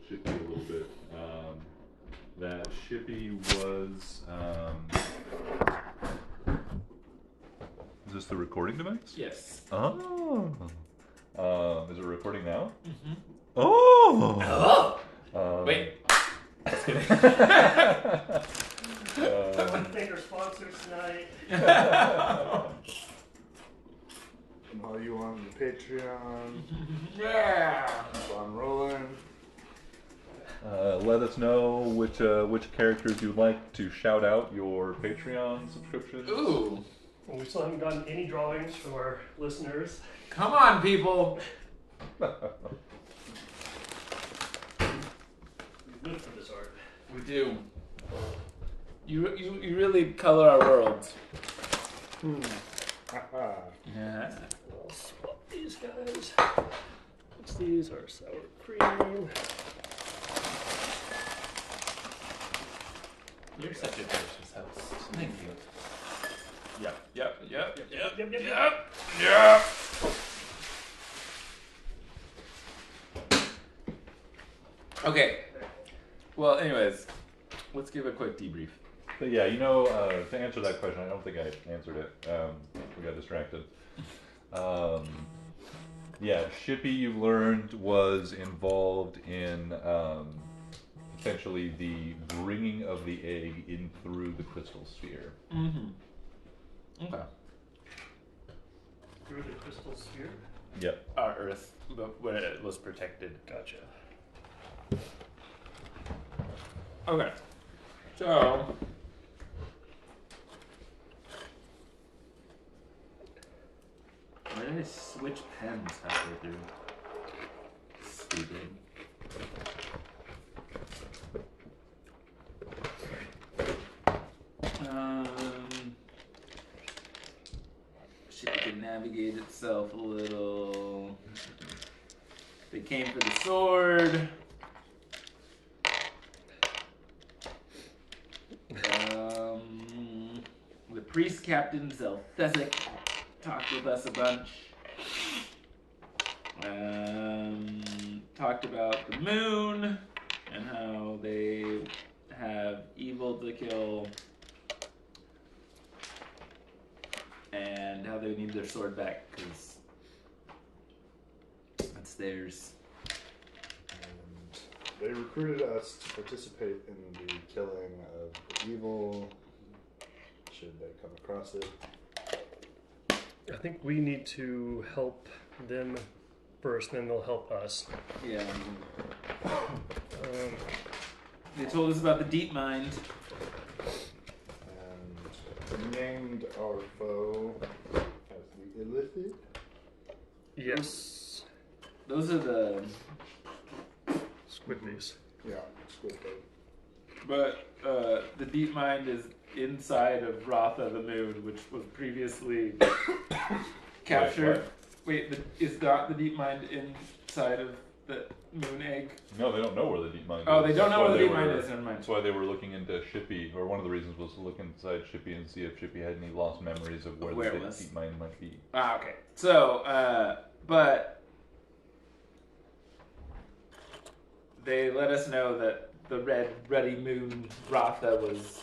Shippy a little bit. That Shippy was. Is this the recording device? Yes. Oh. Is it recording now? Mm-hmm. Oh. Wait. Just kidding. I want to thank our sponsors tonight. And all you on the Patreon. Yeah. Keep on rolling. Let us know which characters you'd like to shout out your Patreon subscriptions. Ooh. And we still haven't gotten any drawings from our listeners. Come on, people. We live for this art. We do. You really color our world. Yeah. I'll swap these guys. What's these? Our sour cream. You're such a delicious host. Thank you. Yep. Okay. Well, anyways, let's give a quick debrief. But yeah, to answer that question, I don't think I answered it. We got distracted. Yeah, Shippy, you learned, was involved in essentially the bringing of the egg in through the crystal sphere. Mm-hmm. Okay. Through the crystal sphere. Yep. Our Earth, but where it was protected. Gotcha. Okay. So. Why did I switch pens halfway through? Stupid. Shit can navigate itself a little. They came for the sword. The priest captain Zelthesic talked with us a bunch. Talked about the moon and how they have evil to kill and how they need their sword back because that's theirs. And they recruited us to participate in the killing of the evil, should they come across it. I think we need to help them first, then they'll help us. Yeah. They told us about the deep mind. And named our foe as the illicit. Yes. Those are the... Squiddies. Yeah, squid bait. But the deep mind is inside of Ratha the moon, which was previously captured. Wait, is not the deep mind inside of the moon egg? No, they don't know where the deep mind is. Oh, they don't know That's where the why deep they mind is. Never mind. That's why they were looking into Shippy, or one of the reasons was to look inside Shippy and see if Shippy had any lost memories of where it the was. deep mind might be. Ah, okay. So, but they let us know that the ruddy moon Ratha was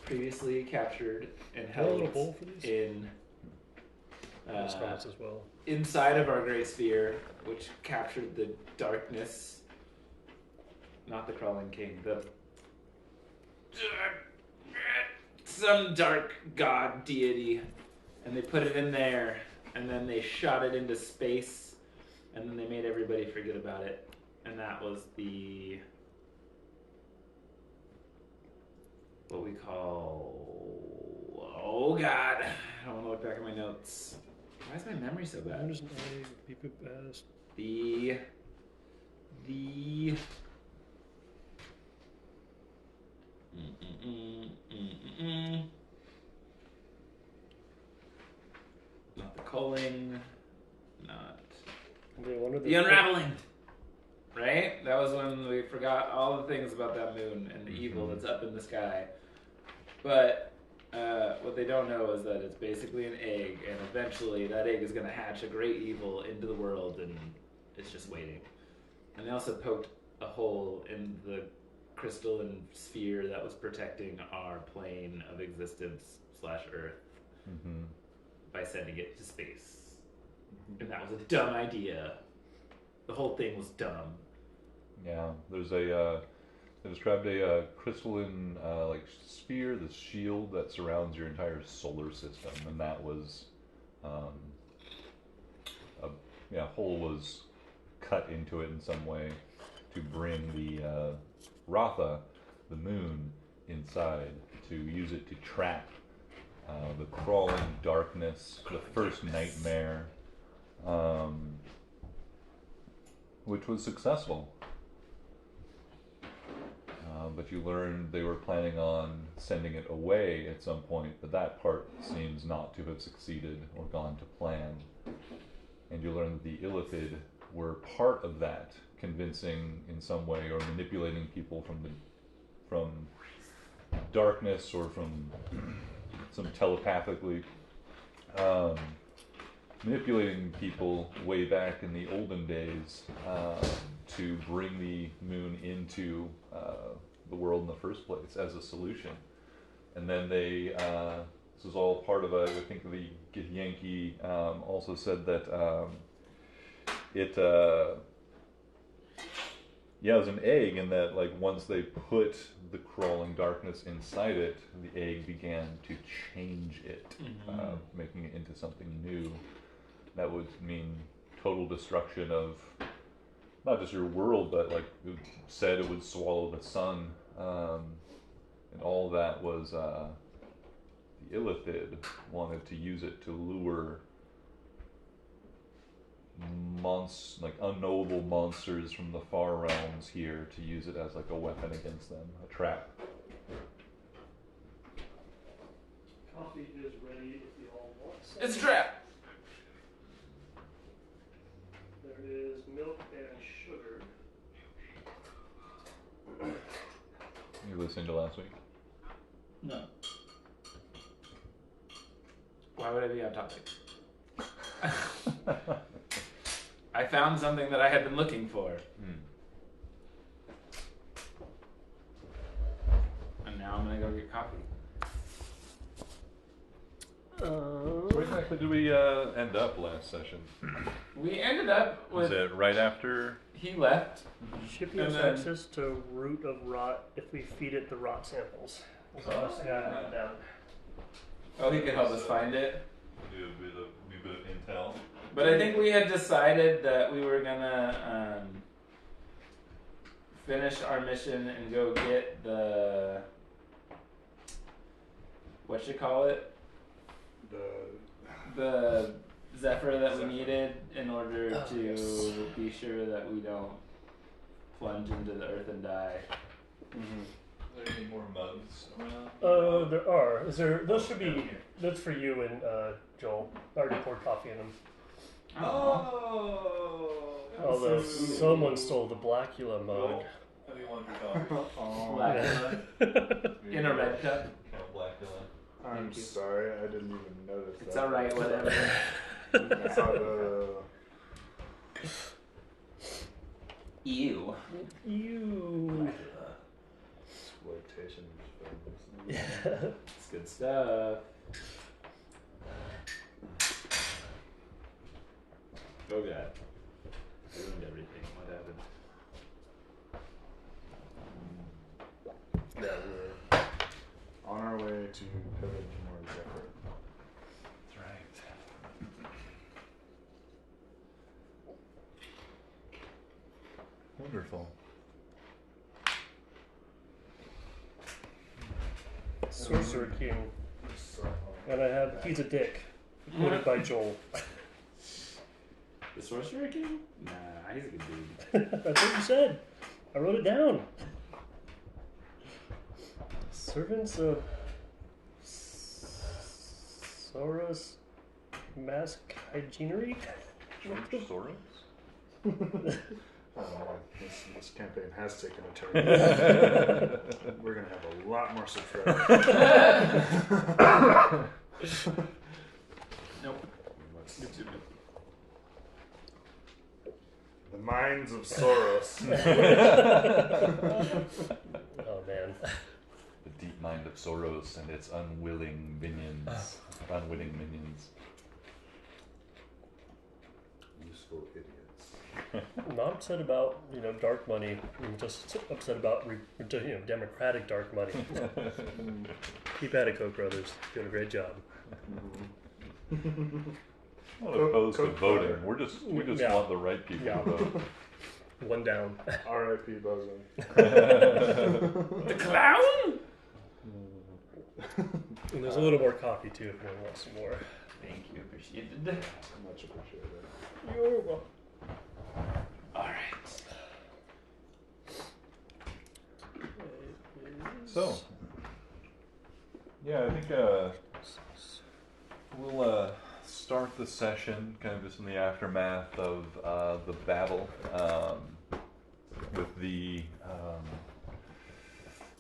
previously captured and held a bowl for these? in Response as well. inside of our great sphere, which captured the darkness, not the crawling king, the some dark god deity, and they put it in there, and then they shot it into space, and then they made everybody forget about it, and that was the what we call, oh god, I don't want to look back at my notes. Why is my memory so bad? When does an egg be pooped as? The not the culling, not the unraveling. Right? That was when we forgot all the things about that moon and the evil that's up in the sky. But what they don't know is that it's basically an egg, and eventually that egg is going to hatch a great evil into the world, and it's just waiting. And they also poked a hole in the crystalline sphere that was protecting our plane of existence / Earth by sending it to space. And that was a dumb idea. The whole thing was dumb. Yeah, there's a they described a crystalline like sphere, this shield that surrounds your entire solar system, and that was a hole was cut into it in some way to bring the Ratha, the moon, inside, to use it to trap the crawling darkness, the first nightmare, which was successful. But you learned they were planning on sending it away at some point, but that part seems not to have succeeded or gone to plan. And you learned that the Illithid were part of that, convincing in some way or manipulating people from darkness or from some telepathically manipulating people way back in the olden days to bring the moon into the world in the first place as a solution. And then they this was all part of I think the Githyanki also said that it was an egg, and that like once they put the crawling darkness inside it, the egg began to change it, making it into something new. That would mean total destruction of not just your world, but like it said it would swallow the sun, and all that was the Illithid wanted to use it to lure unknowable monsters from the far realms here, to use it as like a weapon against them, a trap. Coffee is ready if you all want some. It's a trap! There is milk and sugar. You listened to last week? No. Why would I be on topic? I found something that I had been looking for. And now I'm gonna go get coffee. Where exactly did we end up last session? We ended up Was with... it right after? He left. Shipping And us then- access to root of rot if we feed it the rot samples. So I got that down. Oh, he could help us find it. Do a bit of intel. But I think we had decided that we were gonna finish our mission and go get the... Whatchamacallit? The Zephyr that we needed in order to be sure that we don't plunge into the earth and die. Are there any more mugs around? There are. Is there? Those should be. That's for you and Joel. I already poured coffee in them. Although someone stole the Blackula mug. How do you want your coffee? Blackula. In a red cup. Count Blackula. I'm Thank you. sorry, I didn't even notice It's that. alright, whatever. I thought, Ew. You. exploitation films. Yeah. It's good stuff. Oh god. I ruined everything. What happened? Yeah, we were on our way to pillage more Zephyr. That's right. Wonderful. Sorcerer King. And I have He's a Dick. Quoted by Joel. The Sorcerer King? Nah, he's a good dude. That's what you said. I wrote it down. Servants of Soros Mask Hygienery? George Soros? This campaign has taken a turn. We're going to have a lot more subscribers. Nope. The Mines of Soros. Oh man. The deep mind of Soros and its unwilling minions. Unwitting minions. Useful idiots. I'm not upset about dark money. I'm just upset about democratic dark money. Keep at it, Koch brothers. Doing a great job. I'm not opposed to voting. We just want the right people to vote. One down. R.I.P. Bozo. The clown? And there's a little more coffee too if anyone wants some more. Thank you, appreciated. Much appreciated. You're welcome. Alright. So, yeah, I think we'll start the session kind of just in the aftermath of the battle with the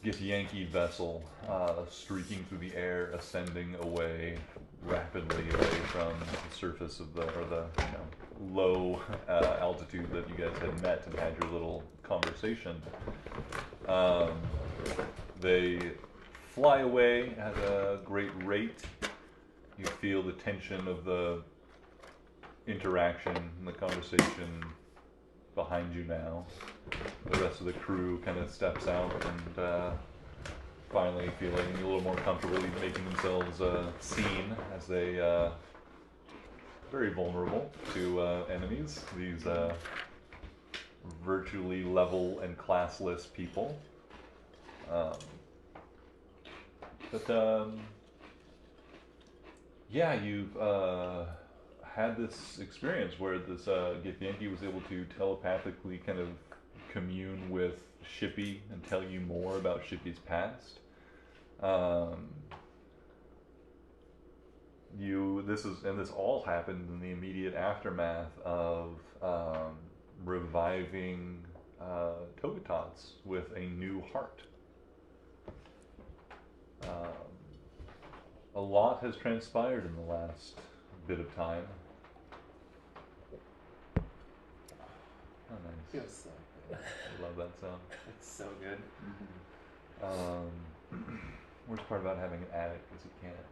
Githyanki vessel streaking through the air, ascending away rapidly away from the surface of the low altitude that you guys had met and had your little conversation. They fly away at a great rate. You feel the tension of the interaction and the conversation behind you now. The rest of the crew kind of steps out and finally feeling a little more comfortable making themselves seen as they very vulnerable to enemies. These virtually level and classless people. Yeah, you've had this experience where this Githyanki was able to telepathically kind of commune with Shippy and tell you more about Shippy's past. This all happened in the immediate aftermath of reviving Togotots with a new heart. A lot has transpired in the last bit of time. Oh, nice. Feels so good. I love that sound. It's so good. Worst part about having an attic is you can't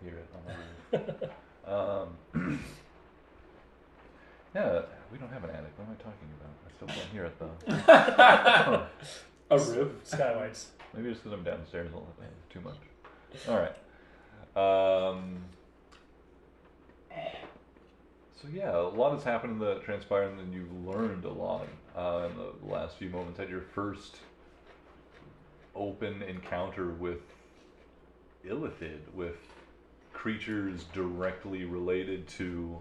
hear it on the roof. Yeah, we don't have an attic. What am I talking about? I still can't hear it though. A roof? Skylights. Maybe just because I'm downstairs all the time. Too much. All right. So yeah, a lot has happened in the transpired, and you've learned a lot in the last few moments. Had your first open encounter with Illithid, with creatures directly related to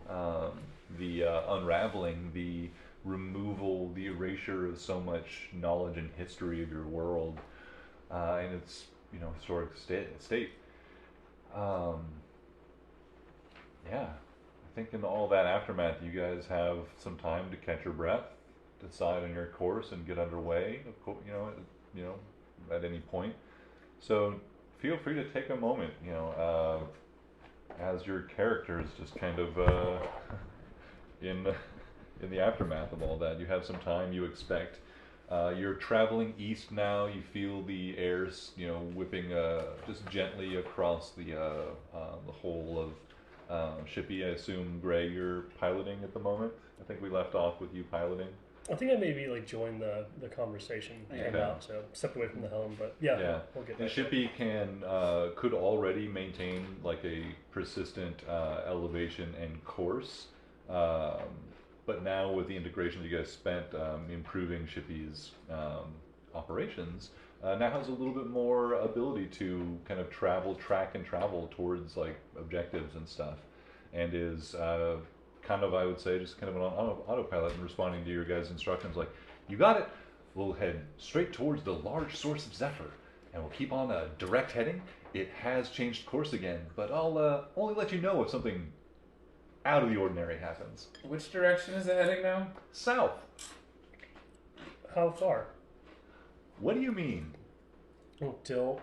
the unraveling, the removal, the erasure of so much knowledge and history of your world and its historic state. Yeah, I think in all that aftermath, you guys have some time to catch your breath, decide on your course, and get underway. Of course, at any point. So feel free to take a moment, as your characters just kind of in the aftermath of all that. You have some time. You expect. You're traveling east now. You feel the air, whipping just gently across the whole of Shippy. I assume, Gray, you're piloting at the moment. I think we left off with you piloting. I think I maybe joined the conversation out, so stepped away from the helm. But yeah. We'll get and that. Shippy could already maintain a persistent elevation and course. But now with the integration that you guys spent improving Shippy's operations, now has a little bit more ability to kind of track and travel towards objectives and stuff, and is kind of, I would say, just kind of an autopilot and responding to your guys' instructions you got it, we'll head straight towards the large source of Zephyr, and we'll keep on a direct heading. It has changed course again, but I'll only let you know if something out of the ordinary happens. Which direction is it heading now? South. How far? What do you mean? Until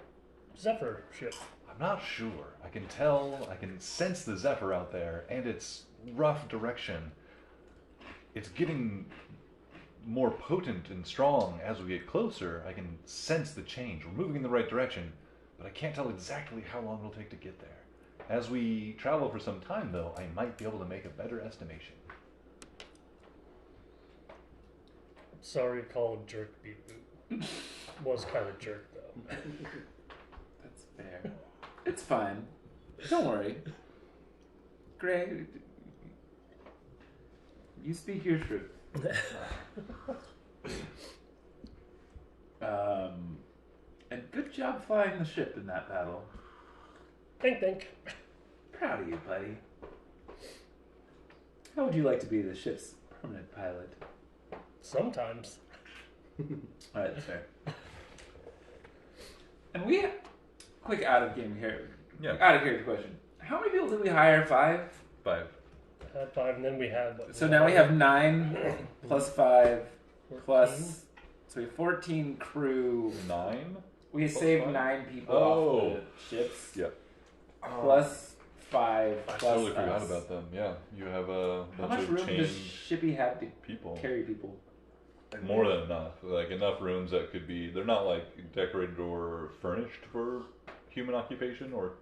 Zephyr ship. I'm not sure. I can tell, I can sense the Zephyr out there, and its rough direction. it's getting more potent and strong as we get closer. I can sense the change. We're moving in the right direction, but I can't tell exactly how long it'll take to get there. As we travel for some time, though, I might be able to make a better estimation. Sorry, called jerk beat boot. Was kind of jerk though. That's fair. It's fine. Don't worry. Gray, you speak your truth. And good job flying the ship in that battle. Think. Proud of you, buddy. How would you like to be the ship's permanent pilot? Sometimes. Alright, that's fair. And we, quick out of game here, out of character question. How many people did we hire? 5? 5. Had 5, and then we had. What, so now we have 9 plus 5 plus. 14? So we have 14 crew. 9? We saved 9 people off the ships. Yeah. Plus 5. I Plus totally forgot us. about them. Yeah, you have a How bunch much of room does chained Shippy have to people. carry people? More than enough. Like enough rooms that could be. They're not like decorated or furnished for human occupation or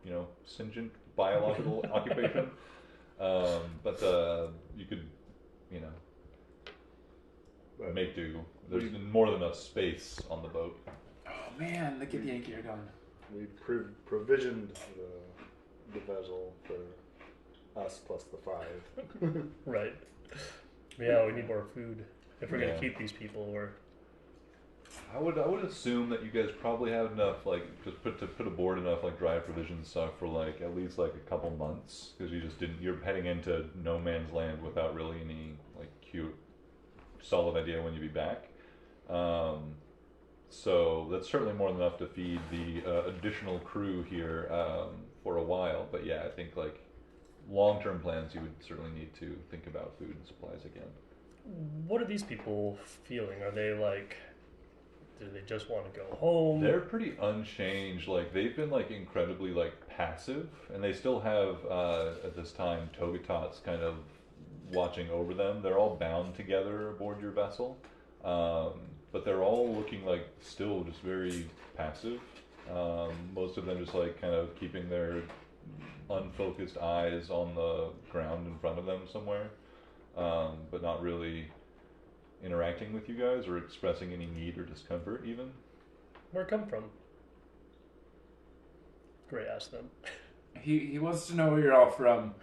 sentient biological occupation. But you could make do. There's more than enough space on the boat. Oh man, look at the Yankee are going. We provisioned the vessel for us plus the 5. Right. Yeah, we need more food if we're Yeah. gonna keep these people. Or I would assume that you guys probably have enough, like, just put aboard enough, like, dry provision stuff for, like, at least, like, a couple months, because you're heading into no man's land without really any, like, cute, solid idea when you'll be back. So that's certainly more than enough to feed the additional crew here for a while, but yeah, I think, like, long-term plans, you would certainly need to think about food and supplies again. what are these people feeling? Are they like? Do they just want to go home? They're pretty unchanged. Like they've been like incredibly like passive, and they still have at this time Togatots kind of watching over them. They're all bound together aboard your vessel, but they're all looking like still just very passive. Most of them just like kind of keeping their unfocused eyes on the ground in front of them somewhere, but not really interacting with you guys or expressing any need or discomfort even. Where it come from? Gray asked them. He wants to know where you're all from.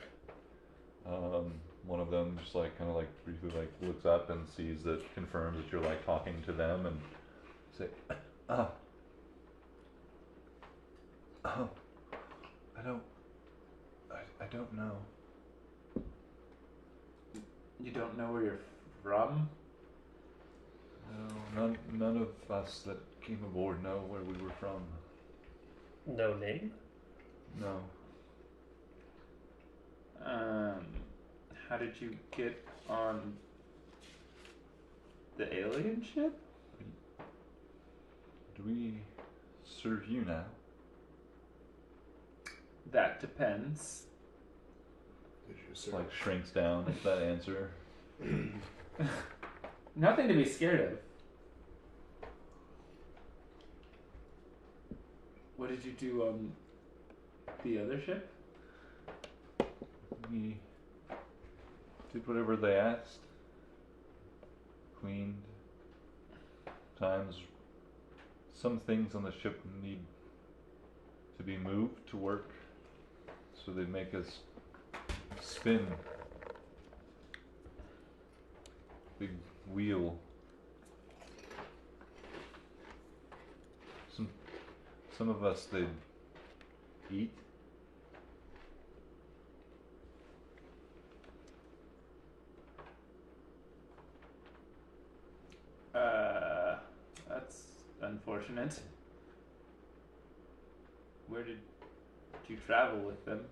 One of them just like kind of like briefly like looks up and sees that, confirms that you're like talking to them, and say, I don't know. You don't know where you're from? No, none of us that came aboard know where we were from. No name? No. How did you get on the alien ship? Do we serve you now? That depends. Did you Just like shrinks down at that answer. Nothing to be scared of. What did you do on the other ship? We did whatever they asked. Cleaned. Times some things on the ship need to be moved to work, so they make us spin. Big wheel. Some of us they'd eat. That's unfortunate. Where did you travel with them?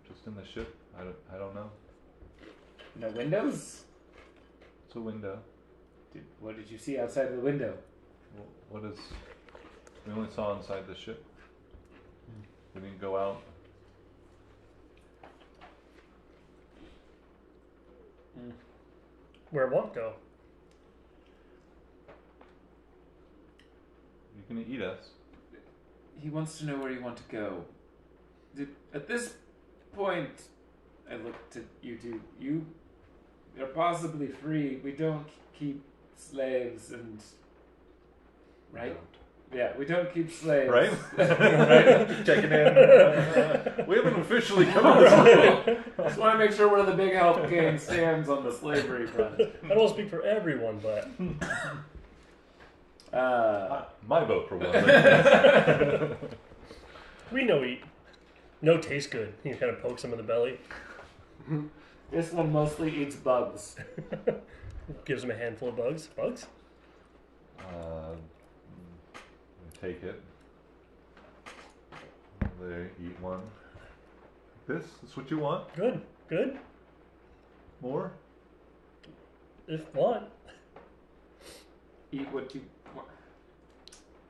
Just in the ship. I don't know. No windows? It's a window. What did you see outside of the window? What is? We only saw inside the ship. We didn't go out. where it won't go. You're gonna eat us. He wants to know where you want to go. At this point, I looked at you two. You are possibly free. We don't keep slaves and... Right? Yeah, we don't keep slaves. Right? Right? Checking in. We haven't officially come up with Just want to make sure where the big help gang stands on the slavery front. I don't speak for everyone, but my vote for one. we know eat. No tastes good. You kind of pokes him in the belly. This one mostly eats bugs. Gives him a handful of bugs. Bugs? Take it. They eat one. This is what you want? Good. Good. More? If want. Eat what you want.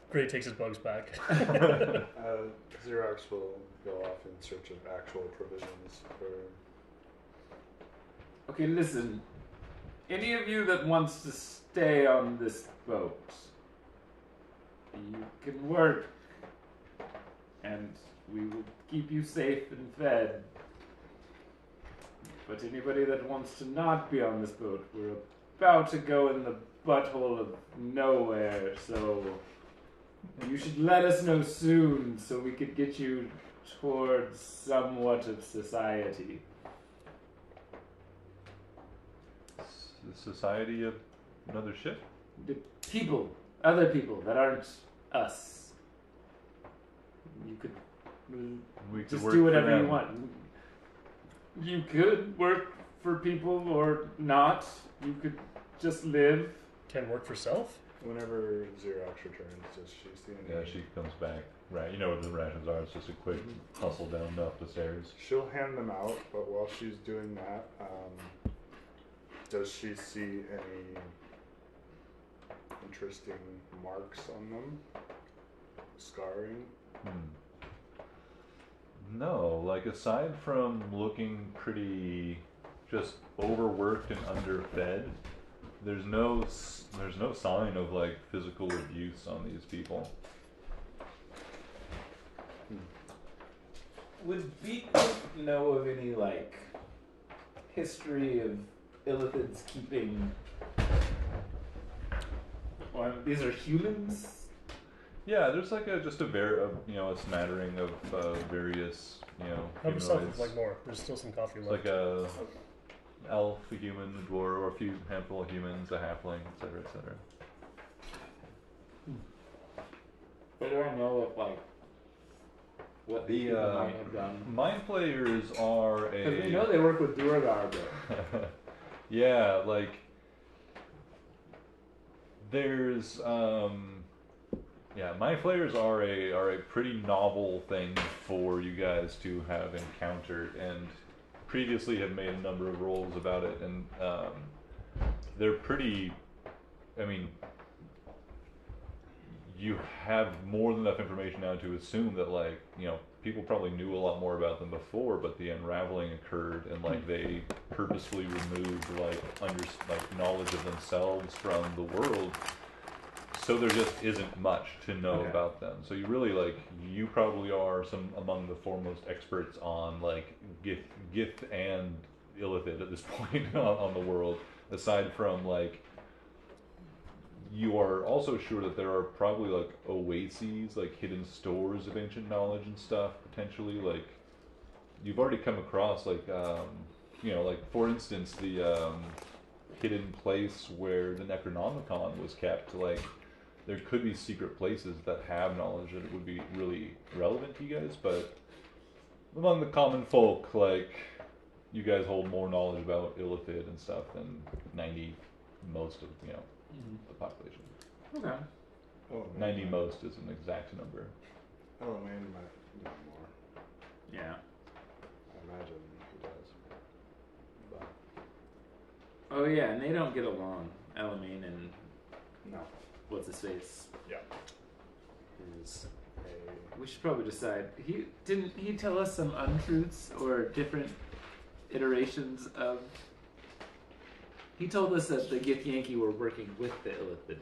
Gray takes his bugs back. Xerox will go off in search of actual provisions for... Okay, listen. Any of you that wants to stay on this boat, you can work, and we will keep you safe and fed. But anybody that wants to not be on this boat, we're about to go in the butthole of nowhere, so you should let us know soon so we could get you towards somewhat of society. The Society of Another Ship? The people, other people that aren't us. You could We could just work do for whatever you them. want. You could work for people or not. You could just live. Can work for self? Whenever Xerox returns, does she see any... Yeah, she comes back. Right, you know what the rations are. It's just a quick hustle down up the stairs. She'll hand them out, but while she's doing that, does she see any interesting marks on them? Scarring? No, like aside from looking pretty just overworked and underfed, there's no sign of like physical abuse on these people. Would Beat know of any like history of illithids keeping? Well, these are humans. Yeah, there's like a smattering of various Help yourself humanoids. with like more. There's still some coffee It's left. like a elf, a human, a dwarf, or a few handful of humans, a halfling, etc., etc. But do I know of like what The people might have done? mind flayers are Because we a know they work with Duragar, but yeah, like there's mind flayers are a pretty novel thing for you guys to have encountered, and previously have made a number of rolls about it, and they're pretty. I mean, you have more than enough information now to assume that people probably knew a lot more about them before, but the unraveling occurred, and they purposefully removed knowledge of themselves from the world. So there just isn't much to know about them. So you really you probably are among the foremost experts on Gith and Illithid at this point on the world. Aside from you are also sure that there are probably oases, hidden stores of ancient knowledge and stuff potentially. You've already come across for instance the hidden place where the Necronomicon was kept. There could be secret places that have knowledge that would be really relevant to you guys, but among the common folk, you guys hold more knowledge about Illithid and stuff than most of the population. okay. Oh, 90 most is an exact number. Oh, man, might know more. Yeah. I imagine he does. But Oh yeah, and they don't get along. Elamine and no. what's his face? Yeah. He's a... We should probably decide. Didn't he tell us some untruths or different iterations of? He told us that the Githyanki were working with the Illithid.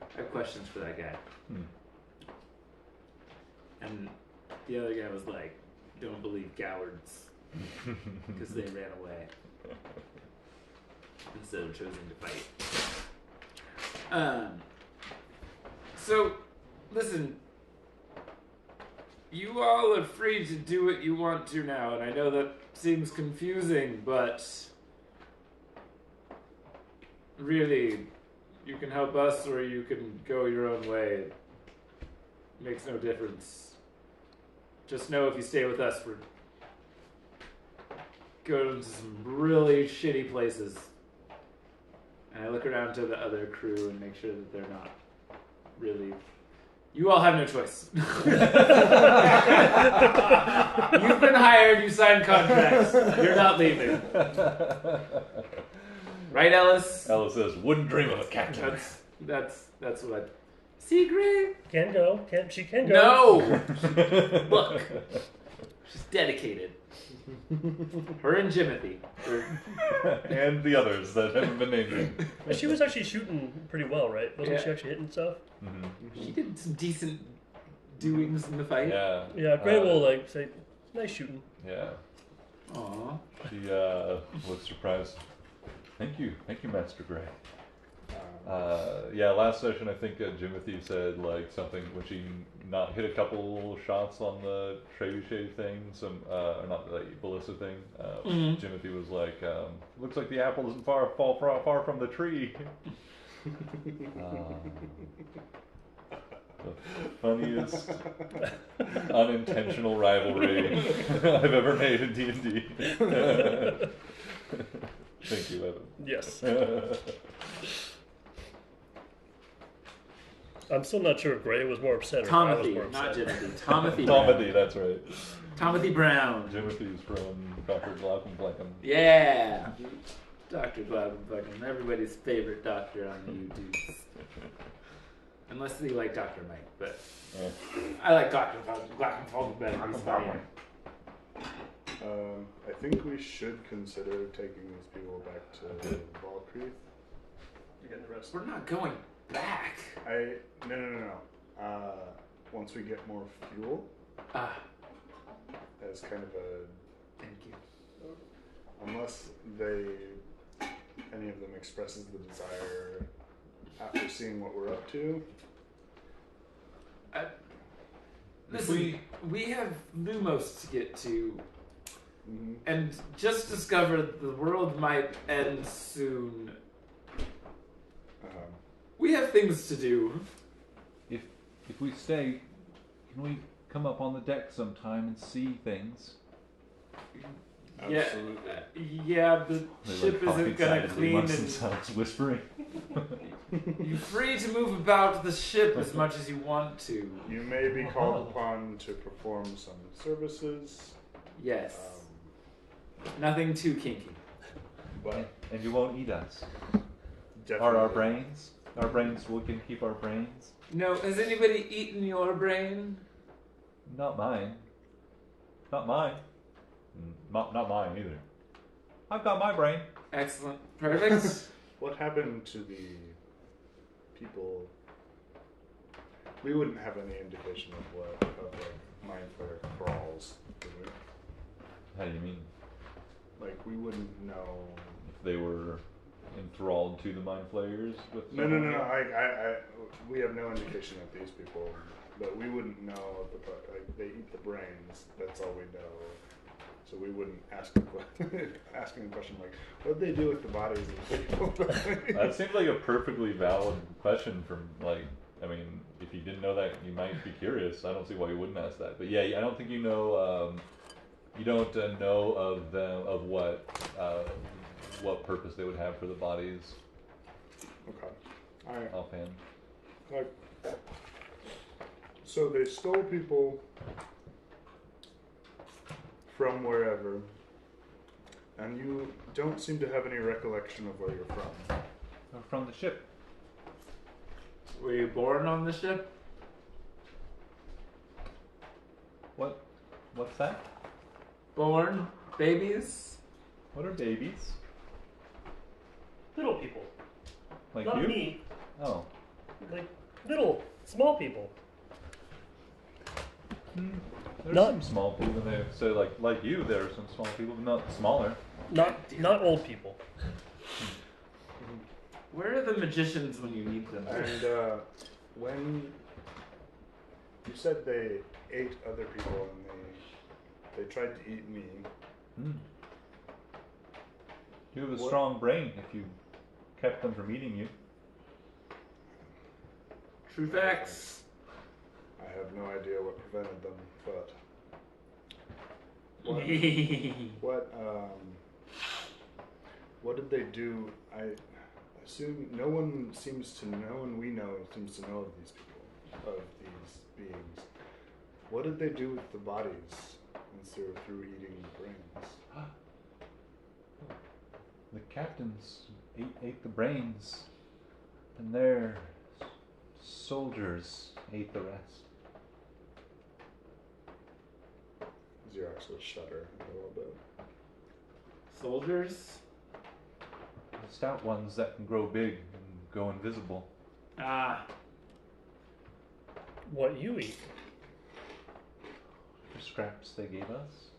I have questions for that guy. And the other guy was like, don't believe cowards. Because they ran away. Instead of choosing to fight. So, listen. You all are free to do what you want to now, and I know that seems confusing, but really, you can help us or you can go your own way. It makes no difference. Just know if you stay with us, we're going to some really shitty places. And I look around to the other crew and make sure that they're not really... You all have no choice. You've been hired, you signed contracts. You're not leaving. Right, Ellis? Ellis says, wouldn't dream of it, Captain. That's what I... See, Gray? Can go. She can go. No! Look. She's dedicated. Her and Jimothy. And the others that haven't been named. But she was actually shooting pretty well, right? Wasn't she actually hitting stuff? She did some decent doings in the fight. Yeah. Yeah, Gray will like say, nice shooting. Yeah. Aww. She looks surprised. Thank you, Master Gray. Yeah, last session I think Jimothy said like something when she not hit a couple shots on the trebuchet thing, some or not the ballista thing. Jimothy was like, "Looks like the apple doesn't far from the tree." The funniest unintentional rivalry I've ever made in D&D. Thank you, Evan. Yes. I'm still not sure if Gray was more upset or I was more Tomothy, upset. not Jimothy. Tomothy. Tomothy, that's right. Tomothy Brown. Jimothy's from Dr. Glaucon. Yeah. Dr. Glaucon, everybody's favorite doctor on YouTube. Unless they like Dr. Mike, but I like Dr. Glaucon better. He's funnier. I think we should consider taking these people back to Valkyrie. You're getting the rest. We're not going back. No. Once we get more fuel, as kind of a... Thank you. Unless any of them expresses the desire after seeing what we're up to. Listen, we have Lumos to get to, and just discovered the world might end soon. We have things to do. If we stay, can we come up on the deck sometime and see things? Absolutely. Yeah, the ship isn't gonna clean and themselves whispering. you're free to move about the ship as much as you want to. You may be called upon to perform some services. Yes. Nothing too kinky. But and you won't eat us. definitely Our brains? Our brains, we can keep our brains? No, has anybody eaten your brain? Not mine. Not mine. Not mine either. I've got my brain. Excellent. Perfect. What happened to the people? We wouldn't have any indication of mind flayer crawls, would we? How do you mean? Like we wouldn't know. If they were enthralled to the mind flayers with No. We have no indication of these people, but we wouldn't know if they eat the brains. That's all we know. So we wouldn't asking a question like, what did they do with the bodies of the people? That seems like a perfectly valid question from I mean, if you didn't know that, you might be curious. I don't see why you wouldn't ask that. But yeah, I don't think you know. You don't know of them of what purpose they would have for the bodies. Okay. All right. Offhand. So they stole people from wherever, and you don't seem to have any recollection of where you're from. From the ship. Were you born on the ship? What's that? Born? Babies? What are babies? Little people. Like Not you? me. Oh. Like little, small people. There's Not- some small people there. So like you, there are some small people, but not smaller. Not old people. Where are the magicians when you need them? And when you said they ate other people and they tried to eat me. You have a What? strong brain if you kept them from eating you. True facts. I have no idea what prevented them, but what did they do? I assume no one we know seems to know of these people, of these beings. What did they do with the bodies instead of through eating the brains? The captains ate the brains, and their soldiers ate the rest. Xerox will shudder a little bit. Soldiers? The stout ones that can grow big and go invisible. Ah. What you eat? The scraps they gave us.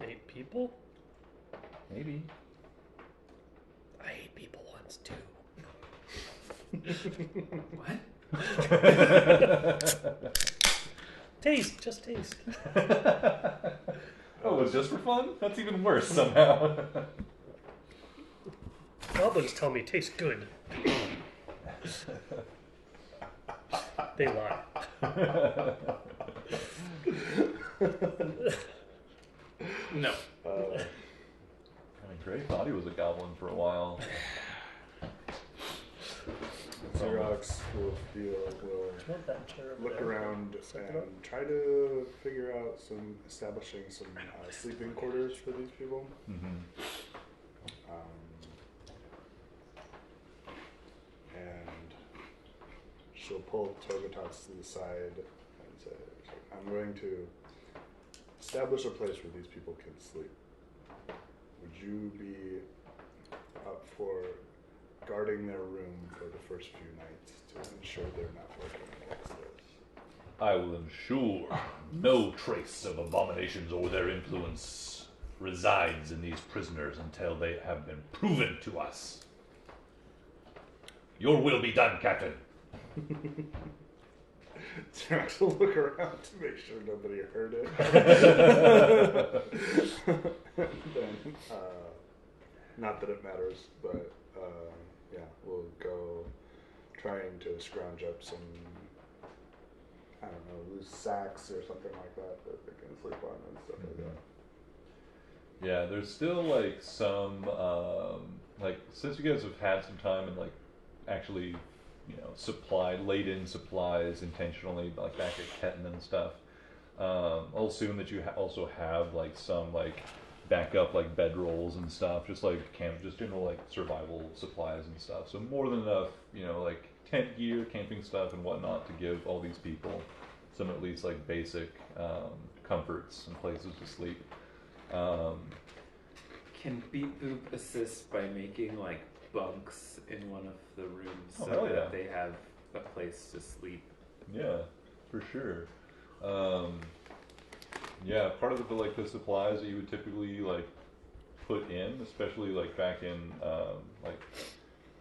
8 people? Maybe. I ate people once too. What? Taste, just taste. Oh, it was just for fun? That's even worse somehow. Goblins tell me tastes good. They lie. No. Gray thought he was a goblin for a while. Xerox will Do you want that chair over look there? around Set it up. and try to figure out establishing some sleeping quarters for these people. And she'll pull Togotots to the side and say, I'm going to establish a place where these people can sleep. Would you be up for guarding their room for the first few nights to ensure they're not working against this? I will ensure no trace of abominations or their influence resides in these prisoners until they have been proven to us. Your will be done, Captain. Xerox will look around to make sure nobody heard it. Then, not that it matters, but yeah, we'll go trying to scrounge up some, I don't know, loose sacks or something like that that they can sleep on and stuff like that. Yeah, there's still like some like since you guys have had some time and like actually, you know, laid in supplies intentionally, like back at Ketten and stuff. I'll assume that you also have like some like backup like bedrolls and stuff, just like just general like survival supplies and stuff. So more than enough, you know, like tent gear, camping stuff, and whatnot to give all these people some at least like basic comforts and places to sleep. Can Beat Boop assist by making like bunks in one of the rooms Oh, so hell yeah. that they have a place to sleep? Yeah, for sure. Yeah, part of the supplies that you would typically like put in, especially like back in like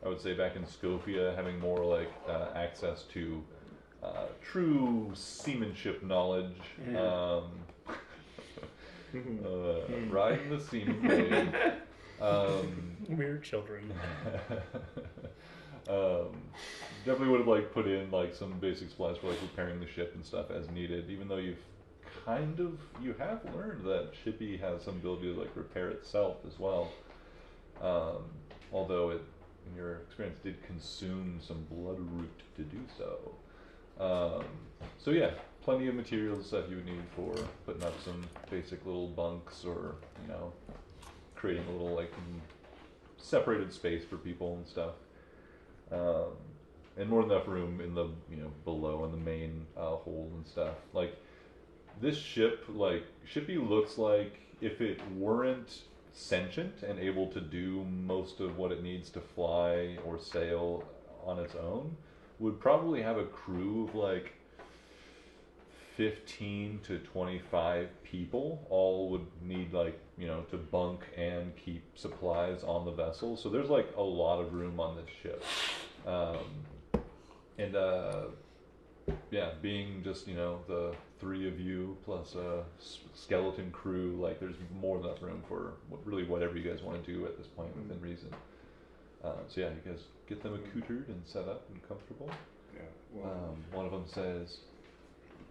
I would say back in Scofia, having more like access to true seamanship knowledge. Riding the seaman blade. We're children. Definitely would have like put in like some basic supplies for like repairing the ship and stuff as needed, even though you have learned that Shippy has some ability to like repair itself as well. Although it, in your experience, did consume some blood root to do so. So yeah, plenty of materials and stuff you would need for putting up some basic little bunks, or you know, creating a little like separated space for people and stuff. And more than enough room in the below in the main hold and stuff. Like this ship, like, Shippy looks like if it weren't sentient and able to do most of what it needs to fly or sail on its own, would probably have a crew of like 15 to 25 people. All would need, like, you know, to bunk and keep supplies on the vessel. So there's like a lot of room on this ship. And yeah, being just, you know, the three of you plus a skeleton crew, like, there's more than enough room for really whatever you guys want to do at this point within reason. So yeah, you guys get them accoutered and set up and comfortable. Yeah. Well, One of them says,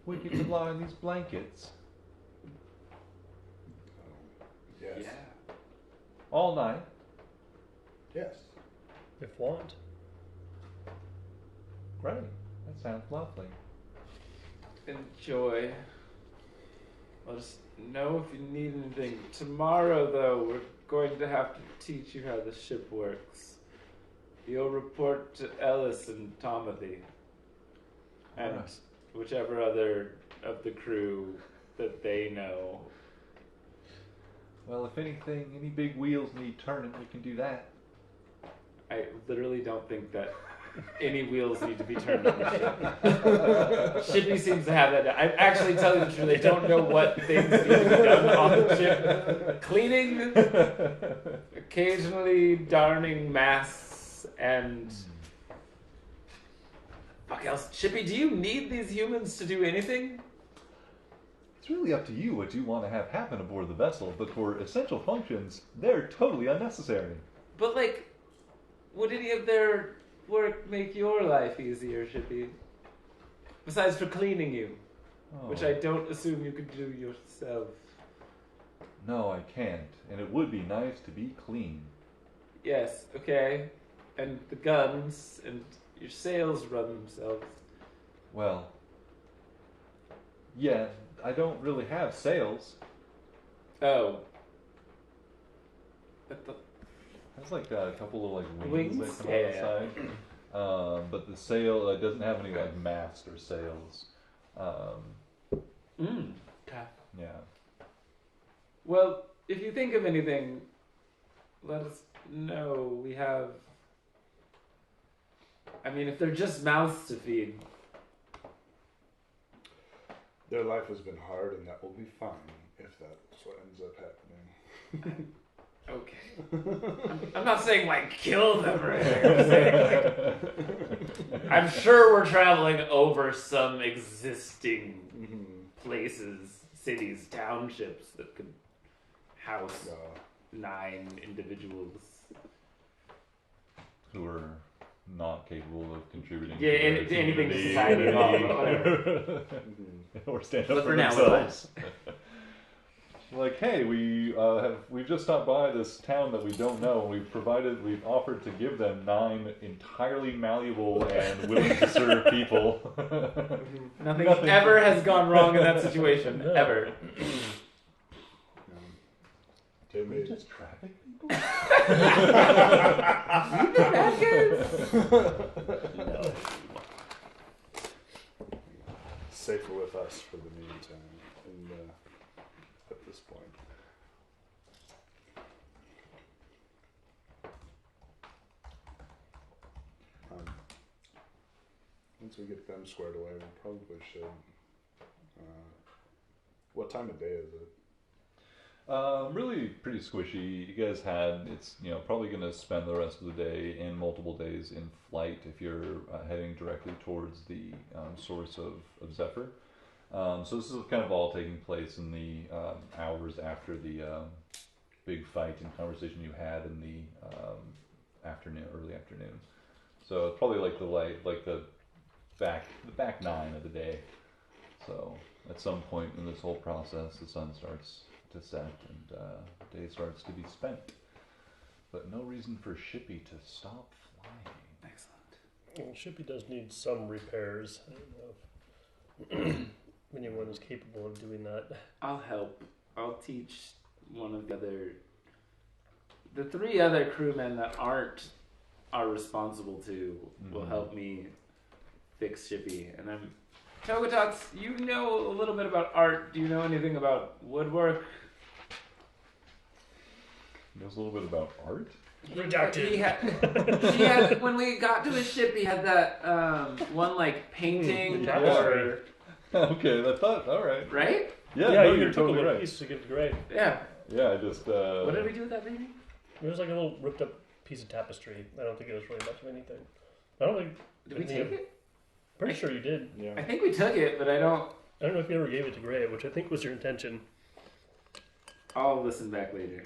"We get to lie in these blankets yes. Yeah. all night." Yes. If want. Great, that sounds lovely. Enjoy. Let us know if you need anything. Tomorrow, though, we're going to have to teach you how the ship works. You'll report to Ellis and Tomothy. And Alright. whichever other of the crew that they know. Well, if anything, any big wheels need turning, we can do that. I literally don't think that any wheels need to be turned on the ship. Shippy seems to have that. I actually tell you the truth, I don't know what things need to be done on the ship. Cleaning, occasionally darning masks, and fuck else. Shippy, do you need these humans to do anything? It's really up to you what you want to have happen aboard the vessel, but for essential functions, they're totally unnecessary. But, like, would any of their work make your life easier, Shippy? Besides for cleaning you, which I don't assume you could do yourself. No, I can't, and it would be nice to be clean. Yes, okay. And the guns and your sails run themselves. Well, yeah, I don't really have sails. Oh. But the Has like a couple of like Wings? wings that come Yeah, out the side. But the sail doesn't have any like mast or sails. Okay. Yeah. Well, if you think of anything, let us know. We have... I mean, if they're just mouths to feed. Their life has been hard, and that will be fine if that's what ends up happening. Okay. I'm not saying, like, kill them or anything. I'm saying, like, I'm sure we're traveling over some existing places, cities, townships that could house 9 individuals. Who are not capable of contributing Yeah, to anything to community society at all, whatever. Or stand up But for for now, themselves. Like, hey, we've just stopped by this town that we don't know, and we've offered to give them 9 entirely malleable and willing to serve people. Nothing ever has gone wrong in that situation, No. ever. They We made just traffic people. safer with us for the meantime, and at this point. Once we get them squared away, we probably should. What time of day is it? Really pretty squishy. You guys it's probably going to spend the rest of the day and multiple days in flight if you're heading directly towards the source of Zephyr. So this is kind of all taking place in the hours after the big fight and conversation you had in the early afternoon. So it's probably like the back 9 of the day. So at some point in this whole process, the sun starts to set and day starts to be spent. But no reason for Shippy to stop flying. Excellent. Well, Shippy does need some repairs. I don't know if anyone is capable of doing that. I'll help. I'll teach one of the 3 other crewmen that are responsible to will help me fix Shippy, and I'm Togotots, you know a little bit about art. Do you know anything about woodwork? Knows a little bit about art. Redacted. He had, when we got to his ship, he had that one like painting or Okay, I thought. All right. right? Yeah, Yeah, no, you you're took a totally little right. piece to give to Gray. Yeah. Yeah, I just. What did we do with that painting? It was like a little ripped up piece of tapestry. I don't think it was really much of anything. I don't think. Did we take it? Pretty sure you did. Yeah. I think we took it, but I don't. I don't know if you ever gave it to Gray, which I think was your intention. I'll listen back later.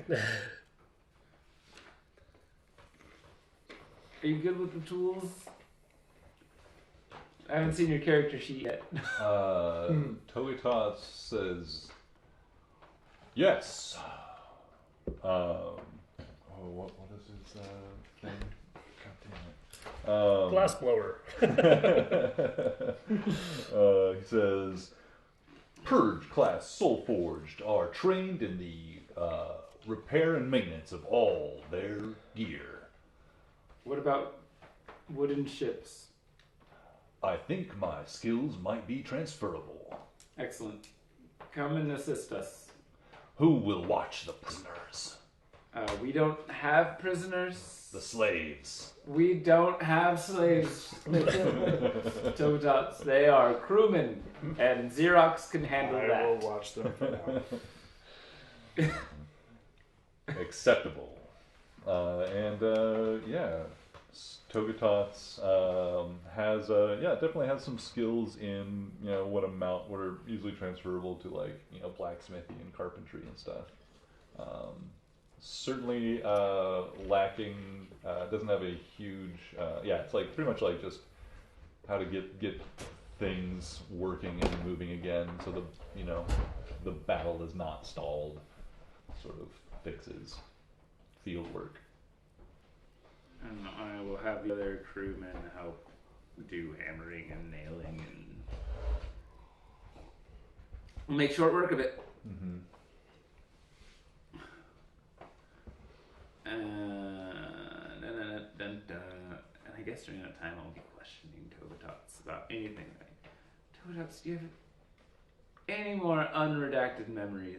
Are you good with the tools? I haven't seen your character sheet yet. Togotots says, yes. What is his thing? God damn it. Glass blower. He says, Purge class soul forged are trained in the repair and maintenance of all their gear. What about wooden ships? I think my skills might be transferable. Excellent. Come and assist us. Who will watch the prisoners? We don't have prisoners. The slaves. We don't have slaves. Togotots, they are crewmen, and Xerox can handle I that. will watch them for now. Acceptable. Togotots has definitely has some skills in what are usually transferable to blacksmithy and carpentry and stuff. Certainly lacking. Doesn't have a huge. It's like pretty much like just how to get things working and moving again, so the battle is not stalled. Sort of fixes field work. And I will have the other crewmen help do hammering and nailing, and we'll make short work of it. Mm-hmm. And I guess during that time I'll be questioning Togotots about anything. Togotots, do you have any more unredacted memories?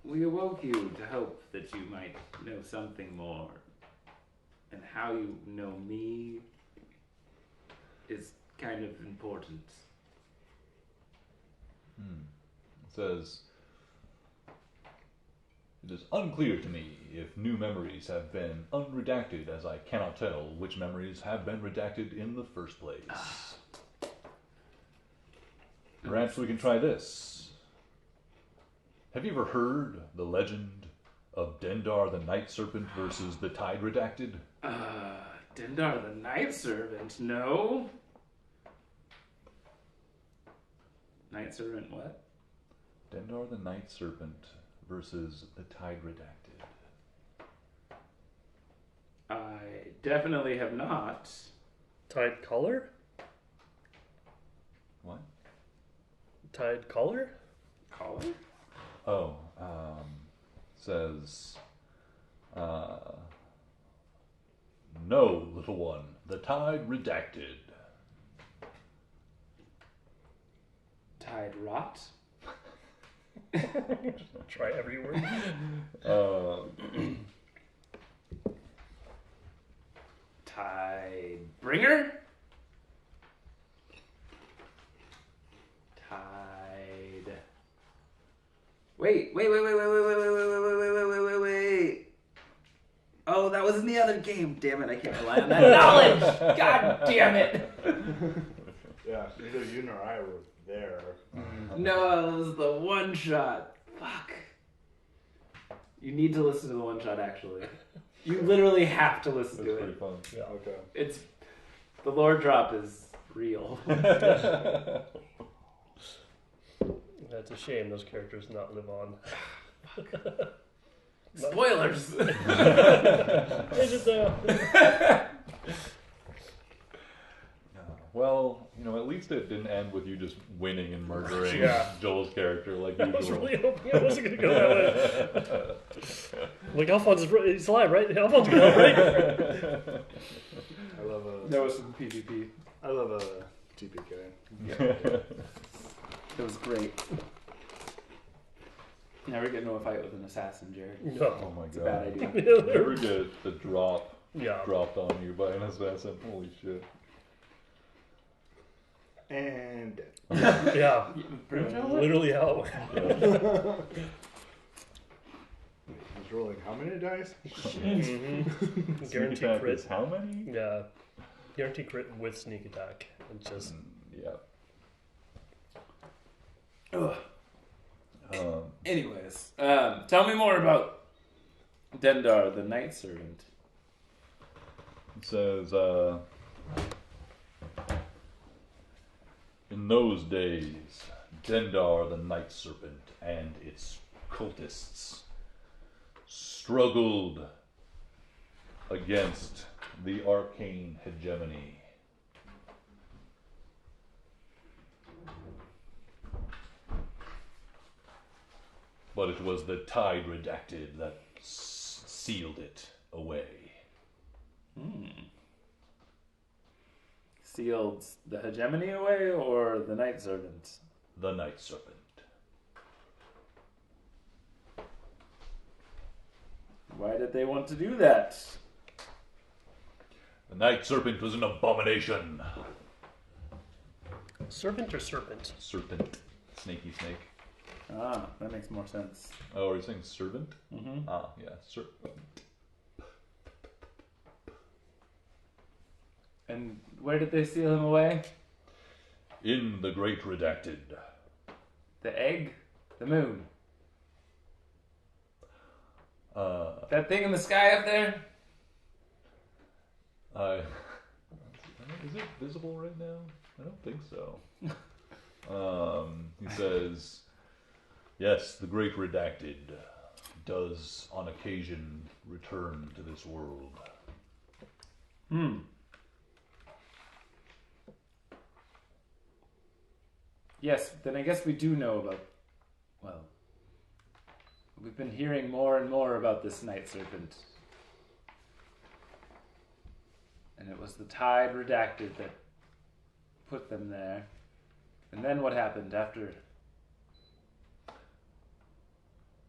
We awoke you to hope that you might know something more. And how you know me is kind of important. It says, it is unclear to me if new memories have been unredacted, as I cannot tell which memories have been redacted in the first place. Perhaps we can try this. Have you ever heard the legend of Dendar the Night Serpent versus the Tide Redacted? Dendar the Night Servant? No. Night Servant what? Dendar the Night Serpent versus the Tide Redacted. I definitely have not. Tide collar? What? Tide collar? Collar? Oh, says, no, little one, the Tide Redacted. Tide rot? Try every word. Tide bringer? Tide. Wait. Oh, that was in the other game. Damn it, I can't rely on that knowledge. God damn it. Yeah, neither you nor I were there. No, it was the one shot. Fuck. You need to listen to the one shot, actually. You literally have to listen That's to pretty it. fun. Yeah. Okay. It's the lore drop is real. That's a shame those characters not live on. Spoilers. Is it though? Well, at least it didn't end with you just winning and murdering Yeah. Joel's character like I was usual. really hoping I wasn't going to go that way. Like, Alphonse is alive, right? Alphonse is alive, right? I love a. There was some PvP. I love a TPK. It was great. Never get into a fight with an assassin, Jared. No. Oh my It's a god. bad idea. Never get the drop Yeah. dropped on you by an assassin. Holy shit. And dead. Yeah. Pretty much how it Literally how it went. He's rolling how many dice? Mm-hmm. Sneak Guaranteed attack crit. is how many? Yeah. Guaranteed crit with sneak attack. It's just. Yeah. Ugh. Um, Anyways, tell me more about Dendar, the Night Servant. it says, in those days, Dendar the Night Serpent and its cultists struggled against the arcane hegemony. But it was the Tide Redacted that sealed it away. Sealed the hegemony away or the Night Servant? The Night Serpent. Why did they want to do that? The Night Serpent was an abomination. Serpent or serpent? Serpent. Snaky snake. Ah, that makes more sense. Oh, are you saying servant? Mm-hmm. Ah, yeah, serpent. And where did they seal him away? In the Great Redacted. The egg? The moon? That thing in the sky up there? Is it visible right now? I don't think so. He says, yes, the Great Redacted does on occasion return to this world. Yes, then I guess we do know about... Well, we've been hearing more and more about this Night Serpent. And it was the Tide Redacted that put them there. And then what happened after?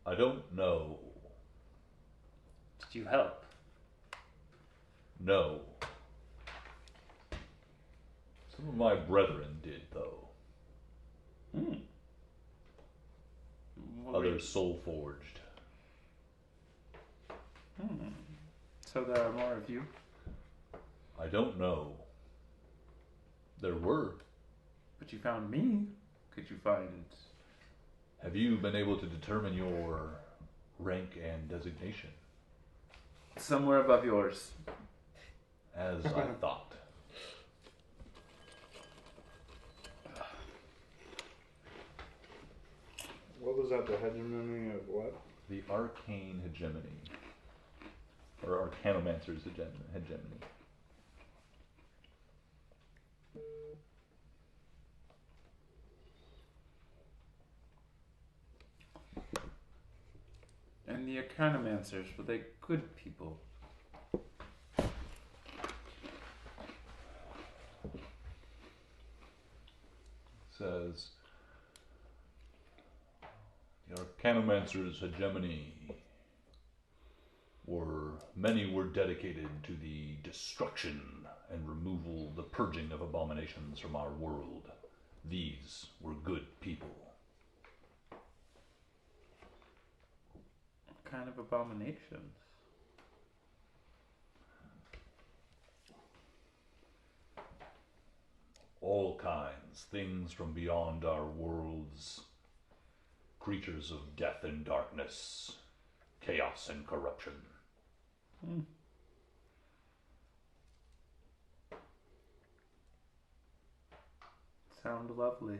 I don't know. Did you help? No. Some of my brethren did, though. Others soul forged. So there are more of you? I don't know. There were. But you found me. Could you find... Have you been able to determine your rank and designation? Somewhere above yours. As I thought. What was that? The hegemony of what? The arcane hegemony. Or arcanomancer's hegemony. And the Arcanomancers, were they good people? Says the Arcanomancer's hegemony many were dedicated to the destruction and removal, the purging of abominations from our world. These were good people. What kind of abominations? All kinds, things from beyond our worlds, creatures of death and darkness, chaos and corruption. Sound lovely.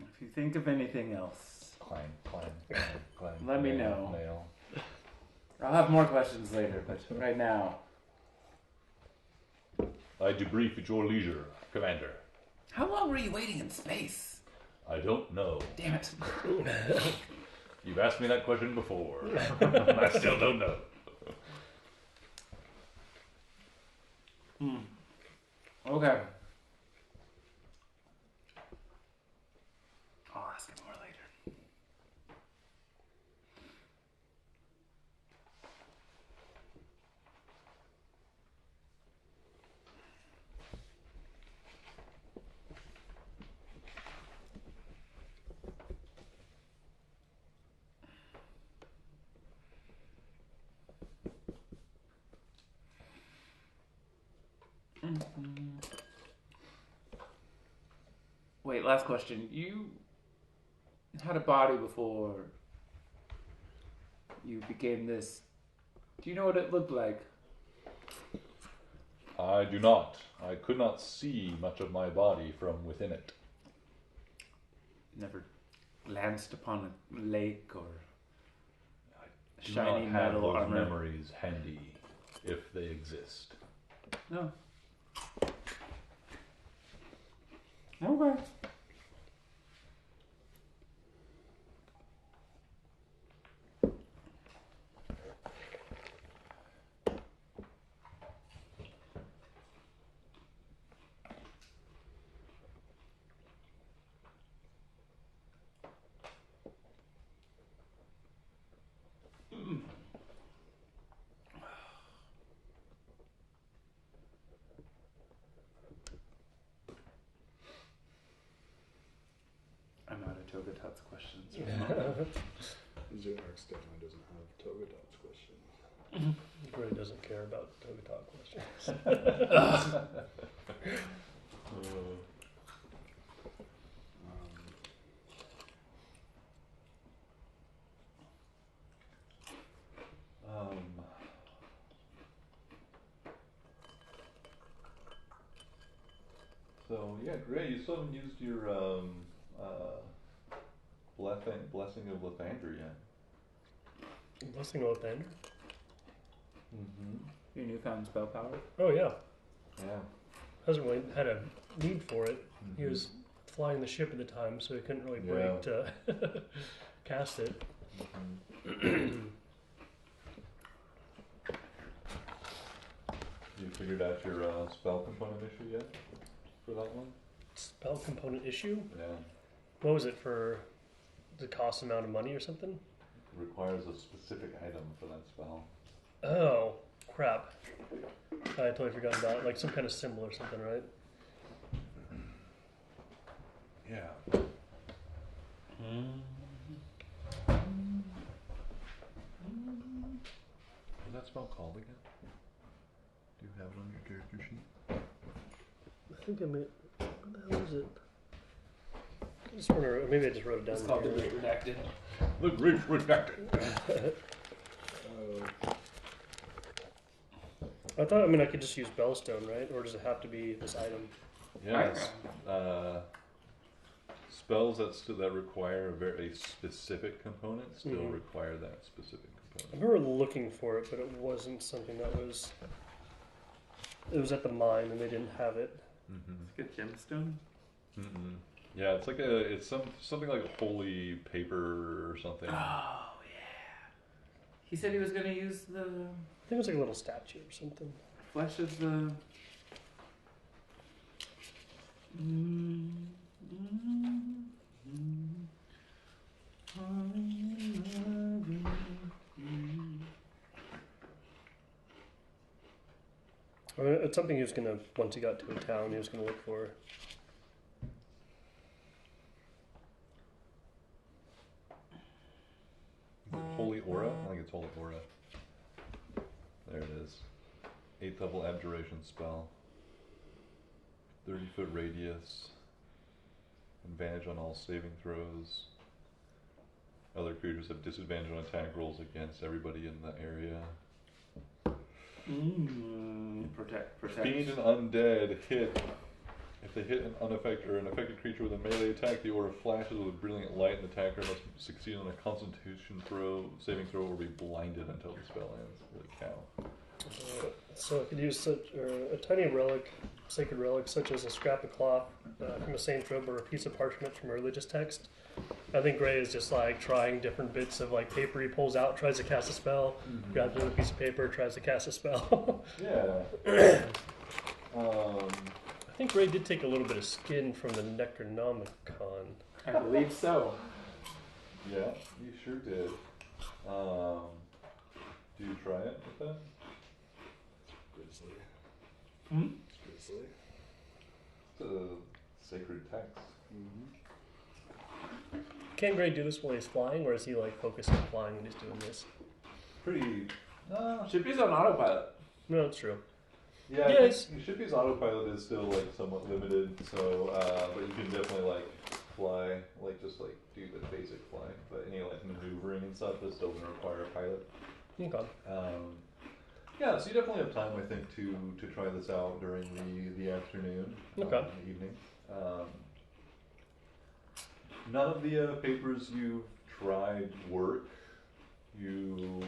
If you think of anything else, Clang. Let me know. I'll have more questions later, but right now, I debrief at your leisure, Commander. How long were you waiting in space? I don't know. Damn it. You've asked me that question before. I still don't know. Okay. I'll ask him more later. Wait, last question. You had a body before you became this. Do you know what it looked like? I do not. I could not see much of my body from within it. Never glanced upon a lake or Do shiny not have metal those armor. memories handy, if they exist. No. Okay. I'm out of Togatot's questions. Xenarx definitely doesn't have Togatot's questions. He really doesn't care about Togatot questions. So yeah, great. You still haven't used your blessing of Lathander yet. Blessing of Lathander? Mm-hmm. Your newfound spell power? Oh, yeah. Yeah. Hasn't really had a need for it. Mm-hmm. He was flying the ship at the time, so he couldn't really Yeah. break to cast it. Mm-hmm. You figured out your spell component issue yet for that one? Spell component issue? Yeah. What was it for the cost amount of money or something? It requires a specific item for that spell. Oh, crap. I totally forgot about it. Like some kind of symbol or something, right? Yeah. What's that spell called again? Do you have it on your character sheet? I think I may. What the hell is it? I just wonder, or maybe I just wrote it down. It's called the here. Great Redacted. The Great Redacted. I thought, I mean, I could just use Bellstone, right? Or does it have to be this item? Yes. Spells that require a very specific component still require that specific I component. remember looking for it, but it wasn't something that was. It was at the mine, and they didn't have it. Mm-hmm. It's like a gemstone? Mm-mm. Yeah, it's something like a holy paper or something. Oh, yeah. He said he was going to use the I think it was like a little statue or something. flesh of the... It's something he was gonna, once he got to a town, he was gonna look for. Holy Aura? I think it's Holy Aura. There it is. 8th level abjuration spell. 30-foot radius. Advantage on all saving throws. Other creatures have disadvantage on attack rolls against everybody in the area. Protect. Fiend and undead hit. If they hit an affected creature with a melee attack, the aura flashes with brilliant light, and the attacker must succeed on a Constitution saving throw, or be blinded until the spell ends. Holy cow! So I could use a tiny relic, sacred relic, such as a scrap of cloth from a saint robe or a piece of parchment from a religious text. I think Gray is just like trying different bits of like paper he pulls out, tries to cast a spell, grabs another piece of paper, tries to cast a spell. Yeah. I think Gray did take a little bit of skin from the Necronomicon. I believe so. Yeah, you sure did. Do you try it with that? Grizzly. Hmm? Grizzly. It's a sacred text. Can Gray do this while he's flying, or is he like focused on flying when he's doing this? Pretty. Shippy's on autopilot. No, that's true. Yeah, Yes. Shippy's autopilot is still like somewhat limited, so but you can definitely like fly, like just like do the basic fly. But any like maneuvering and stuff is still gonna require a pilot. Okay. Yeah, so you definitely have time, I think, to try this out during the afternoon, Okay. the evening. None of the papers you've tried work. You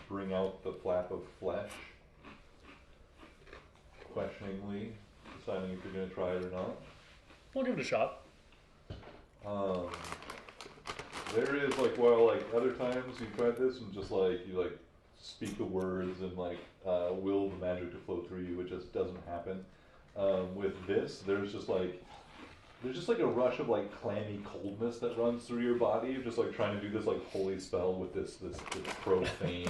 bring out the flap of flesh, questioningly, deciding if you're going to try it or not. We'll give it a shot. There is like, well, like other times you tried this and just like you like speak the words and like will the magic to flow through you. It just doesn't happen. With this, there's just like a rush of like clammy coldness that runs through your body. You're just like trying to do this like holy spell with this profane,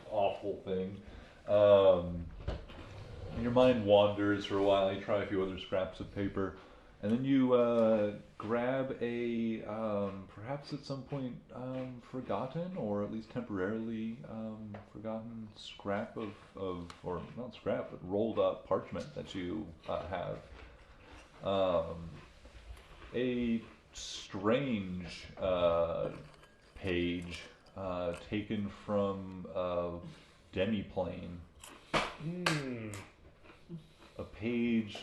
awful thing. Your mind wanders for a while. You try a few other scraps of paper, and then you grab a perhaps at some point forgotten or at least temporarily forgotten scrap of or not scrap but rolled up parchment that you have. A strange page taken from a demiplane. A page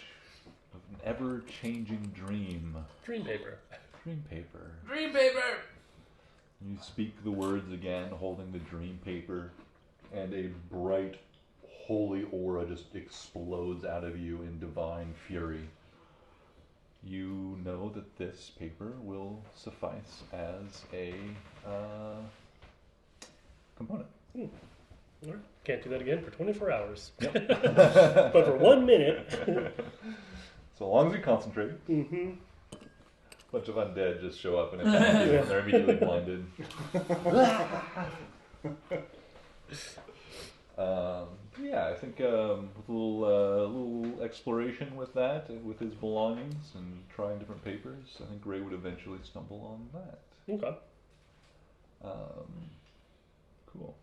of an ever-changing dream. Dream paper. Dream paper. Dream paper! You speak the words again, holding the dream paper, and a bright, holy aura just explodes out of you in divine fury. You know that this paper will suffice as a component. All right. Can't do that again for 24 hours. Yep. But for 1 minute. So long as you concentrate. Mm-hmm. Bunch of undead just show up and attack you, and they're immediately blinded. Yeah, I think with a little exploration with that, with his belongings and trying different papers, I think Gray would eventually stumble on that. Okay. Cool.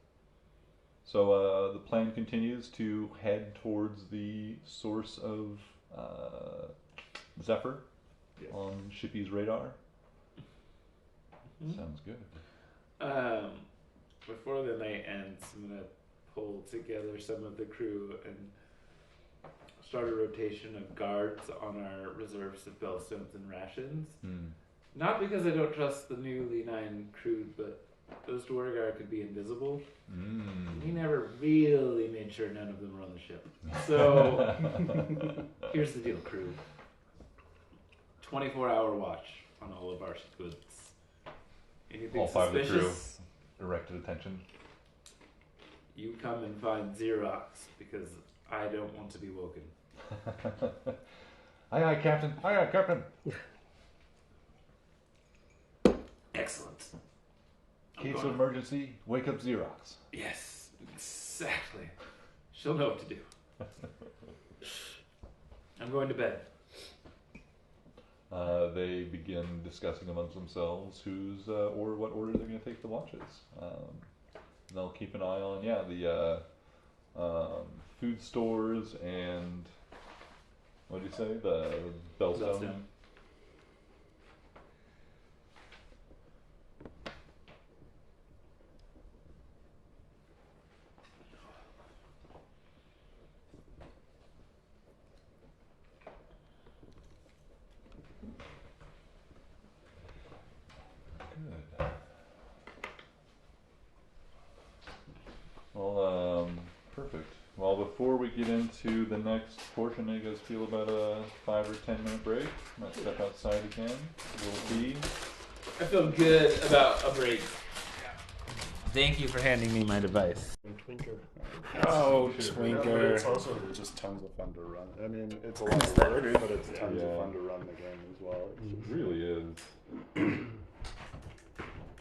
So the plan continues to head towards the source of Zephyr on Shippy's radar. Sounds good. Before the night ends, I'm going to pull together some of the crew and start a rotation of guards on our reserve bellstones and rations. Not because I don't trust the newly 9 crew, but those Dwargar could be invisible. We never really made sure none of them were on the ship. So, here's the deal, crew. 24-hour watch on all of our goods. Anything All 5 suspicious? of the crew erected attention. You come and find Xerox, because I don't want to be woken. Aye, aye, Captain. Aye, aye, Captain. Excellent. Case of emergency, wake up Xerox. Yes, exactly. She'll know what to do. I'm going to bed. They begin discussing amongst themselves who's or what order they're going to take the watches. They'll keep an eye on the food stores and what did you say, the Bellstone. Well, perfect. Well, before we get into the next portion, how you guys feel about a 5 or 10 minute break? Might step outside again, a little pee. I feel good about a break. Thank you for handing me my device. Twinker. Oh, But Twinker. it's also just tons of fun to run. I mean, it's a lot of work, but it's tons of fun to run the game as well. It really is.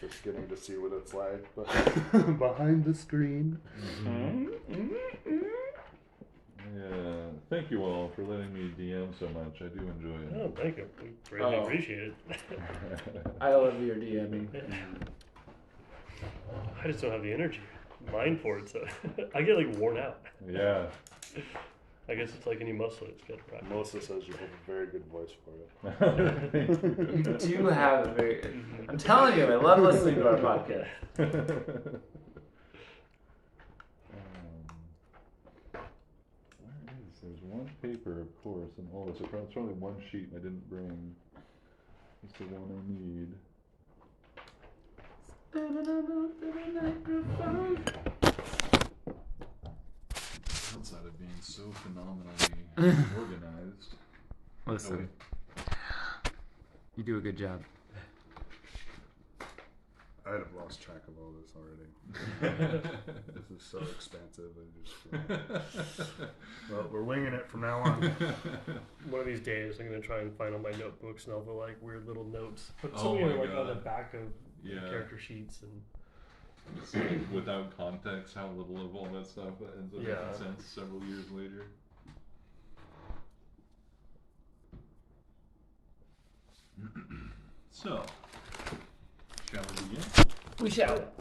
Just getting to see what it's like behind the screen. Yeah. Thank you all for letting me DM so much. I do enjoy it. Oh, thank you. We greatly appreciate it. I love your DMing. I just don't have the energy, mind for it, so I get like worn out. Yeah. I guess it's like any muscle, it's got to practice. Melissa says you have a very good voice for it. Thank You do have a very. I'm telling you, I love listening to our podcast. Where is? There's one paper, of course, and oh, it's probably one sheet I didn't bring. It's the one I need. Outside of being so phenomenally organized. Listen, you do a good job. I'd have lost track of all this already. This is so expansive. Well, we're winging it from now on. One of these days, I'm gonna try and find all my notebooks and all the like weird little notes. Put Oh something my like on the God. back of Yeah. character sheets and. It's like, without context, how little of all that stuff ends up Yeah. making sense several years later. So, shall we begin? We shall.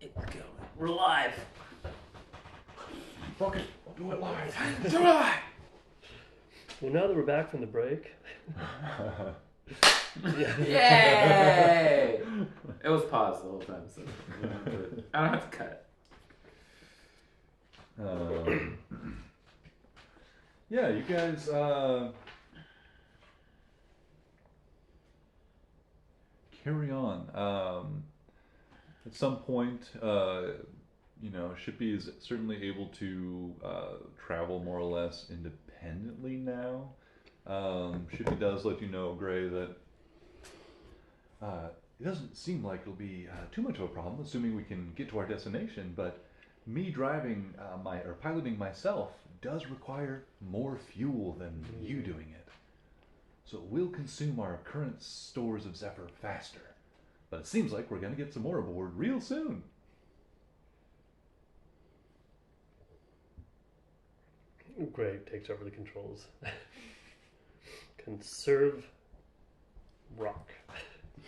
It's going. We're live. Fuck it, I'll do it live. Do it. Well, now that we're back from the break, Yay! It was paused the whole time, so I don't have to cut. Yeah, you guys, carry on. At some point, you know, Shippy is certainly able to travel more or less independently now. Shippy does let you know, Gray, that it doesn't seem like it'll be too much of a problem, assuming we can get to our destination, but me driving or piloting myself does require more fuel than you doing it. So it will consume our current stores of Zephyr faster. But it seems like we're going to get some more aboard real soon. Greg takes over the controls. Conserve rock.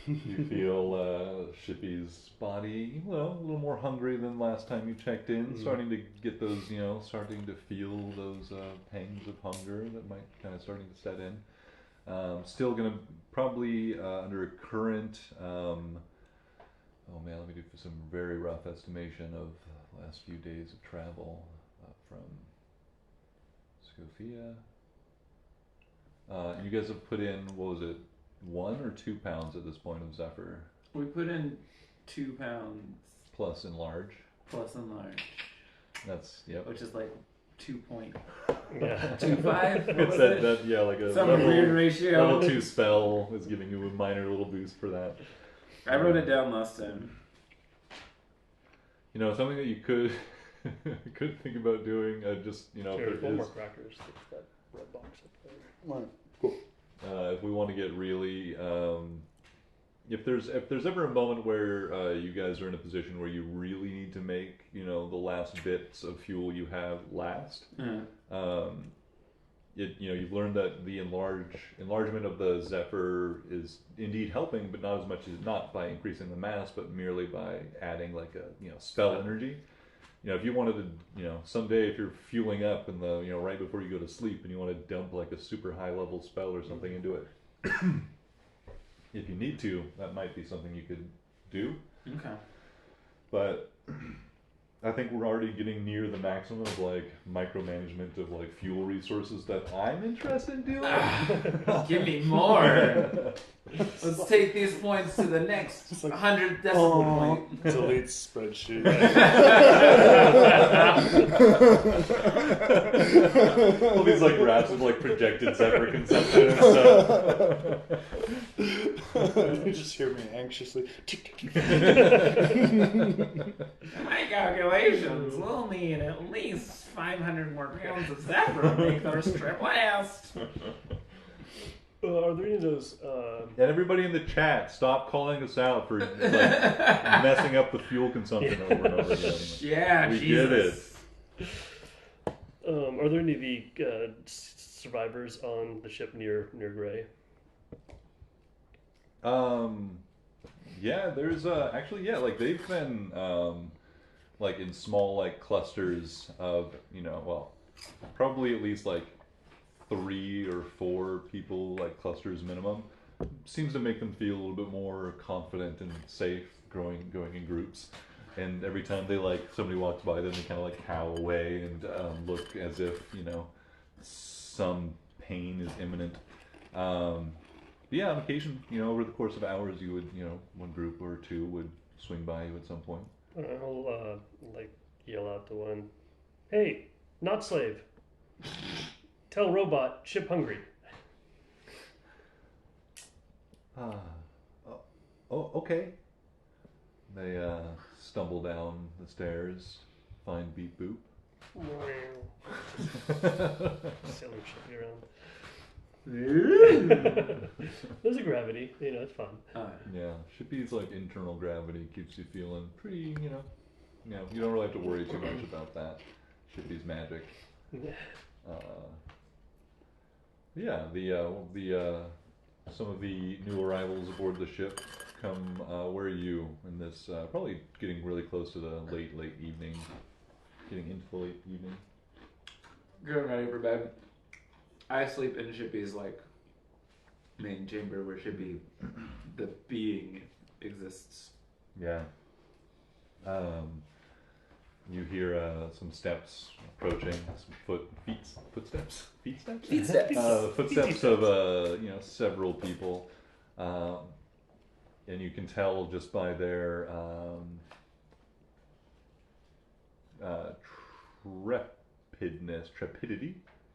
You feel Shippy's body, well, a little more hungry than last time you checked in. Starting to get those, you know, starting to feel those pangs of hunger that might kind of starting to set in. Still going to probably under a current, oh man, let me do some very rough estimation of the last few days of travel from Scotia. You guys have put in, what was it, 1 or 2 pounds at this point of Zephyr? We put in 2 pounds Plus enlarge. plus enlarge, That's, yep. which is like 2.25. Yeah. It's that, yeah, like a Some level, weird ratio. level 2 spell is giving you a minor little boost for that. I wrote it down last time. You know, something that you could could think about doing, just, you know, There's if one there more is, crackers. It's that red box up there. Right. Cool. if we want to get really, if there's ever a moment where you guys are in a position where you really need to make, you know, the last bits of fuel you have last, you know, you've learned that the enlargement of the Zephyr is indeed helping, but not as much as, not by increasing the mass, but merely by adding like a, you know, spell energy. You know, if you wanted to, you know, someday if you're fueling up in the, you know, right before you go to sleep and you want to dump like a super high level spell or something into it, if you need to, that might be something you could do. Okay. But I think we're already getting near the maximum of like micromanagement of like fuel resources that I'm interested in doing. Give me more. Let's take these points to the next 100 decimal point. It's a lead spreadsheet. All these like graphs of like projected separate consumption and stuff. You just hear me anxiously. My calculations, we'll need at least 500 more pounds of zephyr to make our strip last. Are there any of those? And everybody in the chat, stop calling us out for like messing up the fuel consumption over and over again. Yeah, We Jesus. get it. Are there any of the survivors on the ship near Gray? Yeah, there's actually, yeah, like they've been like in small like clusters of, you know, well, probably at least like 3 or 4 people, like clusters minimum. Seems to make them feel a little bit more confident and safe going in groups. And every time they like somebody walks by them, they kind of like howl away and look as if, you know, some pain is imminent. But yeah, on occasion, you know, over the course of hours, you would, you know, one group or 2 would swing by you at some point. I'll like yell out to one, "Hey, not slave. Tell robot ship hungry." Oh, okay. They stumble down the stairs, find Beep Boop. Sailing ship around. There's a gravity, you know, it's fun. Yeah, Shippy's like internal gravity keeps you feeling pretty, you know, you don't really have to worry too much about that. Shippy's magic. Yeah, the some of the new arrivals aboard the ship come. Where are you in this? Probably getting really close to the late evening. Getting into the late evening. Getting ready for bed. I sleep in Shippy's like main chamber where Shippy, the being, exists. Yeah. You hear some steps approaching, some footsteps, footsteps of you know, several people, and you can tell just by their trepidity.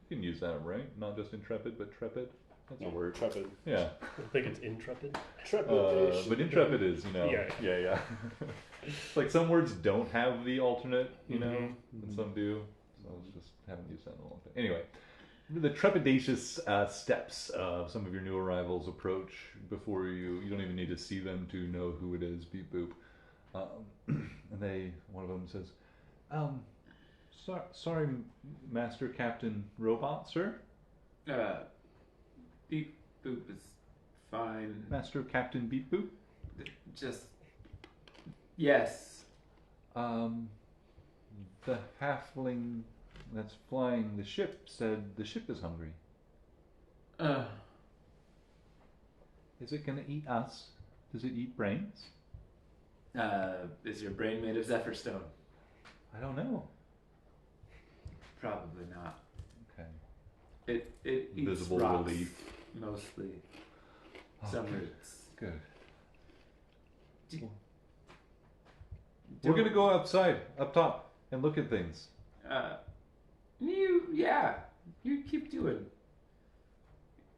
You can use that, right? Not just intrepid, but trepid. That's a word. Trepid. Yeah. I think it's intrepid. Trepidation. But intrepid is, you know, Yeah. yeah. Like some words don't have the alternate, you know, Mm-hmm. and some do. So I just haven't used that in a long time. Anyway, the trepidatious steps of some of your new arrivals approach before you don't even need to see them to know who it is. Beep boop. And one of them says, sorry, Master Captain Robot, sir. Beep Boop is fine. Master Captain Beep Boop. Just yes. The halfling that's flying the ship said the ship is hungry. Is it gonna eat us? Does it eat brains? Is your brain made of zephyr stone? I don't know. Probably not. Okay. It eats Visible rocks, relief. mostly. Some roots. Good. Do- We're gonna go outside, up top, and look at things. You keep doing.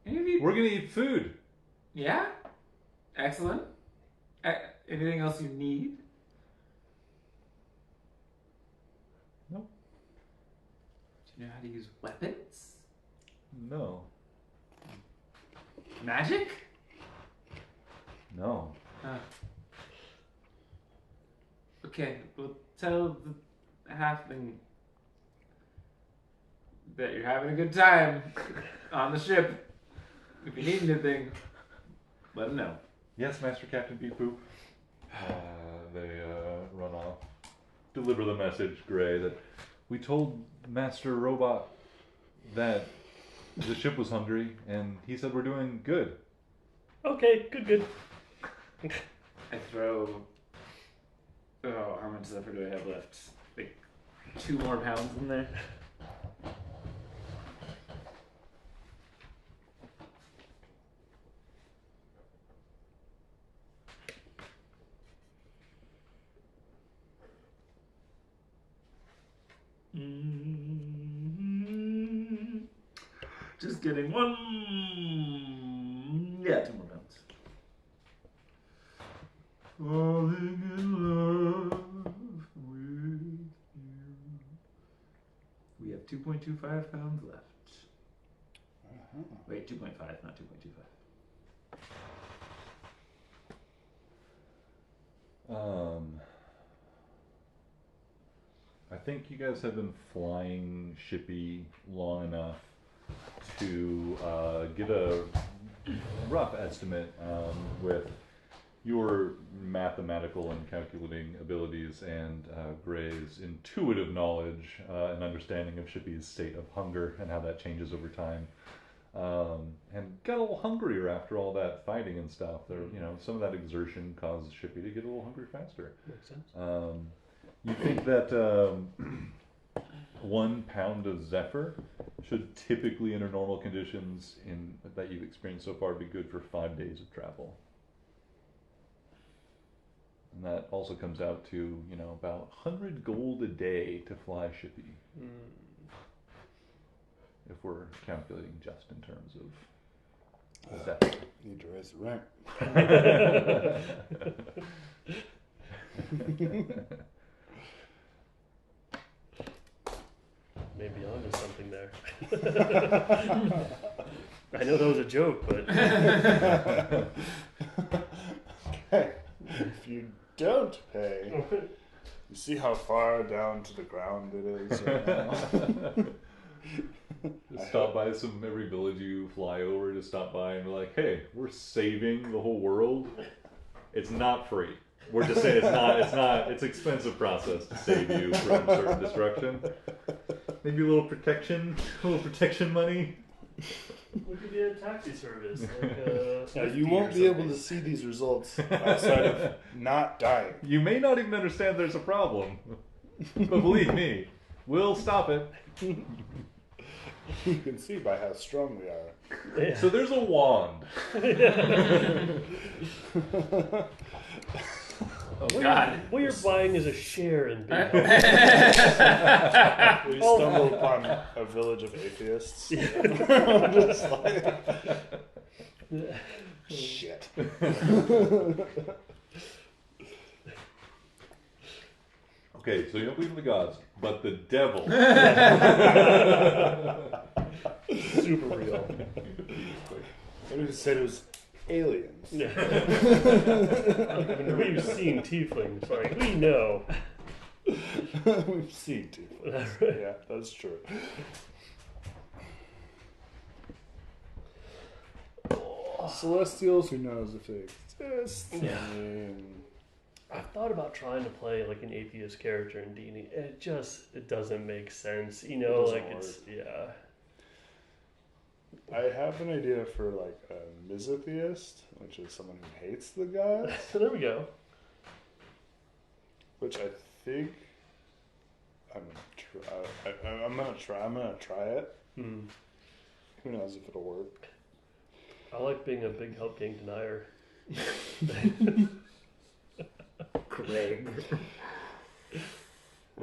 We're gonna eat food. Yeah? Excellent. Anything else you need? Nope. Do you know how to use weapons? No. Magic? No. Okay, well, tell the halfling that you're having a good time on the ship. If you need anything, let him know. Yes, Master Captain Beep Boop. They run off. Deliver the message, Gray, that we told Master Robot that the ship was hungry, and he said we're doing good. Okay, good. I throw. Oh, how much zephyr do I have left? Like 2 more pounds in there. Just getting 1. Yeah, 2 more pounds. Falling in love with you. We have 2.25 pounds left. Wait, 2.5, not 2.25. I think you guys have been flying Shippy long enough to get a rough estimate with your mathematical and calculating abilities and Gray's intuitive knowledge and understanding of Shippy's state of hunger and how that changes over time. And got a little hungrier after all that fighting and stuff. There, some of that exertion caused Shippy to get a little hungry faster. Makes sense. You think that 1 pound of Zephyr should typically, under normal conditions that you've experienced so far, be good for 5 days of travel. And that also comes out to, about 100 gold a day to fly Shippy. If we're calculating just in terms of Zephyr. Need to raise the rank. Maybe onto something there. I know that was a joke, but Okay. If you don't pay, you see how far down to the ground it is right now. Just stop by every village you fly over, just stop by and be like, hey, we're saving the whole world. It's not free. We're just saying it's an expensive process to save you from certain destruction. Maybe a little protection money. we could be a taxi service. Now, you won't be able to see these results outside of not dying. You may not even understand there's a problem. But believe me, we'll stop it. You can see by how strong we are. Yeah. So there's a wand. Oh, God. What you're buying is a share in Big Health. We stumbled upon a village of atheists. Just like, shit. Okay, so you don't believe in the gods, but the devil. Super real. What did you say? It was aliens. Yeah. We've seen tieflings. Like, we know. We've seen tieflings. Yeah, that's true. Celestials, who knows if they exist? Yeah. I mean, I've thought about trying to play like an atheist character in D&D. It doesn't make sense. It yeah. I have an idea for like a misotheist, which is someone who hates the gods. So there we go. Which I think I'm gonna try it. Hmm. Who knows if it'll work? I like being a big help gang denier. Craig. I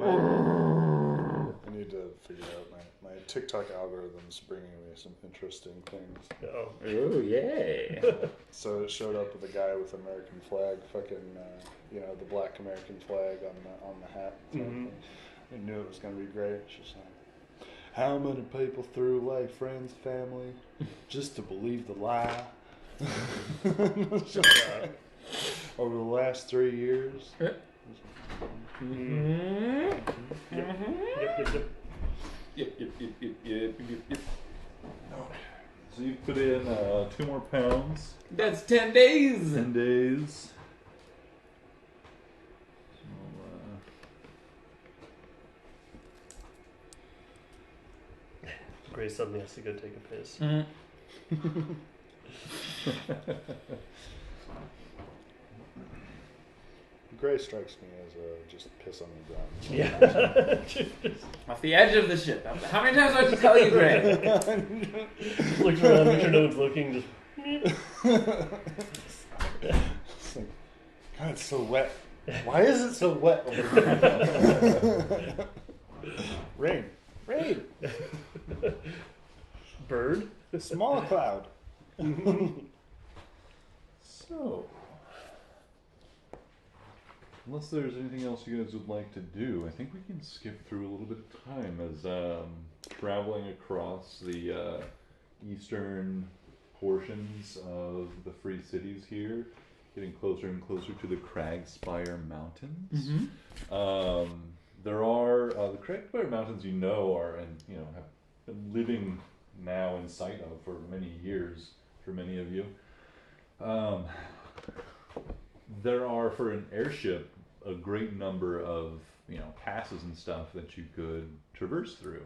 need to figure out my TikTok algorithm's bringing me some interesting things. Oh. Oh, yay. So it showed up with a guy with American flag, fucking, the black American flag on the hat. Mm-hmm. I knew it was going to be great. She's like, how many people threw away friends, family, just to believe the lie? Over the last 3 years. Mm-hmm. Yep. Yep. So you put in 2 more pounds. That's 10 days. 10 days. Grace suddenly has to go take a piss. Mm-hmm. Gray strikes me as just piss on the ground. Yeah. Off the edge of the ship. How many times do I have to tell you, Gray? Looks around, make sure no one's looking. Just. It's like, God, it's so wet. Why is it so wet? Rain. Bird. Small cloud. So, unless there's anything else you guys would like to do, I think we can skip through a little bit of time as traveling across the eastern portions of the Free Cities here, getting closer and closer to the Cragspire Mountains. There are the Cragspire Mountains, are and have been living now in sight of for many years for many of you. There are, for an airship, a great number of passes and stuff that you could traverse through.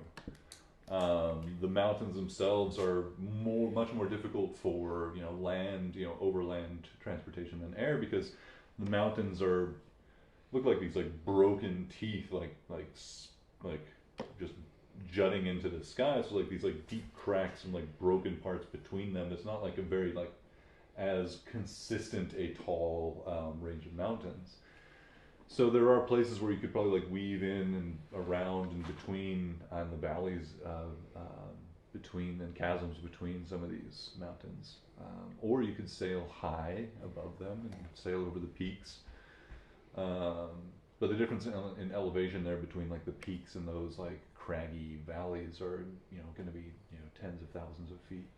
The mountains themselves are much more difficult for land, overland transportation than air, because the mountains look like these broken teeth, like just jutting into the sky. So these deep cracks and broken parts between them. It's not a very as consistent a tall range of mountains. So there are places where you could probably weave in and around and between on the valleys between and chasms between some of these mountains, or you could sail high above them and sail over the peaks. But the difference in elevation there between the peaks and those craggy valleys are going to be tens of thousands of feet.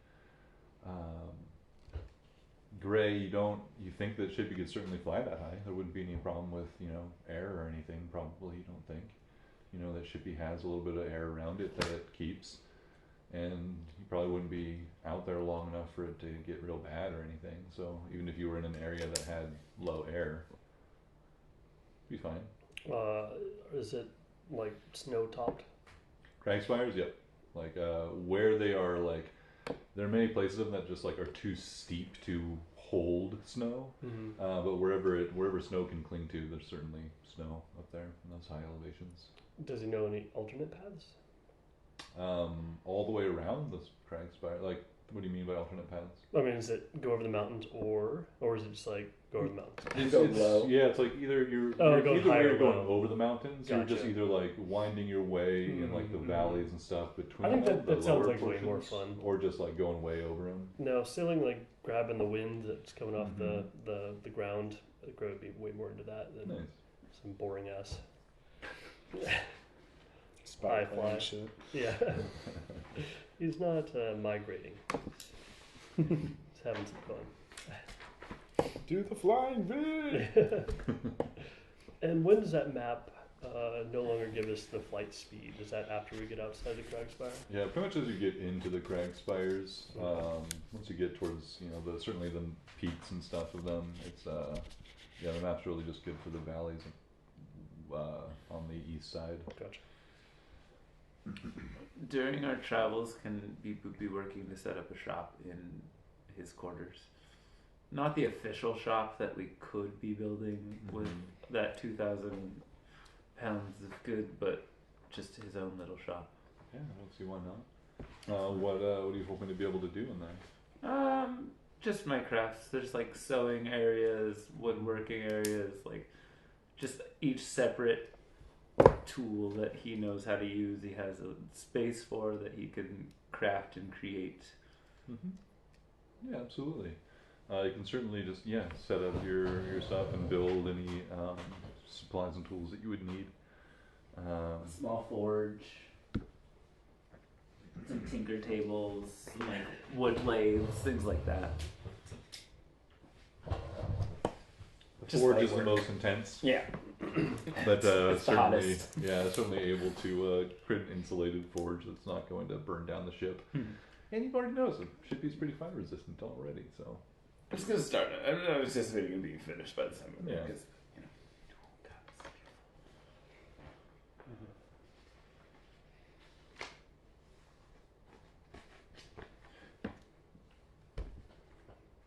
Gray, you think that ship you could certainly fly that high. There wouldn't be any problem with air or anything. Probably, you don't think. That shippy has a little bit of air around it that it keeps, and you probably wouldn't be out there long enough for it to get real bad or anything. So even if you were in an area that had low air, it'd be fine. Is it snow topped? Cragspires, yep. Where they are, there are many places of them that just are too steep to hold snow. But wherever snow can cling to, there's certainly snow up there in those high elevations. Does he know any alternate paths? All the way around the Cragspire. What do you mean by alternate paths? I mean, is it go over the mountains or is it just go over the mountains? It's low. Yeah, it's either you're going higher or going low. over the mountains, Gotcha. you're just either winding your way in the valleys and stuff between. I think the that sounds lower way more portions, fun. or just going way over them. No, sailing grabbing the wind that's coming off the ground. I think Gray would be way more into that than some boring ass. Spy fly. shit. Yeah. He's not migrating. He's having some fun. Do the flying V! And when does that map no longer give us the flight speed? Is that after we get outside the Cragspire? Yeah, pretty much as you get into the Cragspires, once you get towards certainly the peaks and stuff of them, it's the map's really just good for the valleys on the east side. Gotcha. During our travels, can be working to set up a shop in his quarters? Not the official shop that we could be building with that 2,000 pounds of good, but just his own little shop. Yeah, I don't see why not. What are you hoping to be able to do in there? Just my crafts. There's sewing areas, woodworking areas, just each separate tool that he knows how to use. He has a space for that he can craft and create. Yeah, absolutely. You can certainly just set up your stuff and build any supplies and tools that you would need. Small forge, some tinker tables, some wood lathes, things like that. The forge is the most intense. Yeah. But It's the certainly, hottest. certainly able to create an insulated forge that's not going to burn down the ship. And you've already noticed the ship is pretty fire resistant already, so. It's gonna start. I'm not anticipating it being finished by the time of Yeah. because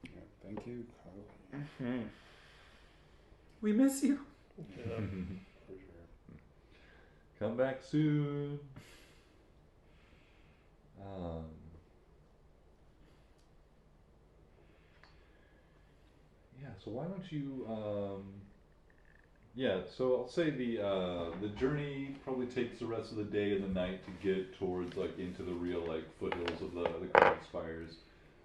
Yeah, thank you, Carl. We miss you. Yeah. For sure. Come back soon. Yeah, so why don't you yeah, so I'll say the journey probably takes the rest of the day and the night to get towards like into the real like foothills of the crag spires,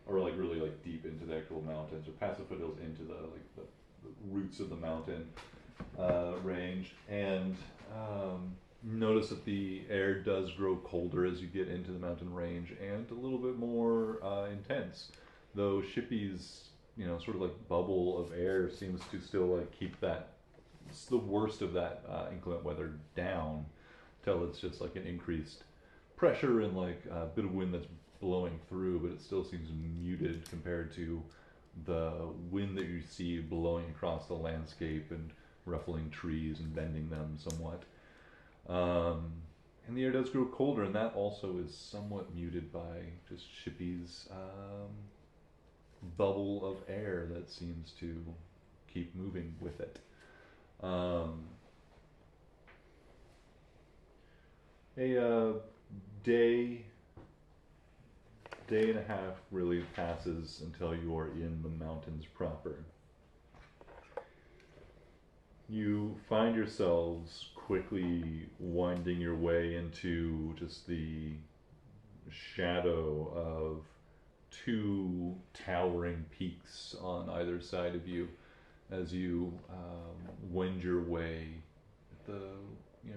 or like really like deep into the actual mountains, or past the foothills into the like the roots of the mountain range. And notice that the air does grow colder as you get into the mountain range, and a little bit more intense, though Shippy's sort of like bubble of air seems to still like keep that, it's the worst of that inclement weather down, till it's just like an increased pressure and like a bit of wind that's blowing through, but it still seems muted compared to the wind that you see blowing across the landscape and ruffling trees and bending them somewhat. And the air does grow colder, and that also is somewhat muted by just Shippy's bubble of air that seems to keep moving with it. A day and a half really passes until you are in the mountains proper. You find yourselves quickly winding your way into just the shadow of two towering peaks on either side of you as you wend your way at the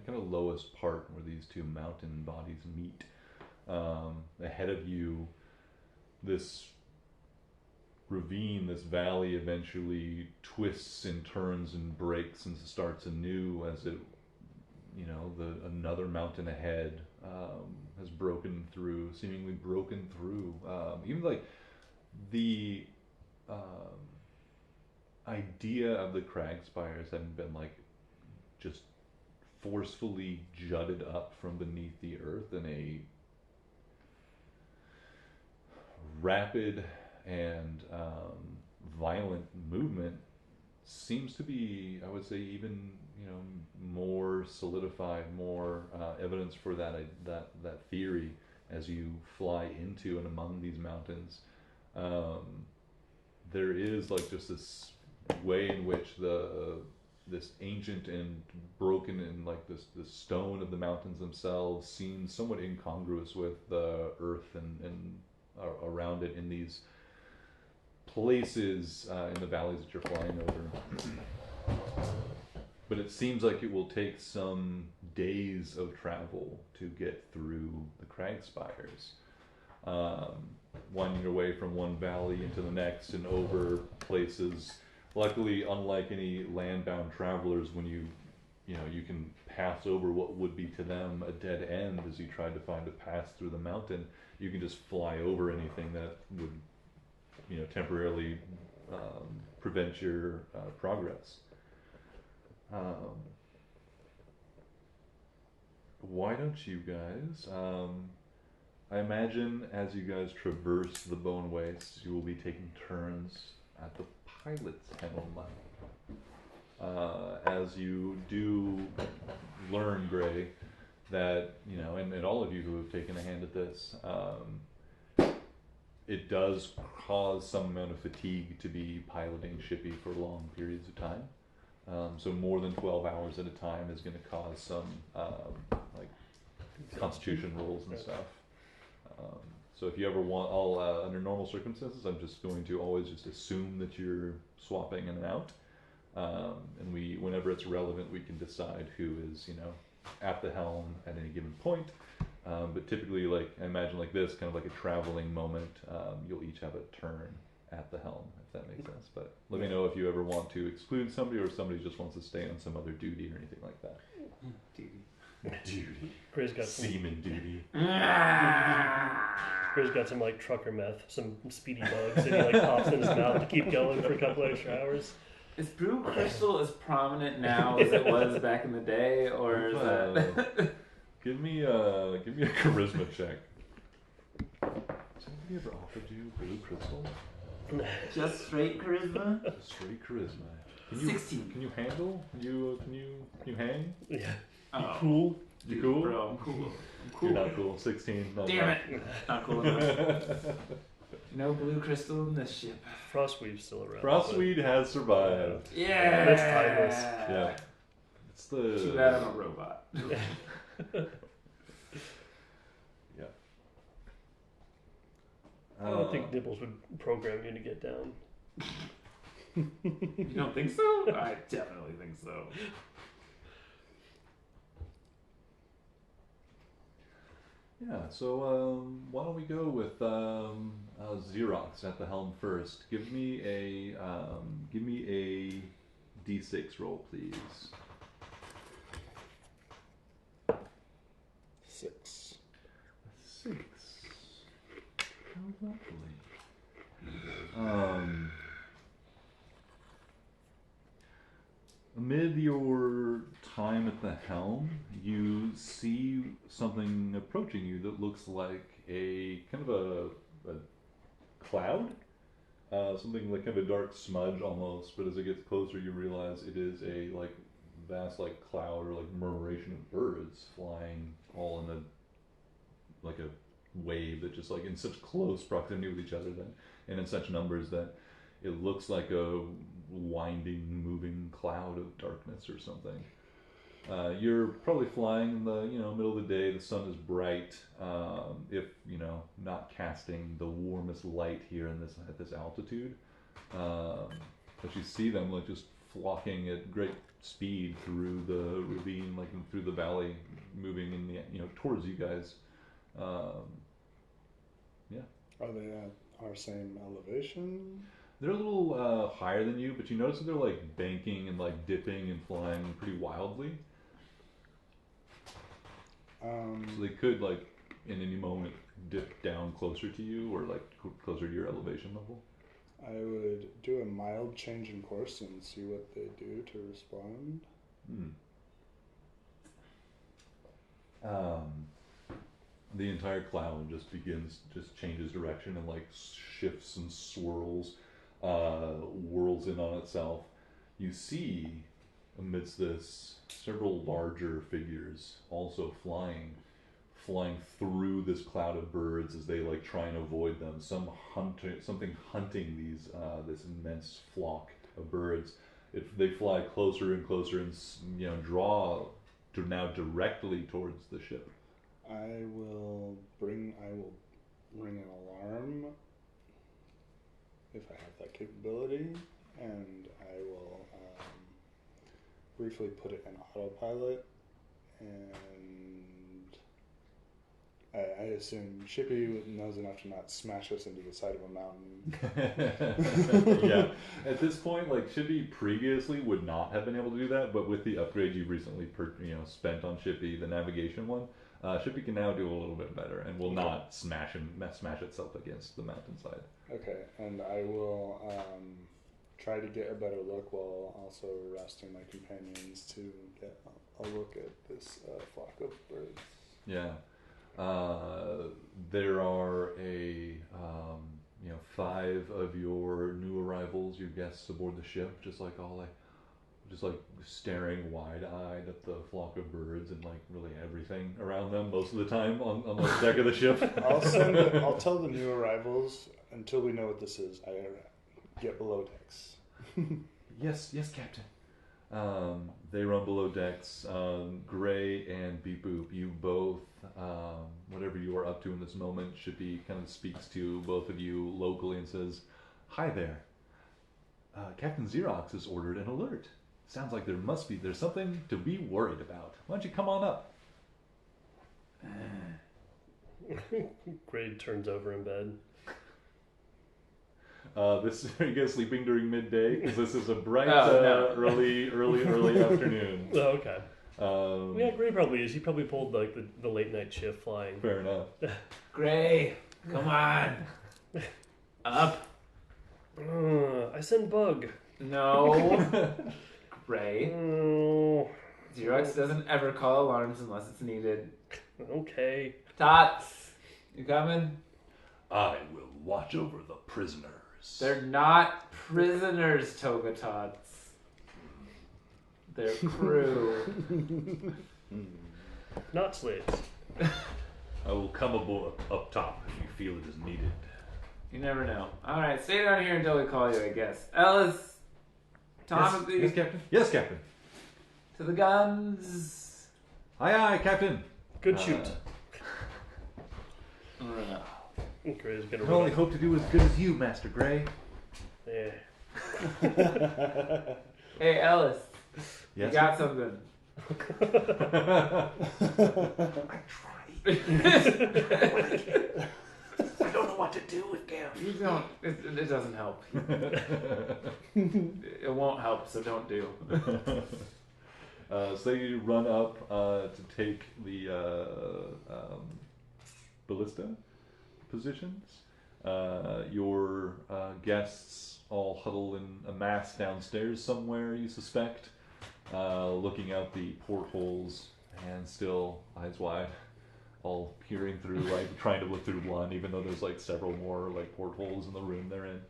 kind of lowest part where these two mountain bodies meet. Ahead of you, this ravine, this valley eventually twists and turns and breaks and starts anew as it, another mountain ahead has seemingly broken through. Even like the idea of the crag spires having been like just forcefully jutted up from beneath the earth in a rapid and violent movement seems to be, I would say, even more solidified, more evidence for that theory as you fly into and among these mountains. There is like just this way in which this ancient and broken and like this stone of the mountains themselves seems somewhat incongruous with the earth and around it in these places in the valleys that you're flying over. But it seems like it will take some days of travel to get through the crag spires, winding your way from one valley into the next and over places. Luckily, unlike any land-bound travelers, when you can pass over what would be to them a dead end as you tried to find a path through the mountain, you can just fly over anything that would temporarily prevent your progress. Why don't you guys, I imagine as you guys traverse the Bone Wastes, you will be taking turns at the pilot's helm. As you do learn, Gray, that, and all of you who have taken a hand at this, it does cause some amount of fatigue to be piloting Shippy for long periods of time. So more than 12 hours at a time is going to cause some constitution rolls and stuff. So if you ever want, under normal circumstances, I'm just going to always just assume that you're swapping in and out. And whenever it's relevant, we can decide who is, at the helm at any given point. But typically, like, I imagine like this, kind of like a traveling moment, you'll each have a turn at the helm, if that makes sense. But let me know if you ever want to exclude somebody, or if somebody just wants to stay on some other duty or anything like that. Duty. Gray's got some Seaman duty. Gray's got some like trucker meth, some speedy bugs, and he like pops in his mouth to keep going for a couple extra hours. Is Brew Crystal as prominent now as it was back in the day, or is that? Give me a charisma check. Has anybody ever offered you Blue Crystal? Just straight charisma. Straight charisma. 16. Can you handle? Can you hang? Yeah. Oh. Cool. You Dude, cool? Bro, I'm cool. I'm cool. You're not cool. 16. Not Damn enough. it. Not cool enough. No blue crystal in this ship. Frostweave's still around. Frostweed has survived. Yeah. That's timeless. Yeah. It's the. Too bad I'm a robot. Yeah. I don't think Nibbles would program you to get down. You don't think so? I definitely think so. Yeah, so why don't we go with Xerox at the helm first? Give me a D6 roll, please. 6. 6. How lovely. Amid your time at the helm, you see something approaching you that looks like a kind of a cloud, something like kind of a dark smudge almost. But as it gets closer, you realize it is a like vast like cloud or like murmuration of birds flying all in a like a wave that just like in such close proximity with each other that, and in such numbers that it looks like a winding, moving cloud of darkness or something. You're probably flying in the middle of the day. The sun is bright. If not casting the warmest light here in this at this altitude, but you see them like just flocking at great speed through the ravine, like through the valley, moving in the towards you guys. Yeah. Are they at our same elevation? They're a little higher than you, but you notice that they're like banking and like dipping and flying pretty wildly. So they could like in any moment dip down closer to you or like closer to your elevation level. I would do a mild change in course and see what they do to respond. The entire cloud just changes direction and like shifts and swirls, whirls in on itself. You see amidst this several larger figures also flying through this cloud of birds as they like try and avoid them. Something hunting these this immense flock of birds. They fly closer and closer and draw to now directly towards the ship. I will ring an alarm if I have that capability, and I will briefly put it in autopilot, and I assume Shippy knows enough to not smash us into the side of a mountain. Yeah. At this point, like Shippy previously would not have been able to do that, but with the upgrade you've recently spent on Shippy, the navigation one, Shippy can now do a little bit better and will not smash itself against the mountainside. Okay, and I will try to get a better look while also resting my companions to get a look at this flock of birds. Yeah. There are 5 of your new arrivals, your guests aboard the ship, just like staring wide-eyed at the flock of birds and like really everything around them most of the time on the deck of the ship. I'll tell the new arrivals until we know what this is. I get below decks. Yes, Captain. They run below decks. Gray and Beep Boop, you both, whatever you are up to in this moment, Shippy kind of speaks to both of you locally and says, "Hi there. Captain Xerox has ordered an alert. Sounds like there's something to be worried about. Why don't you come on up?" Gray turns over in bed. Are you guys sleeping during midday? Because this is a bright, no. early afternoon. Oh, okay. Yeah, Gray probably is. He probably pulled like the late night shift flying. Fair enough. Gray, come on. Up. I send bug. No. Gray. Oh. Xerox doesn't ever call alarms unless it's needed. Okay. Tots, you coming? I will watch over the prisoner They're not prisoners, Togatots. They're crew. Not slaves. I will come aboard up top if you feel it is needed. You never know. Alright, stay down here until we call you, I guess. Ellis, Timothy, Yes, Captain. Yes, Captain. to the guns. Aye, aye, Captain. Good shoot. Gray's I gonna can only run. hope to do as good as you, Master Gray. Yeah. Hey, Ellis, Yes. you got something. I tried. I don't know what to do with Gam. You don't. It doesn't help. It won't help, so don't do. So you run up to take the ballista positions. Your guests all huddle in a mass downstairs somewhere, you suspect, looking out the portholes and still eyes wide, all peering through, like trying to look through one, even though there's like several more like portholes in the room they're in.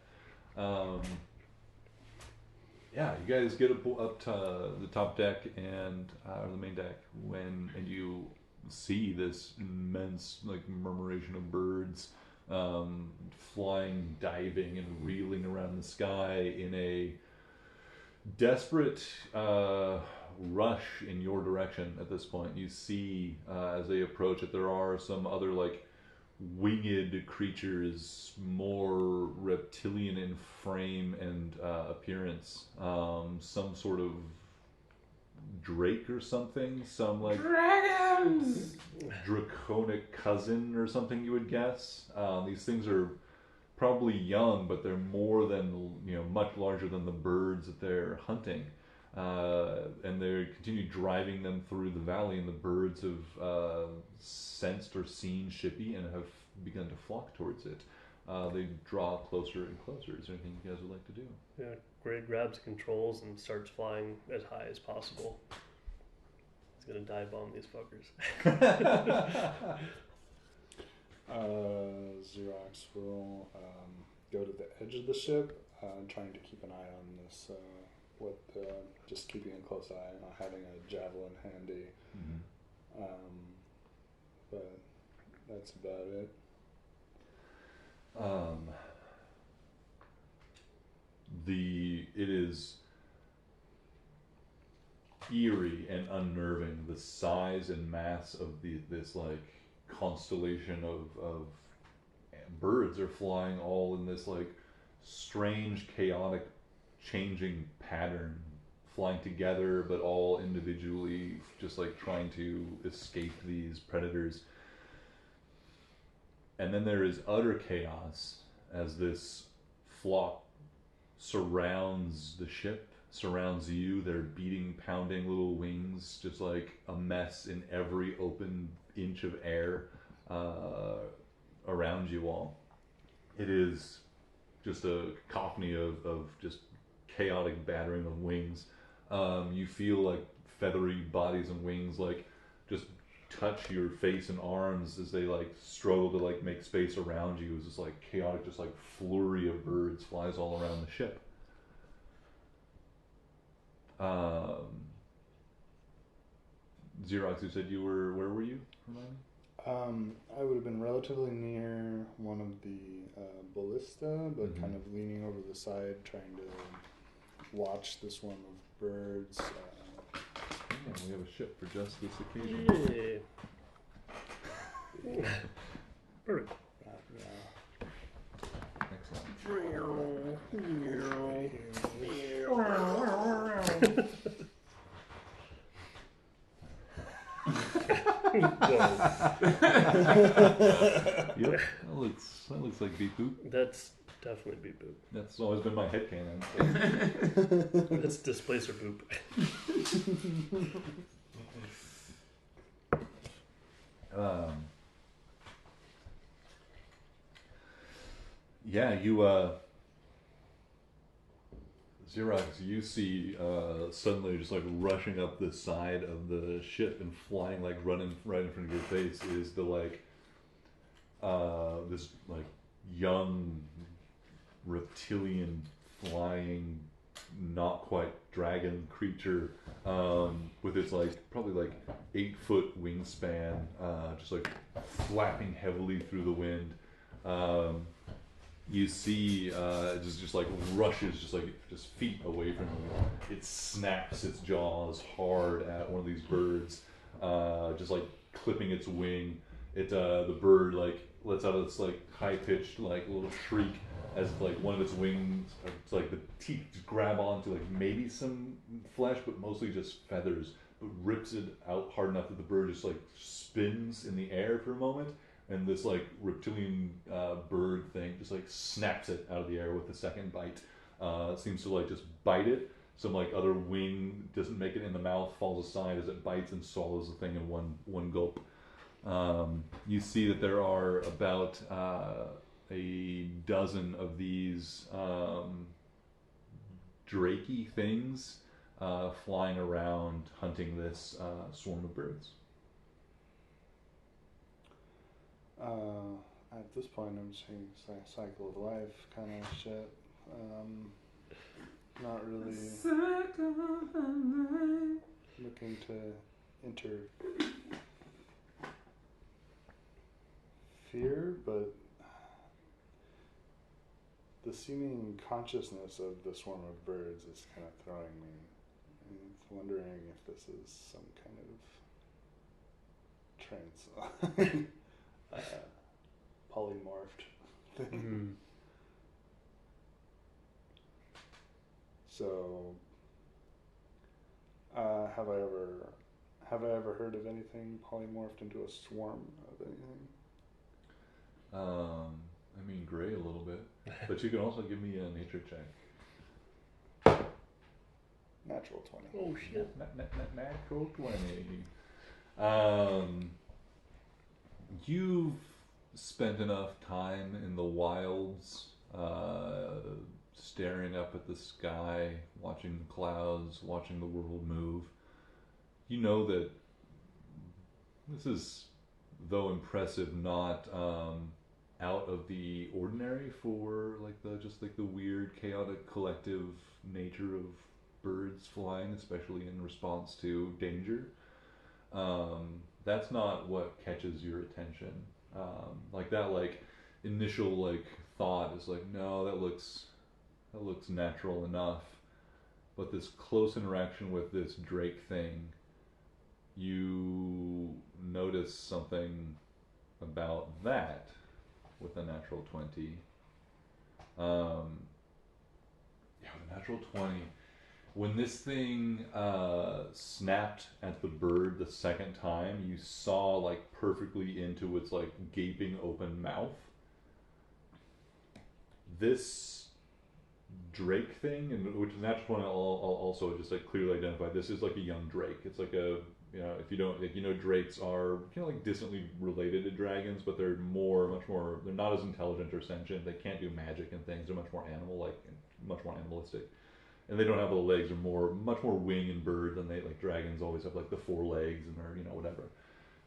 Yeah, you guys get up to the top deck and or the main deck and you see this immense like murmuration of birds flying, diving, and reeling around the sky in a desperate rush in your direction. At this point, you see as they approach it, there are some other like winged creatures, more reptilian in frame and appearance. Some sort of drake or something, some like Dragons! draconic cousin or something, you would guess. These things are probably young, but they're more than, much larger than the birds that they're hunting. And they continue driving them through the valley, and the birds have sensed or seen Shippy and have begun to flock towards it. They draw closer and closer. Is there anything you guys would like to do? Yeah. Gray grabs controls and starts flying as high as possible. He's gonna dive bomb these fuckers. Xerox will go to the edge of the ship, trying to keep an eye on this. Just keeping a close eye, not having a javelin handy. Mm-hmm. But that's about it. It is eerie and unnerving, the size and mass of this like constellation of birds are flying all in this like strange, chaotic, changing pattern, flying together but all individually, just like trying to escape these predators. And then there is utter chaos as this flock surrounds the ship, surrounds you. They're beating, pounding little wings, just like a mess in every open inch of air around you all. It is just a cacophony of just chaotic battering of wings. You feel like feathery bodies and wings like just touch your face and arms as they like struggle to like make space around you. It's just like chaotic, just like flurry of birds flies all around the ship. Xerox, you said you were, where were you? Remind me? I would have been relatively near one of the ballista, but Mhm. kind of leaning over the side, trying to watch the swarm of birds. Yeah, we have a ship for just this occasion. Yeah. Perfect. Yeah. Yep, that looks like Beep Boop. That's definitely Beep Boop. That's always been my headcanon. That's Displacer Boop. Yeah, you Xerox, you see suddenly just like rushing up the side of the ship and flying, like running right in front of your face, is the like this like young reptilian flying, not quite dragon creature, with its probably 8-foot wingspan, just flapping heavily through the wind. You see, it just rushes just feet away from you. It snaps its jaws hard at one of these birds, just clipping its wing. The bird lets out its high pitched little shriek as one of its wings, the teeth just grab onto maybe some flesh, but mostly just feathers, but rips it out hard enough that the bird just spins in the air for a moment, and this reptilian bird thing just snaps it out of the air with the second bite. It seems to just bite it. Some other wing doesn't make it in the mouth, falls aside as it bites and swallows the thing in one gulp. You see that there are about a dozen of these drakey things flying around hunting this swarm of birds. At this point, I'm just saying cycle of life kind of shit. Not really looking to interfere, but the seeming consciousness of the swarm of birds is kind of throwing me. I'm wondering if this is some kind of polymorphed thing. Mm-hmm. So, have I ever heard of anything polymorphed into a swarm of anything? I mean, gray a little bit, but you can also give me a nature check. Natural 20. Oh shit. Natural 20. You've spent enough time in the wilds, staring up at the sky, watching the clouds, watching the world move. You know that this is, though impressive, not out of the ordinary for the weird, chaotic, collective nature of birds flying, especially in response to danger. That's not what catches your attention. That initial thought is no, that looks natural enough. But this close interaction with this drake thing, you notice something about that with a natural 20. The natural 20. When this thing snapped at the bird the second time, you saw perfectly into its gaping open mouth. This drake thing, and which is natural 20, I'll also just clearly identify. This is a young drake. It's if you don't drakes are distantly related to dragons, but they're much more. They're not as intelligent or sentient. They can't do magic and things. They're much more animal-like and much more animalistic. And they don't have the legs, or much more wing and bird than they dragons always have the 4 legs and are whatever.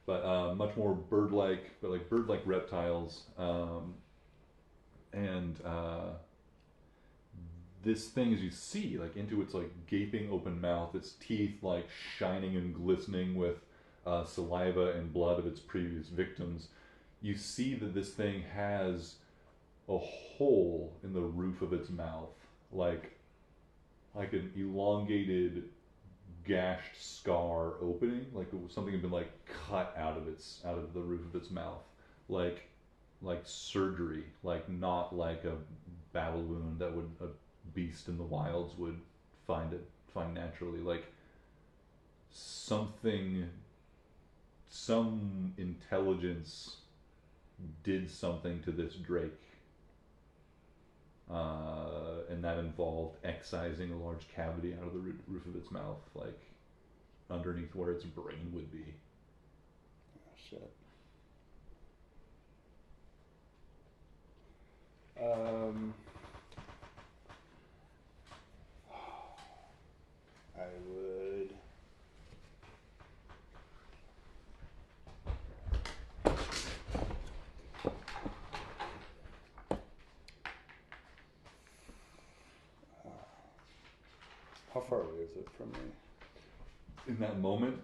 But much more bird-like, but bird-like reptiles. This thing, as you see, into its gaping open mouth, its teeth shining and glistening with saliva and blood of its previous victims, you see that this thing has a hole in the roof of its mouth, like an elongated, gashed scar opening, something had been cut out of the roof of its mouth, like surgery, not a battle wound that would a beast in the wilds would find naturally, some intelligence did something to this drake. And that involved excising a large cavity out of the roof of its mouth, underneath where its brain would be. Oh, shit. I would. How far away is it from me? In that moment,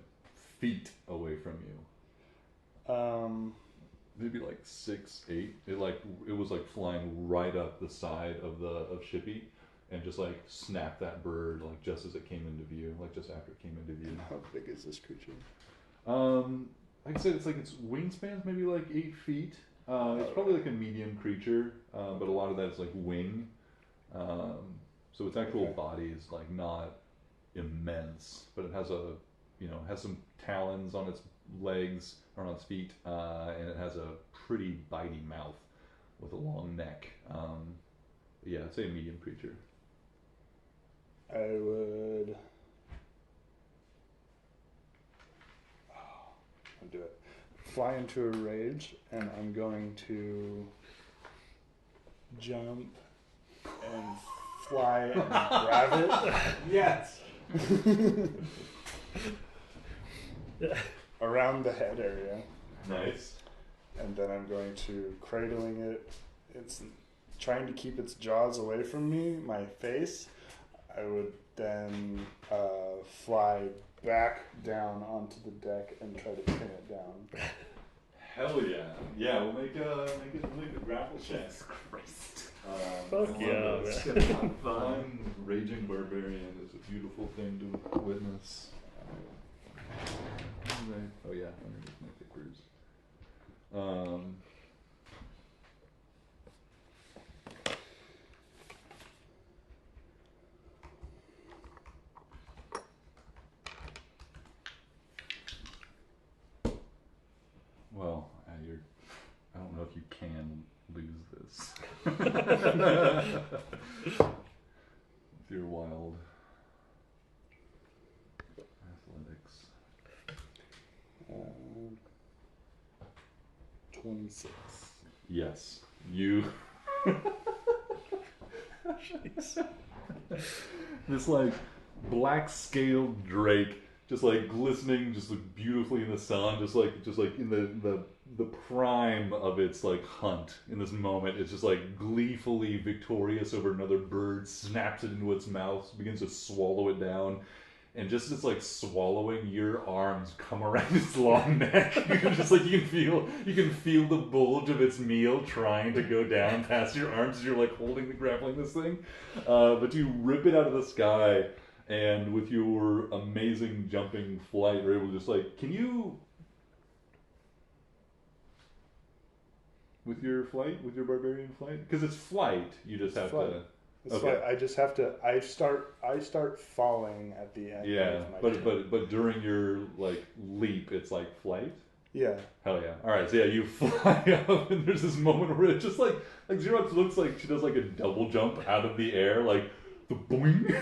feet away from you. Maybe like 6, 8. It was like flying right up the side of Shippy, and just like snapped that bird like just as it came into view, like just after it came into view. How big is this creature? Like I said, it's wingspan's maybe like 8 feet. It's probably like a medium creature, but a lot of that is like wing. So its actual body is like not immense, but it has has some talons on its legs or on its feet, and it has a pretty bitey mouth with a long neck. Yeah, I'd say a medium creature. I would. I'll do it. Fly into a rage, and I'm going to jump and fly and grab it. Yes. Around the head area. Nice. And then I'm going to cradling it. It's trying to keep its jaws away from me, my face. I would then fly back down onto the deck and try to pin it down. Hell yeah. Yeah, we'll make a grapple check. Christ. Fuck yeah, man. Fun. Raging Barbarian is a beautiful thing to witness. Oh yeah, underneath my papers. Well, I don't know if you can lose this. With your wild athletics. 26. Yes, you. This like black scaled drake, just like glistening, just like beautifully in the sun, just like in the prime of its like hunt. In this moment, it's just like gleefully victorious over another bird, snaps it into its mouth, begins to swallow it down. And just as it's like swallowing, your arms come around its long neck. Just like you can feel the bulge of its meal trying to go down past your arms as you're like grappling this thing. But you rip it out of the sky, and with your amazing jumping flight, you're able to just like, can you, with your barbarian flight? Because it's flight, you just have to. It's Okay. like I just have to. I start falling at the end. Yeah, of my turn. but during your like leap, it's like flight. Yeah. Hell yeah! All right, so yeah, you fly up, and there's this moment where it just like Xerox looks like she does like a double jump out of the air, like the boing,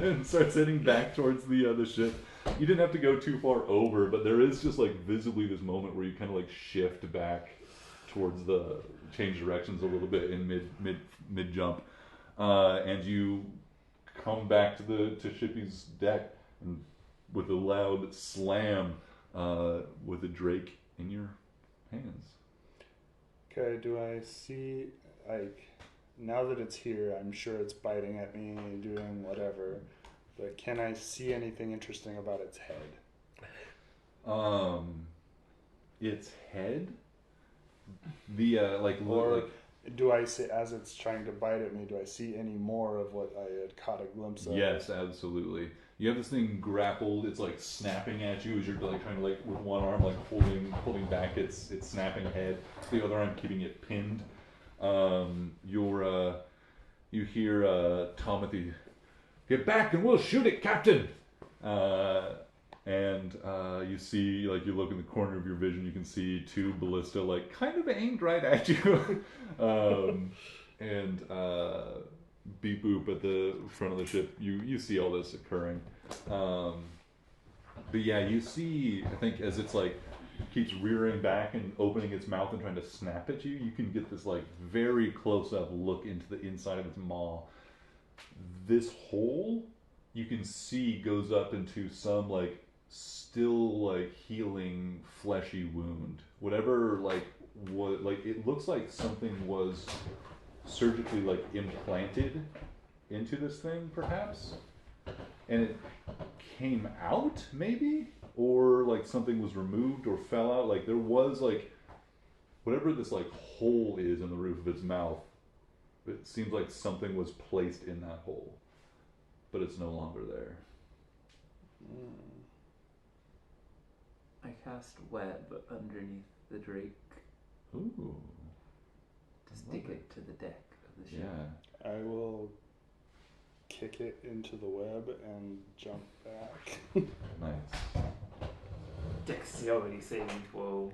and starts heading back towards the ship. You didn't have to go too far over, but there is just like visibly this moment where you kind of like shift back towards the change directions a little bit in mid jump, and you come back to Shippy's deck, and with a loud slam, with a drake in your hands. Okay. Do I see like now that it's here? I'm sure it's biting at me, doing whatever. But can I see anything interesting about its head? Its head. The Do I see, as it's trying to bite at me, do I see any more of what I had caught a glimpse of? Yes, absolutely. You have this thing grappled. It's like snapping at you as you're like trying to like with one arm like holding back its snapping head, the other arm keeping it pinned. You hear Tomothy, "Get back and we'll shoot it, Captain." And you see, like, you look in the corner of your vision, you can see 2 ballista, like, kind of aimed right at you. And beep boop at the front of the ship. You see all this occurring. But yeah, you see, I think as it's like keeps rearing back and opening its mouth and trying to snap at you, you can get this like very close up look into the inside of its maw. This hole you can see goes up into some like still like healing fleshy wound. Whatever like what like it looks like something was surgically like implanted into this thing, perhaps, and it came out, maybe, or like something was removed or fell out. Like there was like whatever this like hole is in the roof of its mouth. It seems like something was placed in that hole, but it's no longer there. I cast web underneath the drake. Ooh. To stick it to the deck of the ship. Yeah. I will kick it into the web and jump back. Nice. Dexterity saving throw.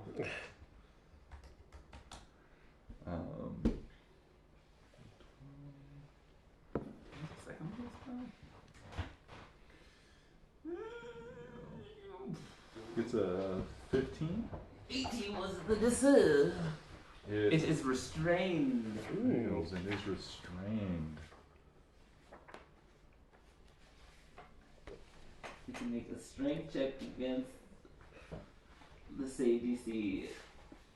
It's a 15. 18 was the deserve. It is restrained. fails and is restrained. You can make a strength check against the save DC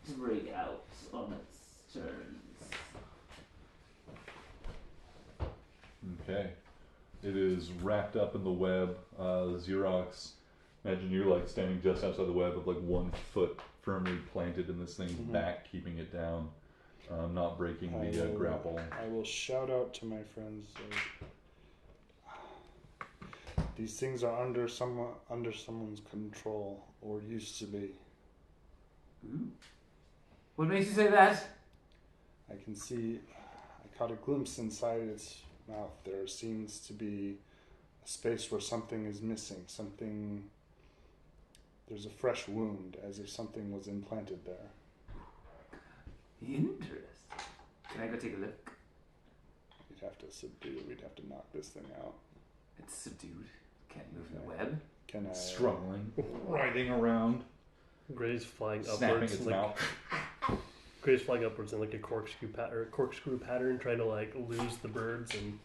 to break out on its turns. Okay. It is wrapped up in the web. Xerox, imagine you're like standing just outside the web with like 1 foot firmly planted in this thing's back, keeping it down, not breaking the grapple. I will shout out to my friends. These things are under someone's control, or used to be. Ooh. What makes you say that? I can see. I caught a glimpse inside its mouth. There seems to be a space where something is missing. There's a fresh wound, as if something was implanted there. Interesting. Can I go take a look? We'd have to subdue it. We'd have to knock this thing out. It's subdued. Can't move in the web. Can I? Struggling, writhing around, Gray's flying snapping upwards. its Like, mouth. Gray's flying upwards in like a corkscrew pattern, trying to like lose the birds and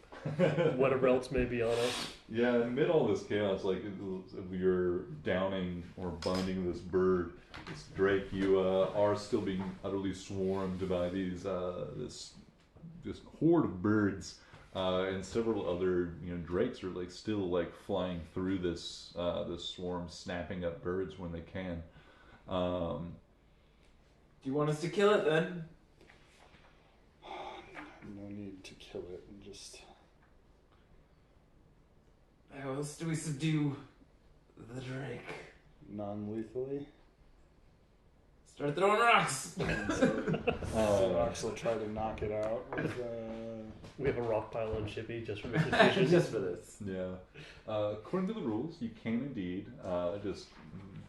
whatever else may be on us. Yeah, amid all this chaos, like you're downing or binding this bird, this drake, you are still being utterly swarmed by these this horde of birds, and several other drakes are like still like flying through this this swarm, snapping up birds when they can. Do you want us to kill it then? No need to kill it, and just. How else do we subdue the drake? Non-lethally. Start throwing rocks! Xerox will try to knock it out with, We have a rock pile on Shippy just for this occasion. Just for this. Yeah. According to the rules, you can indeed just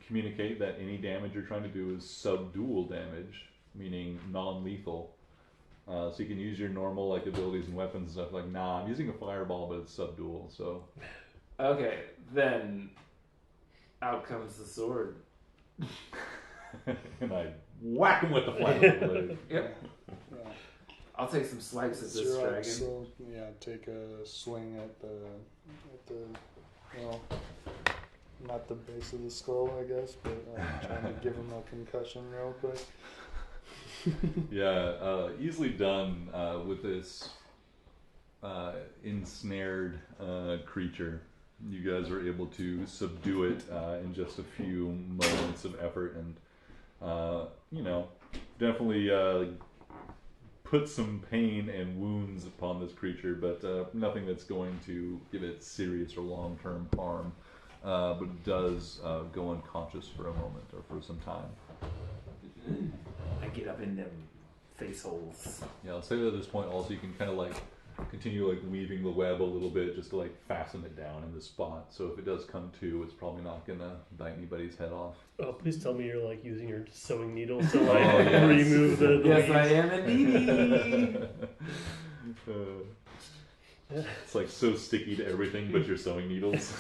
communicate that any damage you're trying to do is subdual damage, meaning non-lethal. So you can use your normal like abilities and weapons and stuff. Like, nah, I'm using a fireball, but it's subdual. So. Okay, then out comes the sword. And I whack him with the flat of the blade. Yep. yeah. I'll take some swipes at this Xerox dragon. will, take a swing at the well, not the base of the skull, I guess, but trying to give him a concussion real quick. Yeah, easily done with this ensnared creature. You guys were able to subdue it in just a few moments of effort, and definitely put some pain and wounds upon this creature, but nothing that's going to give it serious or long-term harm. But it does go unconscious for a moment or for some time. I get up in them face holes. Yeah, I'll say that at this point also you can kind of like continue like weaving the web a little bit just to like fasten it down in the spot. So if it does come to, it's probably not gonna bite anybody's head off. Oh, please tell me you're like using your sewing needle to like yes. remove the Yes, weeds. I am indeed. It's like so sticky to everything but your sewing needles.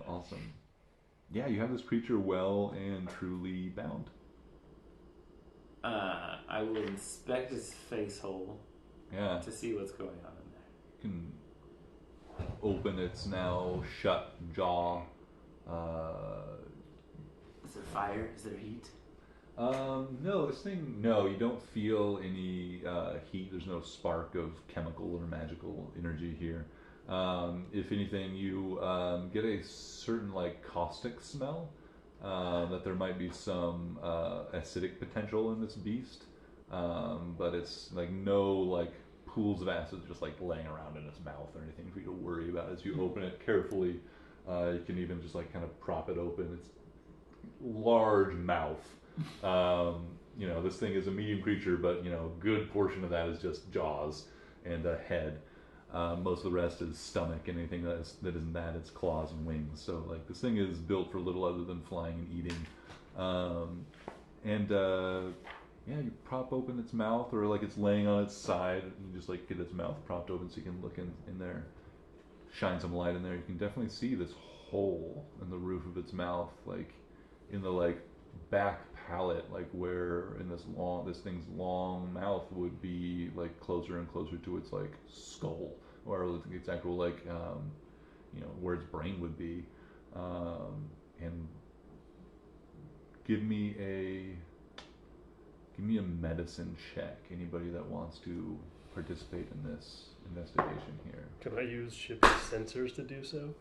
Awesome. Yeah, you have this creature well and truly bound. I will inspect his face hole Yeah. to see what's going on in there. You can open its now shut jaw. Is there fire? Is there heat? No, this thing, no, you don't feel any heat. There's no spark of chemical or magical energy here. If anything, you get a certain like caustic smell, that there might be some acidic potential in this beast, but it's like no like pools of acid just like laying around in its mouth or anything for you to worry about as you open it carefully. You can even just like kind of prop it open. It's large mouth. This thing is a medium creature, but a good portion of that is just jaws and a head. Most of the rest is stomach, and anything that isn't that, it's claws and wings. So like this thing is built for little other than flying and eating. You prop open its mouth, or like it's laying on its side, and you just like get its mouth propped open so you can look in there, shine some light in there. You can definitely see this hole in the roof of its mouth, like in the like back palate, like where in this thing's long mouth would be like closer and closer to its like skull, or its actual like where its brain would be. And give me a medicine check, anybody that wants to participate in this investigation here. Can I use Shippy's sensors to do so?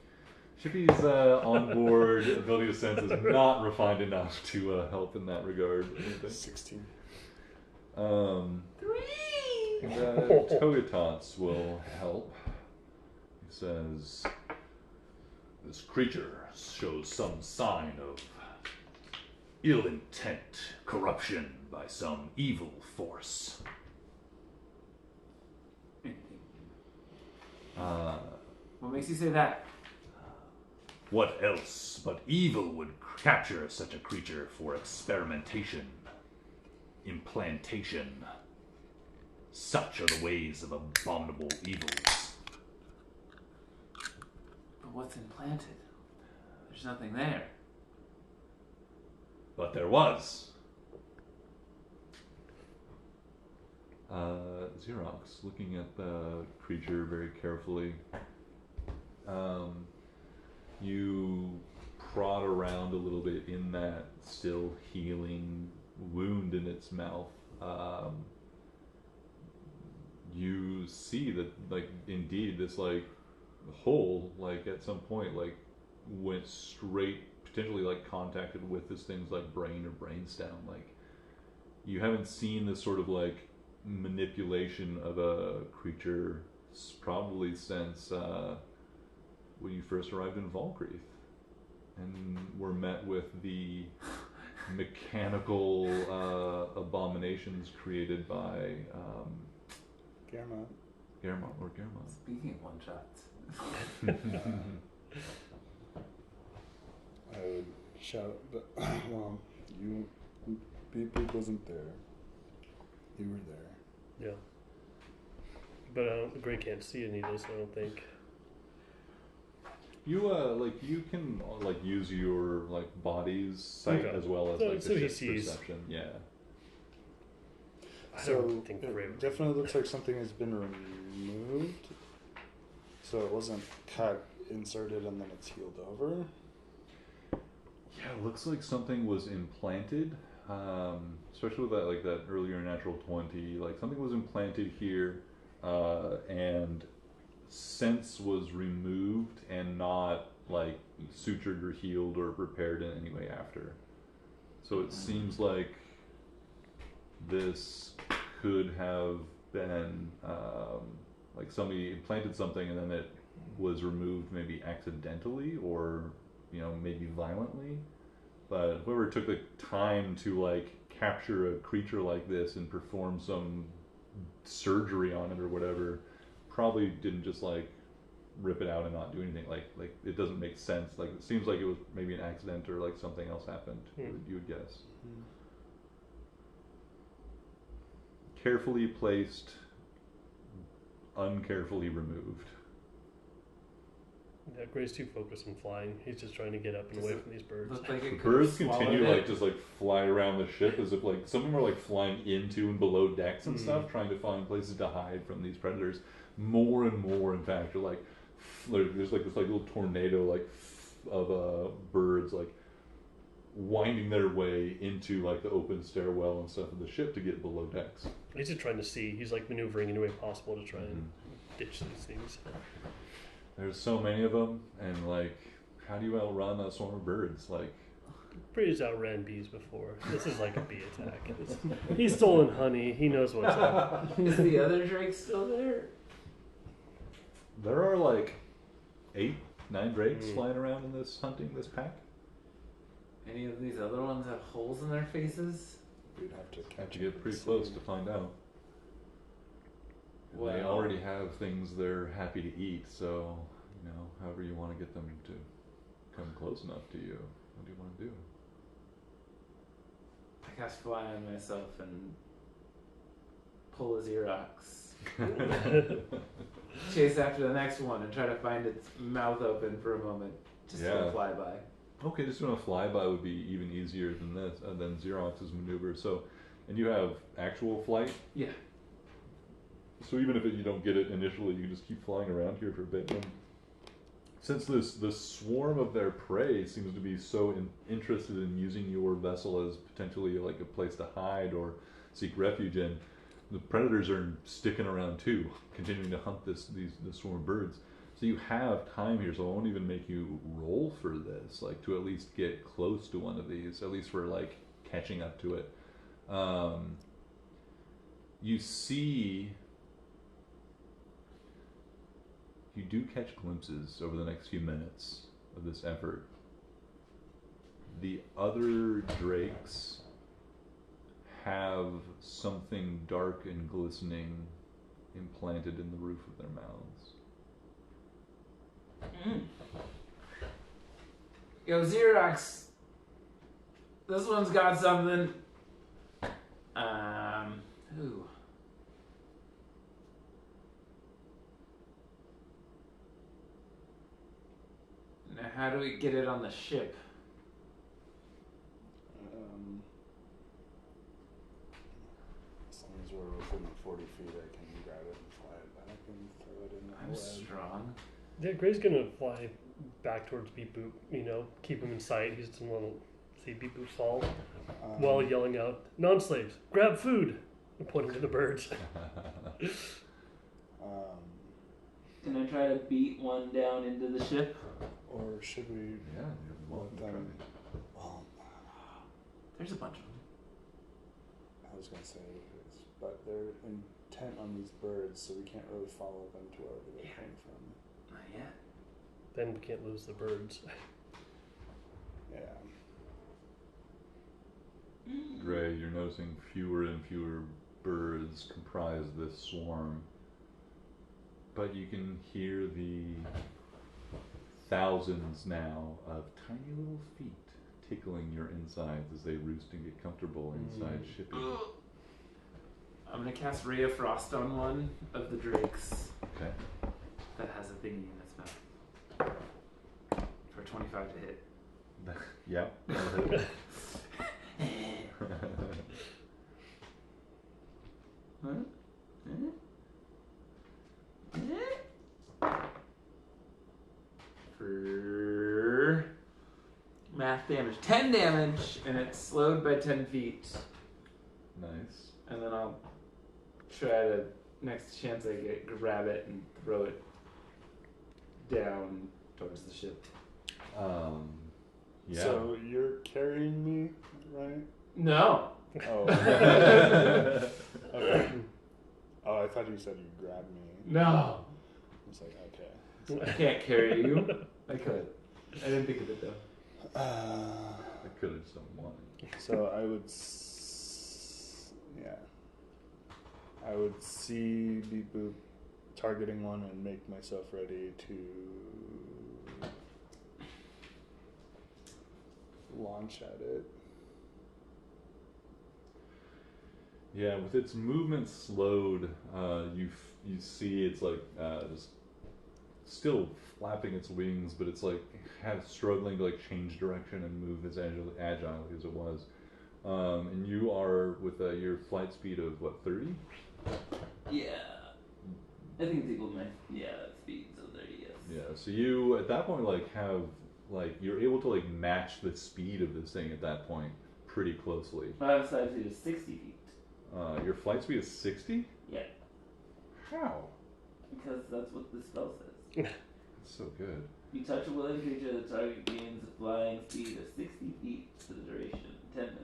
Shippy's onboard ability to sense is not refined enough to help in that regard. 16. 3. Togetots will help. He says, this creature shows some sign of ill intent, corruption by some evil force. What makes you say that? What else but evil would capture such a creature for experimentation, implantation? Such are the ways of abominable evils. But what's implanted? There's nothing there. But there was. Xerox, looking at the creature very carefully. You prod around a little bit in that still healing wound in its mouth. You see that, like, indeed, this, like, hole, like, at some point, like, went straight, potentially, like, contacted with this thing's, like, brain or brainstem. Like, you haven't seen this sort of, like, manipulation of a creature probably since, when you first arrived in Valkreath and were met with the mechanical abominations created by Gamma. Germont. Speaking of one shots. I would shout, but well, BP wasn't there. You were there. Yeah. But Gray can't see any of this, I don't think. You you can like use your like body's sight as well as like so the he ship's sees. perception. Yeah. I So don't think Gray it would. definitely looks like something has been removed. So it wasn't cut, inserted, and then it's healed over. Yeah, it looks like something was implanted, especially with that that earlier natural 20. Like something was implanted here, and sense was removed and not like sutured or healed or repaired in any way after. So it seems like this could have been like somebody implanted something and then it was removed maybe accidentally or maybe violently, but whoever took the time to like capture a creature like this and perform some surgery on it or whatever probably didn't just like rip it out and not do anything. Like it doesn't make sense. Like it seems like it was maybe an accident or like something else happened. You would guess. Carefully placed, uncarefully removed. Yeah, Gray's too focused on flying. He's just trying to get up and away from these birds. Looked like The it birds could've continue swallowed like it. just like fly around the ship as if like some of them are like flying into and below decks and Mhm. stuff, trying to find places to hide from these predators. More and more, in fact, are like there's like this like little tornado like of birds like winding their way into like the open stairwell and stuff of the ship to get below decks. He's just trying to see. He's like maneuvering any way possible to try and ditch these things. There's so many of them, and like, how do you outrun a swarm of birds? Like, Breeze outran bees before. This is like a bee attack. He's stolen honey. He knows what's up. Is the other Drake still there? there are like 8, 9 drakes flying around in this pack. Any of these other ones have holes in their faces? We'd Have to get pretty close to find out. And they Wow. already have things they're happy to eat, so however you want to get them to come close enough to you. What do you want to do? I cast fly on myself and pull a Xerox. Chase after the next one and try to find its mouth open for a moment. Just to Yeah. fly by. Okay, just doing a flyby would be even easier than this, than Xerox's maneuver. So, and you have actual flight. Yeah. So even if you don't get it initially, you can just keep flying around here for a bit. And since the swarm of their prey seems to be so interested in using your vessel as potentially like a place to hide or seek refuge in, the predators are sticking around too, continuing to hunt this swarm of birds. So you have time here, so I won't even make you roll for this, like to at least get close to one of these, at least for like catching up to it. You do catch glimpses over the next few minutes of this effort. The other drakes have something dark and glistening implanted in the roof of their mouths. Yo, Xerox. This one's got something. Ooh. Now, how do we get it on the ship? As long as we're within 40 feet, I can grab it and fly it back and throw it in the I'm web. strong. Yeah, Gray's gonna fly back towards Beep Boop, keep him in sight. He's just gonna see Beep Boop fall while yelling out, "Non-slaves, grab food!" and pointing to the birds. Can I try to beat one down into the ship? Or should we Yeah, you're let welcome to them... try. Well, There's a bunch of them. I was going to say, but they're intent on these birds, so we can't really follow them to wherever they came from. Not yet. Then we can't lose the birds. Yeah. Gray, you're noticing fewer and fewer birds comprise this swarm, but you can hear the thousands now of tiny little feet tickling your insides as they roost and get comfortable inside shipping. I'm gonna cast Ray of Frost on one of the drakes Okay. that has a thingy in its mouth. For 25 to hit. Yeah. that'll hit. For math damage. 10 damage, and it's slowed by 10 feet. Nice. And then I'll try to, next chance I get, grab it and throw it down towards the ship. Yeah. So you're carrying me, right? No! Oh. Okay. Oh, I thought you said you grabbed me. No! I was like, okay. I can't carry you. I could. I didn't think of it though. I could have just done one. So I would, I would see Beep Boop targeting one and make myself ready to launch at it. Yeah, with its movement slowed, you see it's like just still flapping its wings, but it's like struggling to like change direction and move as agile as it was. And you are with your flight speed of what, 30? Yeah. I think it's equal to my, that speed, so there he is. Yeah. So you at that point like have like you're able to like match the speed of this thing at that point pretty closely. My flight speed is 60 feet. Your flight speed is 60? Yeah. How? Because that's what the spell says. That's so good. You touch a willing creature, the target gains a flying speed of 60 feet for the duration, 10 minutes.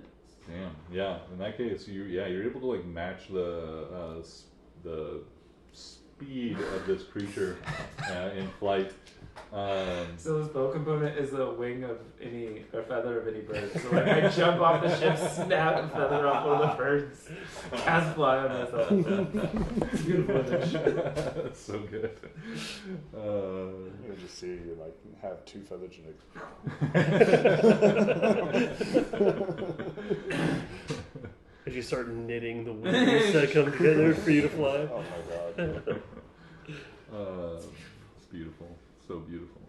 Damn. Yeah. In that case, you're able to like match the speed of this creature in flight. So this bow component is a wing of any, or feather of any bird. So like I jump off the ship, snap and feather off one of the birds, cast fly on myself. It's a beautiful image. That's so good. You just see you like have two feathers As you start knitting the wings that come together for you to fly. Oh my god. It's beautiful. So beautiful.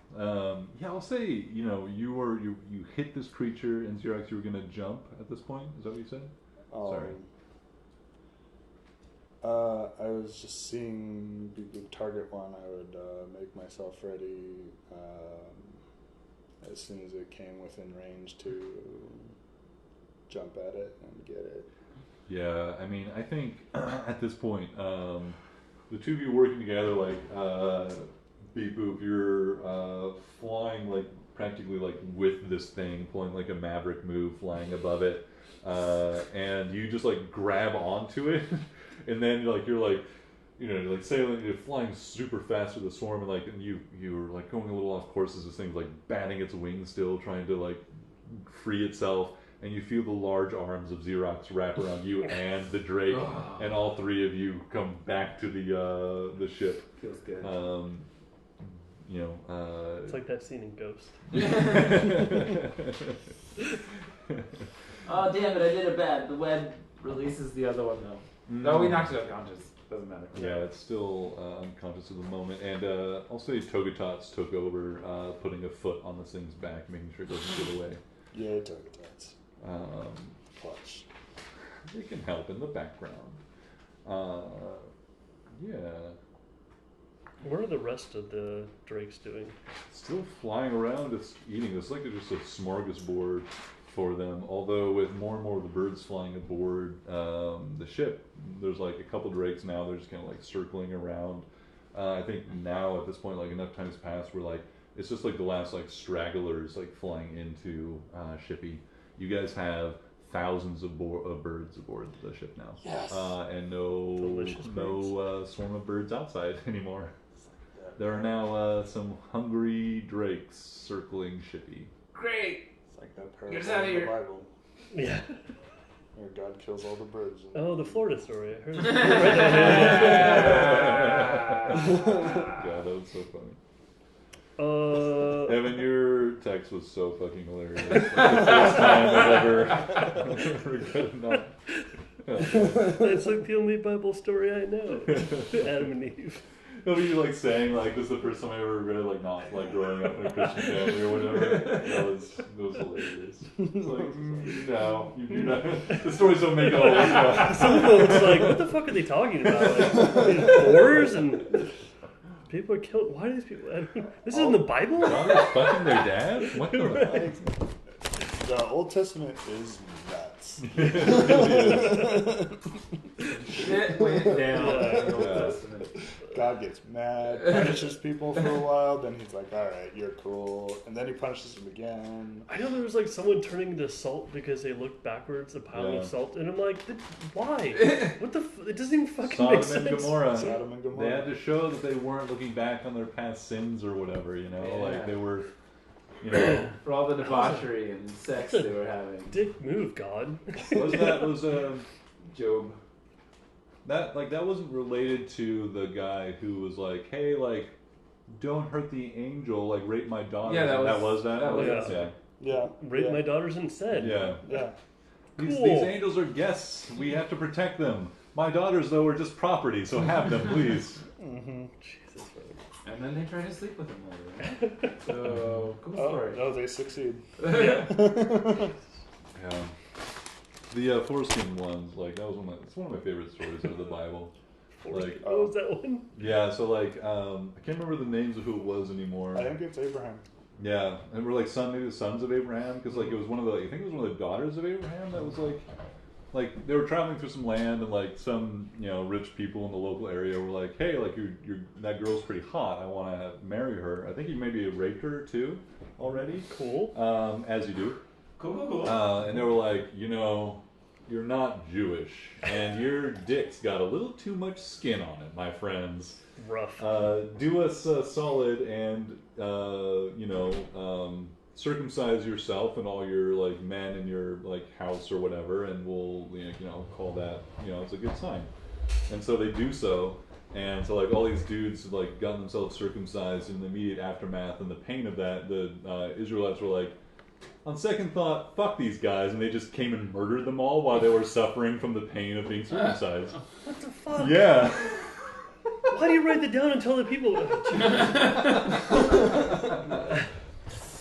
Yeah, I'll say, you hit this creature, and Xerox, you were going to jump at this point? Is that what you said? Sorry. I was just seeing the target one. I would make myself ready as soon as it came within range to jump at it and get it. Yeah, I mean, I think at this point, the two of you working together, like, Beep Boop, you're flying like practically like with this thing, pulling like a maverick move, flying above it, and you just like grab onto it, and then you're like sailing, you're flying super fast through the swarm, and you're like going a little off course as this thing's like batting its wings still, trying to like free itself, and you feel the large arms of Xerox wrap around you and the Drake, and all three of you come back to the ship. Feels good. It's like that scene in Ghost. Oh damn it! I did it bad. The web. Releases the other one though. No, we knocked it unconscious. Doesn't matter. Yeah, it's still unconscious at the moment, and I'll say Togotots took over, putting a foot on this thing's back, making sure it doesn't get away. Yeah, Togotots. Clutch. They can help in the background. Yeah. What are the rest of the drakes doing? Still flying around, just eating. It's like just a smorgasbord for them. Although with more and more of the birds flying aboard the ship, there's like a couple drakes now. They're just kind of like circling around. I think now at this point, like enough time's passed where like it's just like the last like stragglers like flying into Shippy. You guys have thousands of birds aboard the ship now. Yes. And no swarm of birds outside anymore. There are now some hungry drakes circling Shippy. Great. It's like that Get us parable out of in the here. Bible Yeah. where God kills all the birds. Oh, the Florida story. I heard. God, that was so funny. Uh, Evan, your text was so fucking hilarious. Like the first time I've ever regretted not. That's like the only Bible story I know. Adam and Eve. It'll be like saying like this is the first time I ever regretted like not like growing up in a Christian family or whatever. That was hilarious. It's like no, you do not. The stories don't make it all worthwhile. Some people it's like, what the fuck are they talking about? Like, whores and people are killed. Why do these people? This is in the Bible. Daughters fucking their dad? What the? The Old Testament is nuts. Shit went down in the Old Testament. God gets mad, punishes people for a while, then he's like, alright, you're cool. And then he punishes them again. I know there was like someone turning into salt because they looked backwards, a pile of salt, and I'm like, why? What the? It doesn't even fucking make sense. Sodom and Gomorrah. They had to show that they weren't looking back on their past sins or whatever, like they were, For all the debauchery and sex they were having. Dick move, God. was Job. that wasn't related to the guy who was like, hey, like, don't hurt the angel, like rape my daughter. Yeah, that was Yeah. Yeah. Rape my daughters instead. Yeah. Yeah. These Cool. angels are guests. We have to protect them. My daughters, though, are just property, so have them, please. Mm-hmm. Jesus. And then they try to sleep with him later, right? So, cool story. Oh, no, they succeed. Yeah. The foreskin ones, like that was it's one of my favorite stories out of the Bible. Like, What was that one? yeah, so like I can't remember the names of who it was anymore. I think it's Abraham. Yeah, and we're like maybe the sons of Abraham, because like it was I think it was one of the daughters of Abraham that was like they were traveling through some land, and like some rich people in the local area were like, hey, like you're that girl's pretty hot, I want to marry her. I think he maybe raped her too already. Cool. As you do. Cool. And they were like, you're not Jewish, and your dick's got a little too much skin on it, my friends. Rough. Do us solid and circumcise yourself and all your like men in your like house or whatever, and we'll call that it's a good sign. And so they do so, and so like all these dudes like got themselves circumcised. In the immediate aftermath and the pain of that, the Israelites were like, on second thought, fuck these guys, and they just came and murdered them all while they were suffering from the pain of being circumcised. What the fuck? Yeah. Why do you write that down and tell the people?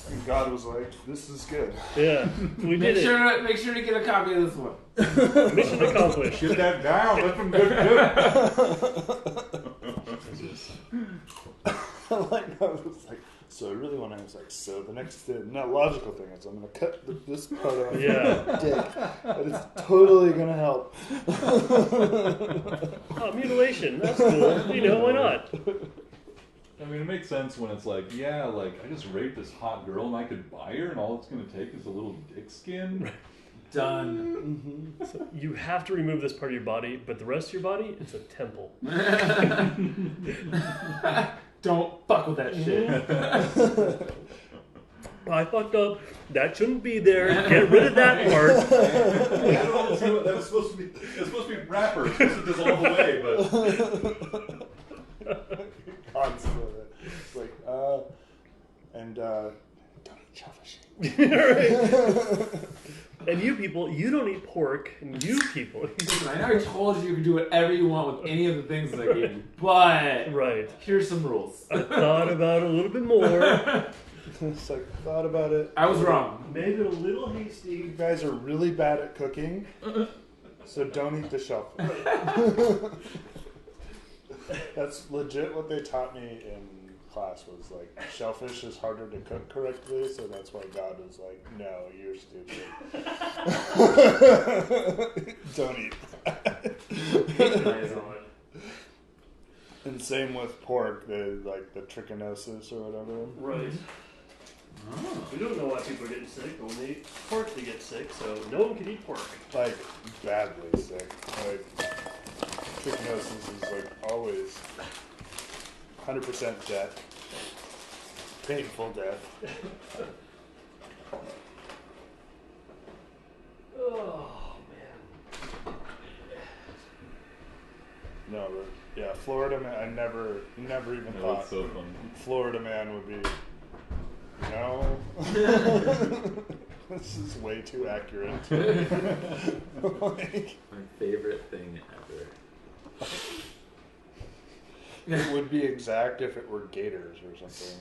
And God was like, "This is good." Yeah, we did it. Make sure to get a copy of this one. Mission accomplished. Get that down. Let them good. I was like, so I really want to. I was like, so the next logical thing is I'm going to cut this part off my dick, but it's totally going to help. Oh, mutilation. That's cool. Why not? I mean, it makes sense when it's like, yeah, like I just raped this hot girl and I could buy her, and all it's going to take is a little dick skin. Done. Mm-hmm. So you have to remove this part of your body, but the rest of your body, it's a temple. Don't fuck with that shit. I fucked up. That shouldn't be there. Get rid of that part. That's supposed to be wrapper. It's supposed to dissolve away, but Constantly. It's like, and don't eat shellfish. Right. And you people, you don't eat pork. And you people. I know I told you can do whatever you want with any of the things that I gave you, but Right. here's some rules. I thought about it a little bit more. It's like, thought about it. I was wrong. Made it a little hasty. You guys are really bad at cooking, so don't eat the shellfish. That's legit what they taught me in class, was like, shellfish is harder to cook correctly, so that's why God was like, no, you're stupid. Don't eat that. And same with pork, like the trichinosis or whatever. Right. Oh. We don't know why people are getting sick, but when they eat pork, they get sick, so no one can eat pork. Like, badly sick. Like, trichinosis is like always 100% death. Painful death. Oh, man. No, but yeah, Florida man, I never even thought that's so funny. Florida man would be, no. This is way too accurate. Like, My favorite thing ever. it would be exact if it were gators or something.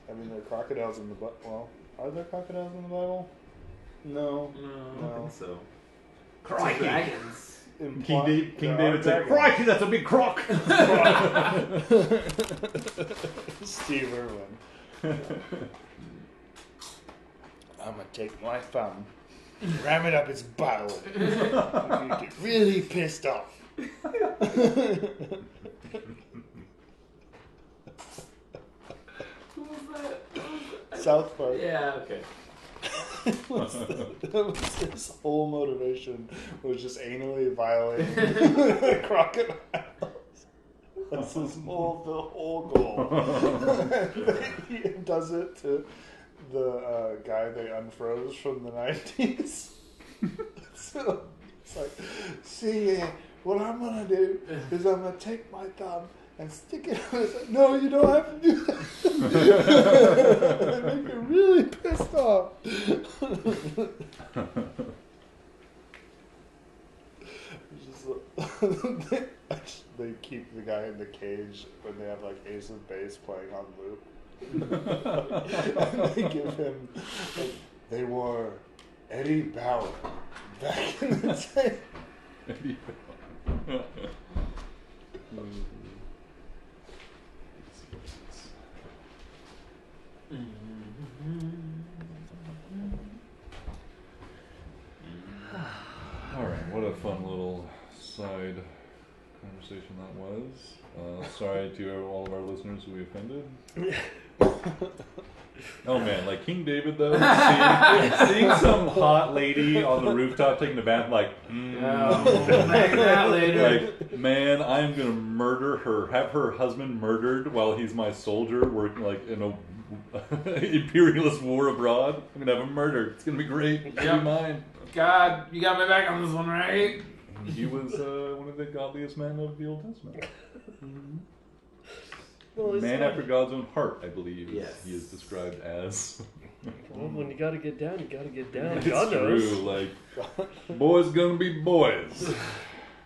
I mean, there are crocodiles in the Bible. Well, are there crocodiles in the Bible? No. I don't think so. Crikey. Dragons. King David said, "Crikey, that's a big croc." Steve Irwin. I'm gonna take my thumb, ram it up his butthole, and you get really pissed off. Who was that? South Park. Yeah, okay. His whole motivation was just anally violating crocodiles. That's the whole goal. He does it to the guy they unfroze from the 90s. So it's like, see, what I'm gonna do is I'm gonna take my thumb and stick it in his. No, you don't have to do that. I make you really pissed off. They keep the guy in the cage when they have like Ace of Base playing on loop. And they give him. They wore Eddie Bauer back in the day. Eddie Bauer. conversation that was. Sorry to all of our listeners who we offended. Oh man, like King David though, seeing some hot lady on the rooftop taking a bath, like, we'll back that later. like, man, I'm gonna murder her, have her husband murdered while he's my soldier working like in a imperialist war abroad. I'm gonna have him murdered. It's gonna be great. It's gonna be mine. God, you got my back on this one, right? He was one of the godliest men of the Old Testament. Well, Man after God's own heart, I believe. Yes. He is described as. Well, when you gotta get down, you gotta get down. It's God knows. true. Like, boys gonna be boys.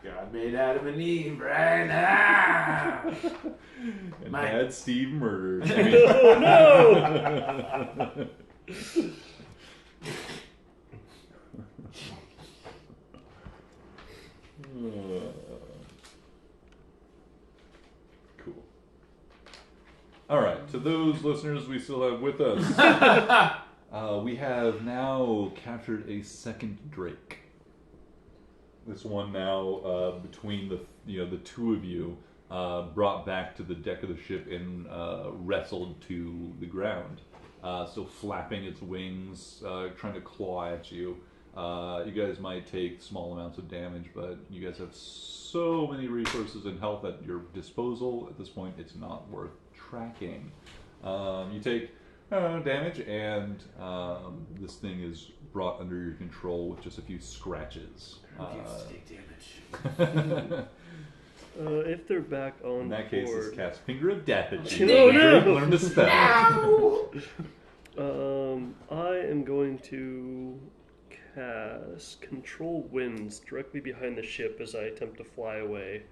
God made Adam and Eve right now. And had Steve murdered. I mean, cool. All right, to those listeners we still have with us, we have now captured a second Drake. This one now between the two of you brought back to the deck of the ship and wrestled to the ground. So flapping its wings, trying to claw at you. You guys might take small amounts of damage, but you guys have so many resources and health at your disposal. At this point, it's not worth tracking. You take damage, and this thing is brought under your control with just a few scratches. If they're back on In that case, board, it's cast Finger of Death at you. Oh, no. Drake learned a spell. I am going to cast Control Winds directly behind the ship as I attempt to fly away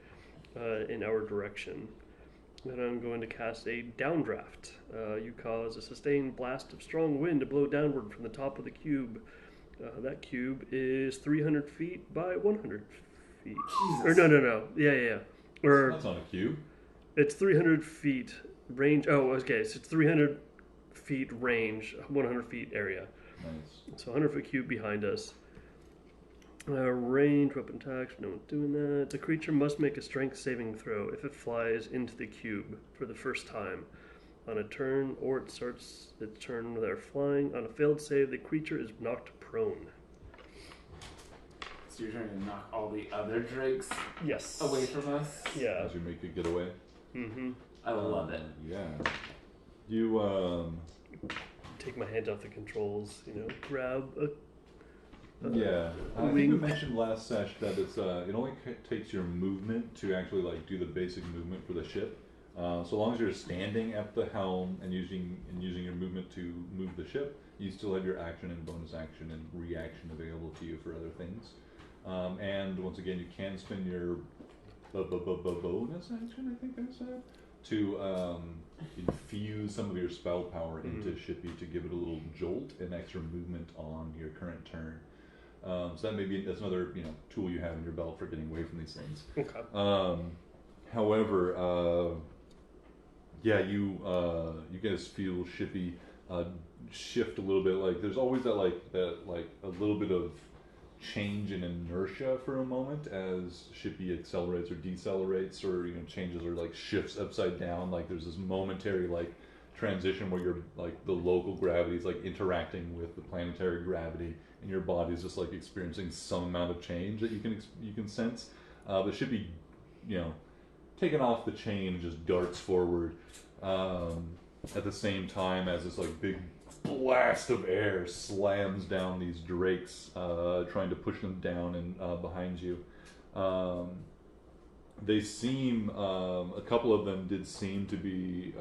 in our direction. And I'm going to cast a Downdraft. You cause a sustained blast of strong wind to blow downward from the top of the cube. That cube is 300 feet by 100 feet. Jesus. Or no. Yeah. Or That's not a cube. it's 300 feet range. Oh, okay. So it's 300 feet range, 100 feet area. Nice. So 100 foot cube behind us. Range, weapon attacks, no one's doing that. The creature must make a strength saving throw if it flies into the cube for the first time on a turn, or it starts its turn when they're flying. On a failed save, the creature is knocked prone. So you're trying to knock all the other drakes Yes. away from us? Yeah. As you make it get away. Mm-hmm. I love it. Yeah. You Take my hands off the controls, grab a yeah, I think wing. we mentioned last sesh that it's it only takes your movement to actually like do the basic movement for the ship. So long as you're standing at the helm and using your movement to move the ship, you still have your action and bonus action and reaction available to you for other things. And once again, you can spend your bonus action, I think I said, to infuse some of your spell power into Shippy to give it a little jolt and extra movement on your current turn. So that's another tool you have in your belt for getting away from these things. Okay. However, you guys feel Shippy shift a little bit. Like there's always that a little bit of change in inertia for a moment as Shippy accelerates or decelerates or changes or like shifts upside down. Like there's this momentary like transition where you're like the local gravity is like interacting with the planetary gravity and your body's just like experiencing some amount of change that you can sense. But Shippy, taking off the chain and just darts forward at the same time as this like big blast of air slams down these drakes, trying to push them down and behind you. They seem, a couple of them did seem to be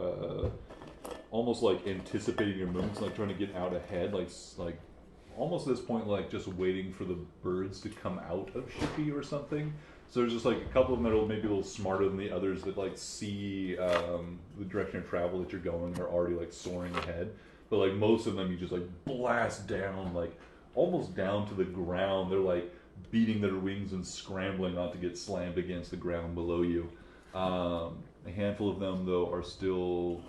almost like anticipating your moves, like trying to get out ahead, like almost at this point like just waiting for the birds to come out of Shippy or something. So there's just like a couple of them that are maybe a little smarter than the others that like see the direction of travel that you're going and are already like soaring ahead. But like most of them you just like blast down, like almost down to the ground. They're like beating their wings and scrambling not to get slammed against the ground below you. A handful of them though are still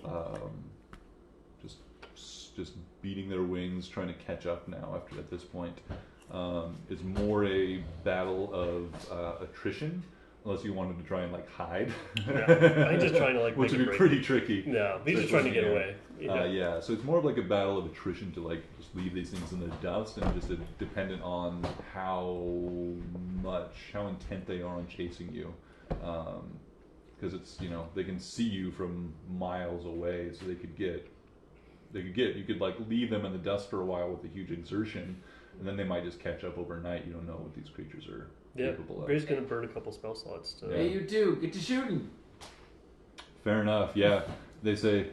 just beating their wings, trying to catch up now at this point. It's more a battle of attrition unless you wanted to try and like hide. Yeah. I'm just trying to like which make would a be break. pretty tricky. No, he's just trying to get away. Yeah, so it's more of like a battle of attrition to like just leave these things in the dust, and just dependent on how intent they are on chasing you. Because it's, you know, they can see you from miles away, so you could like leave them in the dust for a while with a huge exertion, and then they might just catch up overnight. You don't know what these creatures are capable of. Gray's gonna burn a couple spell slots. To... Hey, you two, get to shooting. Fair enough. Yeah, they say,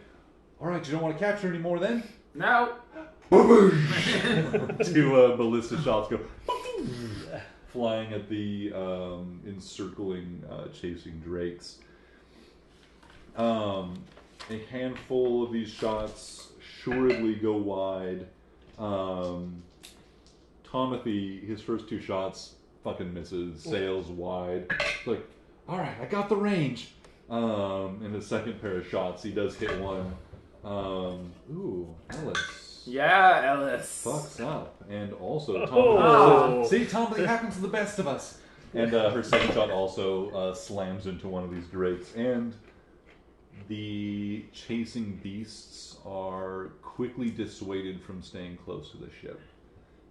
"All right, you don't want to capture any more, then." No. Two ballista shots go flying at the encircling, chasing drakes. A handful of these shots assuredly go wide. Tomothy, his first 2 shots fucking misses, sails wide. It's like, all right, I got the range. In the second pair of shots, he does hit one. Ooh, Ellis. Yeah, Ellis. Fucks up. And also, Oh. see, Tomothy happens to the best of us. And her second shot also slams into one of these drakes. And the chasing beasts are quickly dissuaded from staying close to the ship.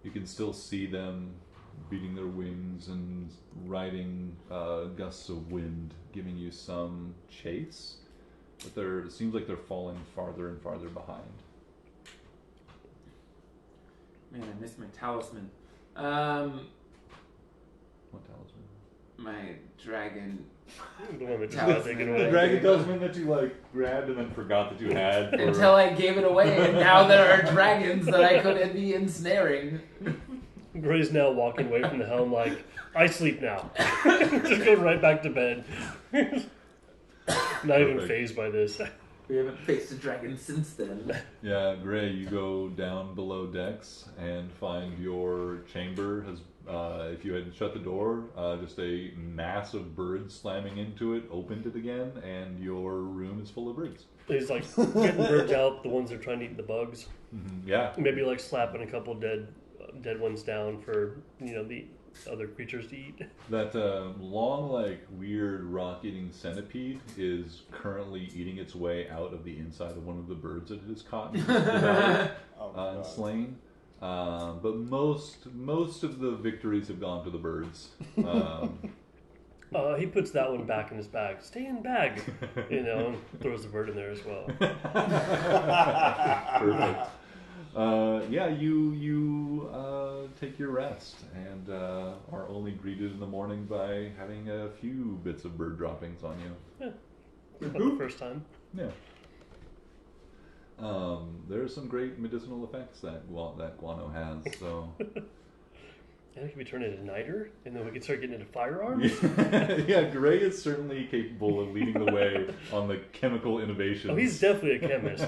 You can still see them beating their wings and riding gusts of wind, giving you some chase. But it seems like they're falling farther and farther behind. Man, I missed my talisman. What talisman? My dragon. The one that just got Talisman. taken The away. dragon talisman that you like grabbed and then forgot that you had. For... Until I gave it away, and now there are dragons that I could be ensnaring. Gray's now walking away from the helm like, I sleep now. Just go right back to bed. Not even phased by this. We haven't faced a dragon since then. Yeah, Gray, you go down below decks and find your chamber has, if you had shut the door, just a mass of birds slamming into it, opened it again, and your room is full of birds. He's like getting birds out, the ones that are trying to eat the bugs. Mm-hmm. Yeah. Maybe like slapping a couple dead ones down for, you know, the other creatures to eat. That long, like, weird rock-eating centipede is currently eating its way out of the inside of one of the birds that it has caught and devoured, and slain. But most of the victories have gone to the birds. He puts that one back in his bag. Stay in bag, you know, and throws the bird in there as well. Perfect. Yeah, you take your rest and are only greeted in the morning by having a few bits of bird droppings on you. Yeah, not the first time. Yeah. There's some great medicinal effects that guano has. So. And it could be turned into niter, and then we could start getting into firearms. Yeah, Gray is certainly capable of leading the way on the chemical innovations. Oh, he's definitely a chemist.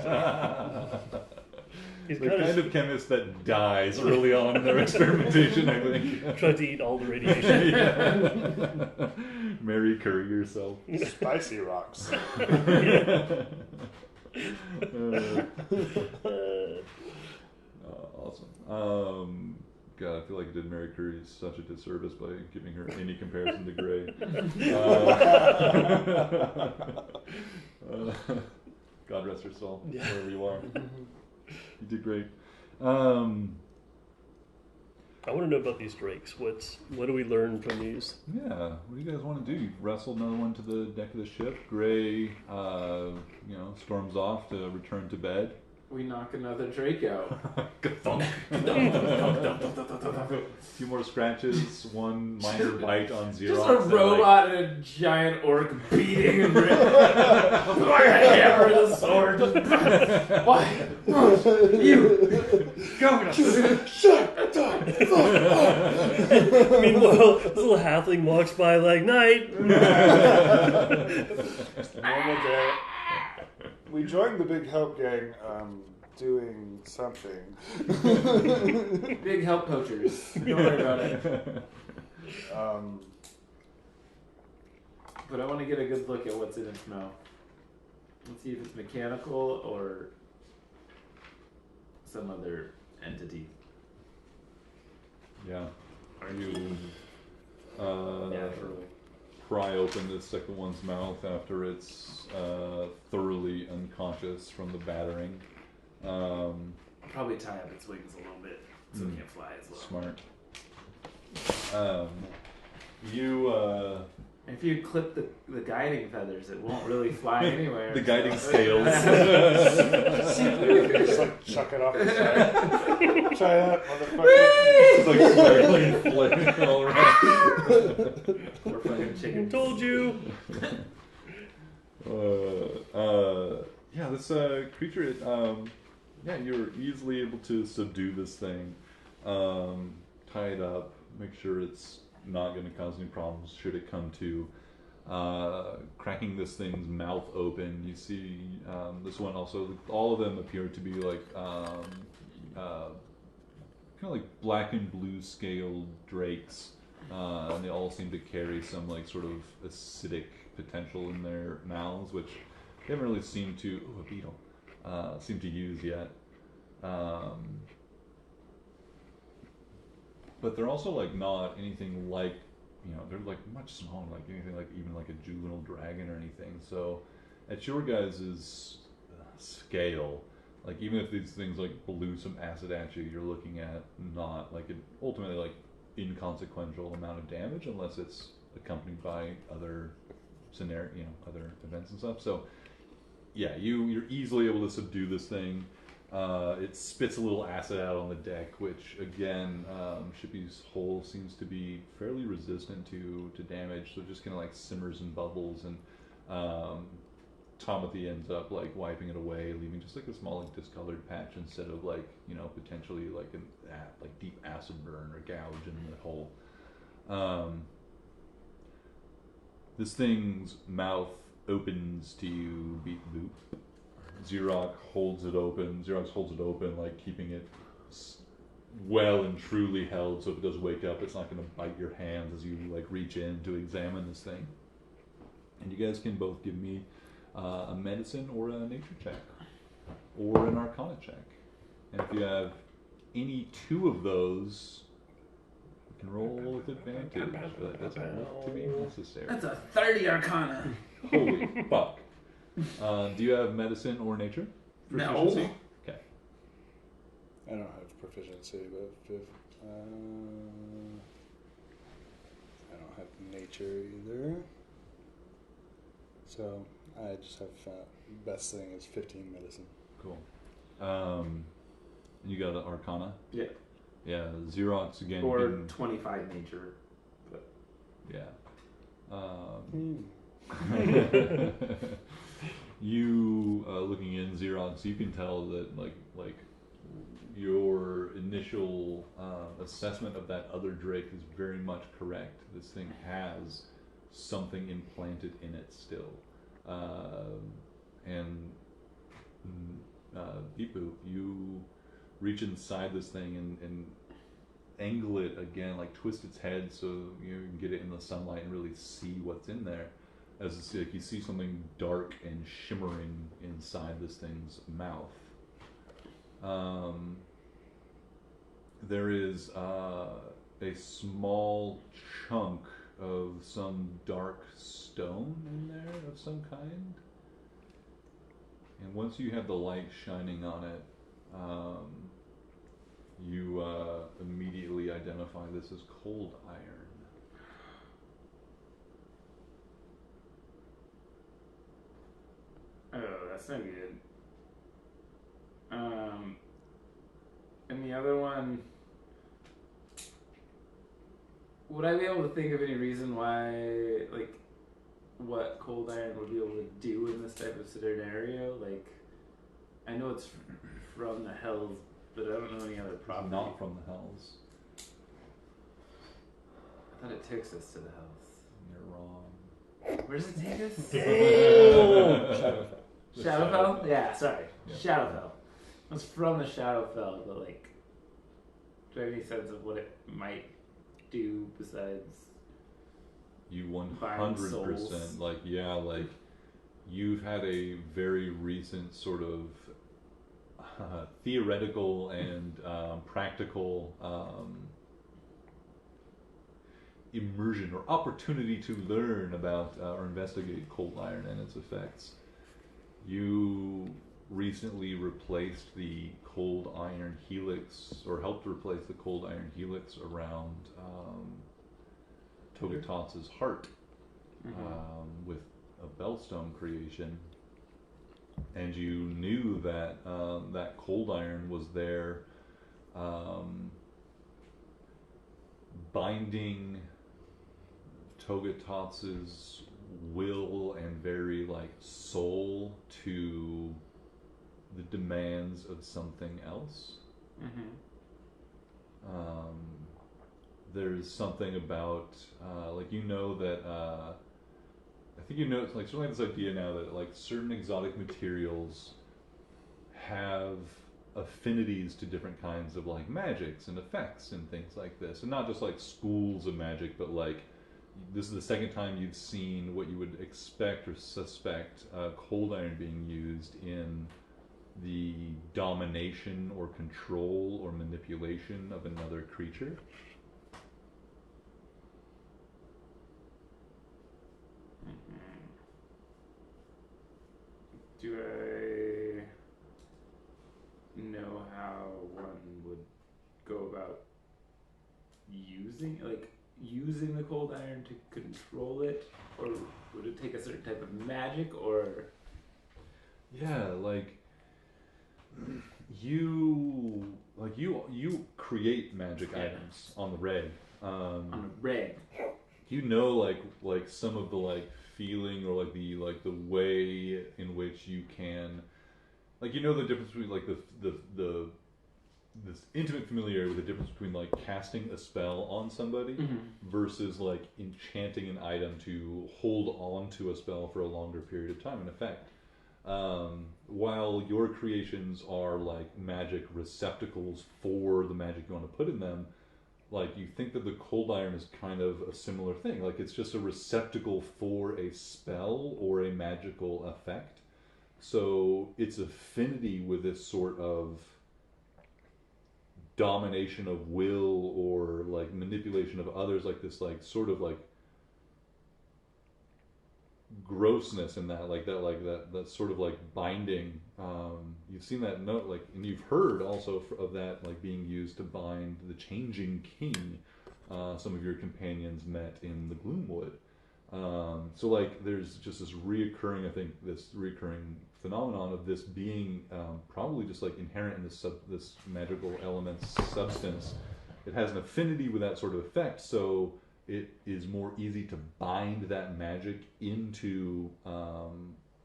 He's the kind of chemist that dies early on in their experimentation, I think. Tried to eat all the radiation. Yeah. Mary Curry yourself. Spicy rocks. Awesome. God, I feel like I did Mary Curry such a disservice by giving her any comparison to Gray. God rest her soul, wherever you are. You did great. I want to know about these drakes. What do we learn from these? Yeah, what do you guys want to do? You wrestle another one to the deck of the ship. Gray, storms off to return to bed. We knock another drake out. A few more scratches, one minor bite on Xerox. Just a robot and a giant orc beating and ripping. Hammer with a sword. Why? You go. Meanwhile, this little halfling walks by like, night. Normal day. We joined the big help gang doing something. Big help poachers. Don't worry about it. But I want to get a good look at what's in its mouth. Let's see if it's mechanical or some other entity. Yeah. Are you? Naturally. pry open this second one's mouth after it's thoroughly unconscious from the battering. I'll probably tie up its wings a little bit so it can't fly as well. Smart. If you clip the guiding feathers, it won't really fly anywhere. The guiding scales. Just like chuck it off the side. Try that, motherfucker. It's like sparkling flame all around. We're fucking chickens. Told you. Yeah, this creature, you're easily able to subdue this thing, tie it up, make sure it's not going to cause any problems should it come to. Cracking this thing's mouth open, you see this one also, all of them appear to be like kind of like black and blue scaled drakes, and they all seem to carry some like sort of acidic potential in their mouths, which they haven't really seemed to seem to use yet. But they're also like not anything like, they're like much smaller, like anything like even like a juvenile dragon or anything. So at your guys' scale, like even if these things like blew some acid at you, you're looking at not like an ultimately like inconsequential amount of damage unless it's accompanied by other other events and stuff. So yeah, you're easily able to subdue this thing. It spits a little acid out on the deck, which again, Shippy's hole seems to be fairly resistant to damage, so it just kind of like simmers and bubbles, and Tomothy ends up like wiping it away, leaving just like a small like discolored patch instead of like potentially like like deep acid burn or gouge in the hole. This thing's mouth opens to you, beep boop. Xerox holds it open, like keeping it well and truly held, so if it does wake up, it's not going to bite your hands as you like reach in to examine this thing. And you guys can both give me a medicine or a nature check, or an arcana check. And if you have any two of those, you can roll with advantage, but it doesn't look to be necessary. That's a 30 arcana. Holy fuck. Do you have medicine or nature proficiency? No. Okay. I don't have proficiency, but I don't have nature either. So I just have best thing is 15 medicine. Cool. You got an arcana? Yeah. Yeah, Xerox again. Or 25 nature. But yeah. You looking in Xerox, you can tell that like your initial assessment of that other drake is very much correct. This thing has something implanted in it still, and Deepu, you reach inside this thing and angle it again, like twist its head so you can get it in the sunlight and really see what's in there. As it's like you see something dark and shimmering inside this thing's mouth. There is a small chunk of some dark stone in there of some kind. And once you have the light shining on it, you immediately identify this as cold iron. oh, that's no good. And the other one, would I be able to think of any reason why, like, what cold iron would be able to do in this type of scenario? Like, I know it's from the hells, but I don't know any other property. Not from the hells. I thought it takes us to the hells. You're wrong. Where does it take us? Damn. Shadowfell? Yeah, sorry. Yeah. Shadowfell. It's from the Shadowfell, but like, do I have any sense of what it might do besides? You Bind 100% souls. like you've had a very recent sort of theoretical and practical immersion or opportunity to learn about or investigate cold iron and its effects. You recently replaced the cold iron helix, or helped replace the cold iron helix around Togotatz's heart with a bellstone creation, and you knew that that cold iron was there binding Togotatz's will and very like soul to the demands of something else. There's something about like that I think it's like sort of like this idea now that like certain exotic materials have affinities to different kinds of like magics and effects and things like this, and not just like schools of magic, but like this is the second time you've seen what you would expect or suspect cold iron being used in the domination or control or manipulation of another creature. Do I know how one would go about using the cold iron to control it, or would it take a certain type of magic, or? Yeah, you create magic items on the reg. On the reg. You know, like some of the like feeling or like the way in which you can, like, you know, the difference between like the this intimate familiarity with the difference between like casting a spell on somebody versus like enchanting an item to hold on to a spell for a longer period of time in effect. While your creations are like magic receptacles for the magic you want to put in them, like you think that the cold iron is kind of a similar thing. Like it's just a receptacle for a spell or a magical effect. So its affinity with this sort of domination of will or like manipulation of others, like this like sort of like grossness in that that sort of like binding, you've seen that note, like, and you've heard also of that like being used to bind the changing king. Some of your companions met in the Gloomwood. So like there's just this reoccurring phenomenon of this being probably just like inherent in this magical element substance. It has an affinity with that sort of effect, so it is more easy to bind that magic into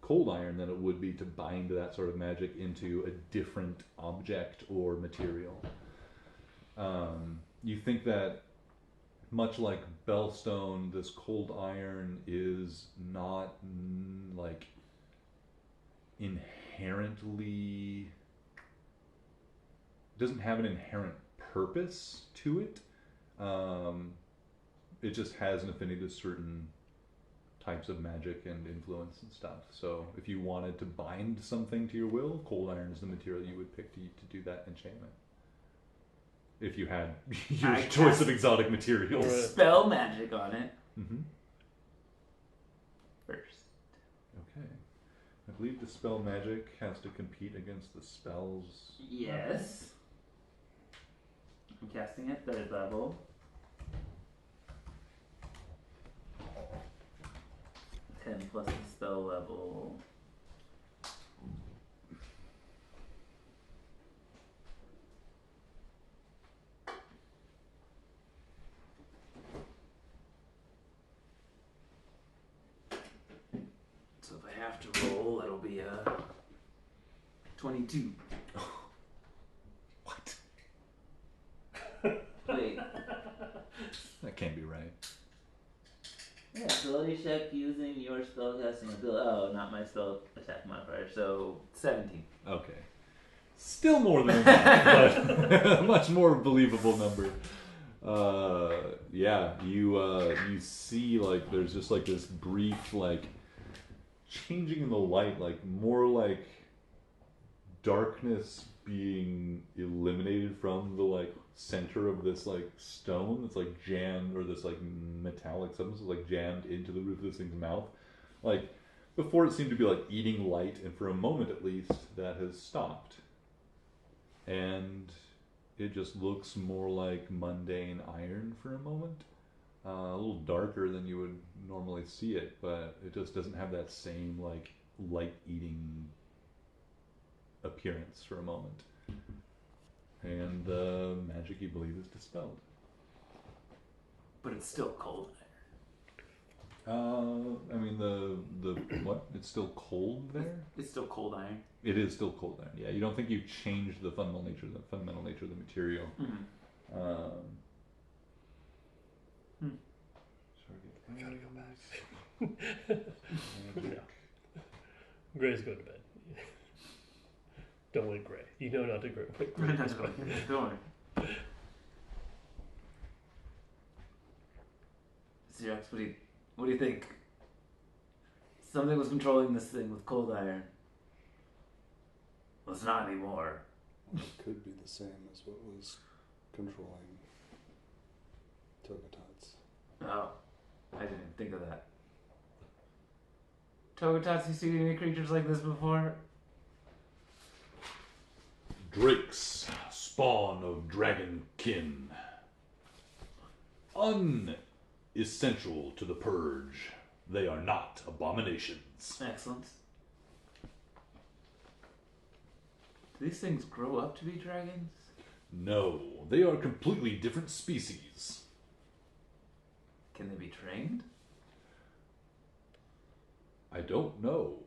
cold iron than it would be to bind that sort of magic into a different object or material. You think that much like Bellstone, this cold iron is not like inherently, doesn't have an inherent purpose to it. It just has an affinity to certain types of magic and influence and stuff. So if you wanted to bind something to your will, cold iron is the material you would pick to do that enchantment. If you had your choice of exotic materials. Spell magic on it. First. Okay. I believe the spell magic has to compete against the spells. Yes. I'm casting at 3rd level. 10 plus the spell level. So if I have to roll, it'll be a 22. What? Wait. That can't be right. Yeah, ability check using your spellcasting ability. Oh, not my spell attack modifier, so 17. Okay. Still more than that, but a much more believable number. Yeah, you see like there's just like this brief like changing in the light, like more like darkness being eliminated from the like center of this like stone that's like jammed, or this like metallic substance is like jammed into the roof of this thing's mouth. Like before it seemed to be like eating light, and for a moment at least that has stopped. And it just looks more like mundane iron for a moment. A little darker than you would normally see it, but it just doesn't have that same like light eating appearance for a moment. And the magic, you believe, is dispelled. But it's still cold there. I mean the what? It's still cold there? It's still cold iron. It is still cold there. Yeah, you don't think you've changed the fundamental nature of the material. I gotta go back. Gray's going to bed. Don't wake Gray. You know not to wake Gray. Don't worry. Xerox, what do you think? Something was controlling this thing with cold iron. Well, it's not anymore. It could be the same as what was controlling Togatats. Oh, I didn't think of that. Togatats, you seen any creatures like this before? Drakes, spawn of dragonkin. Unessential to the purge. They are not abominations. Excellent. Do these things grow up to be dragons? No, they are completely different species. Can they be trained? I don't know.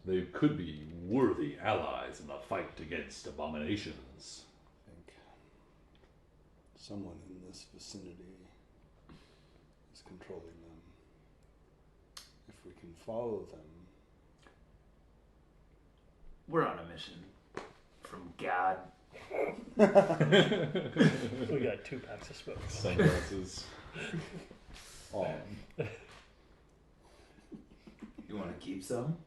They could be worthy allies in the fight against abominations. I think someone in this vicinity is controlling them. If we can follow them. We're on a mission from God. We got 2 packs of smokes. Sunglasses on. You want to keep some?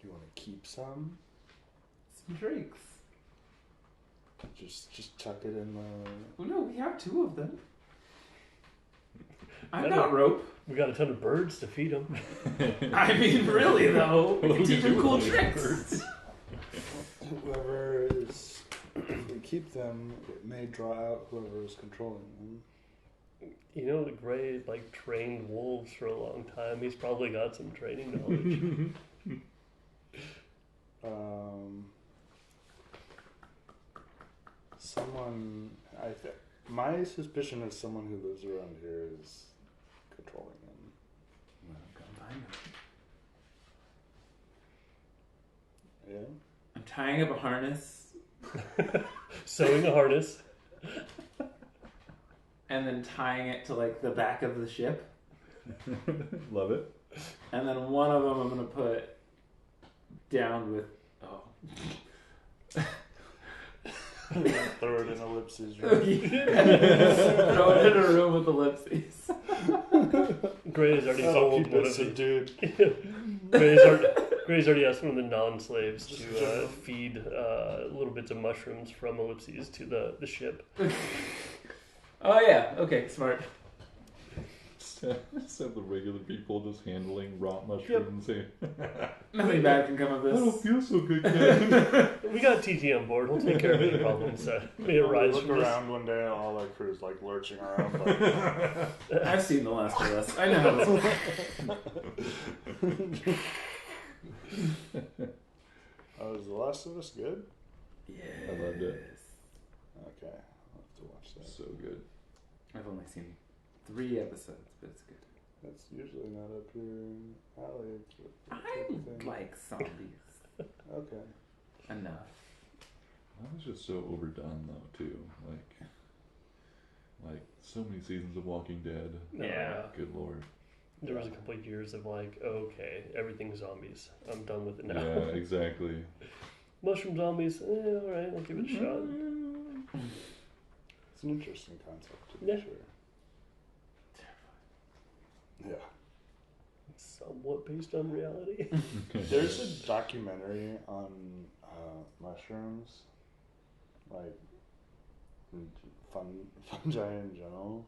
Do you want to keep some? Some drinks. Just chuck it in the. Well, no, we have 2 of them. I'm not rope. We got a ton of birds to feed them. I mean, really though, we can teach them cool with all these tricks. birds? Whoever is, if we keep them, it may draw out whoever is controlling them. You know, the Gray like trained wolves for a long time. He's probably got some training knowledge. Someone, my suspicion is someone who lives around here is controlling them. Well, come find them. Yeah. I'm tying up a harness Sewing a harness. and then tying it to like the back of the ship, Love it. and then one of them I'm gonna put down with. Oh. Throw it in ellipses. Throw it in a room with ellipses. Gray has already sold one of the dude. Gray's already asked one of the non-slaves to feed little bits of mushrooms from ellipses to the ship. Oh yeah, okay, smart. Just have the regular people just handling rot mushrooms. Yep. Nothing bad can come of I don't this. feel so good, Ken. We got TT on board. We'll take care of any problems that may arise Look from this. around one day, and all our crew's like lurching around. Like, I've seen The Last of Us. I know how this works. is The Last of Us good? Yes. I loved it. Okay, I'll have to watch that. So good. I've only seen 3 episodes, but it's good. That's usually not up your alley. I like zombies. Okay. Enough. That was just so overdone, though, too. Like so many seasons of Walking Dead. Yeah. Good lord. There was a couple of years of like, okay, everything's zombies. I'm done with it now. Yeah, exactly. Mushroom zombies, alright, I'll give it a shot. It's an interesting concept, to be Yeah. sure. Yeah. Somewhat based on reality. There's a documentary on mushrooms, like fungi in general.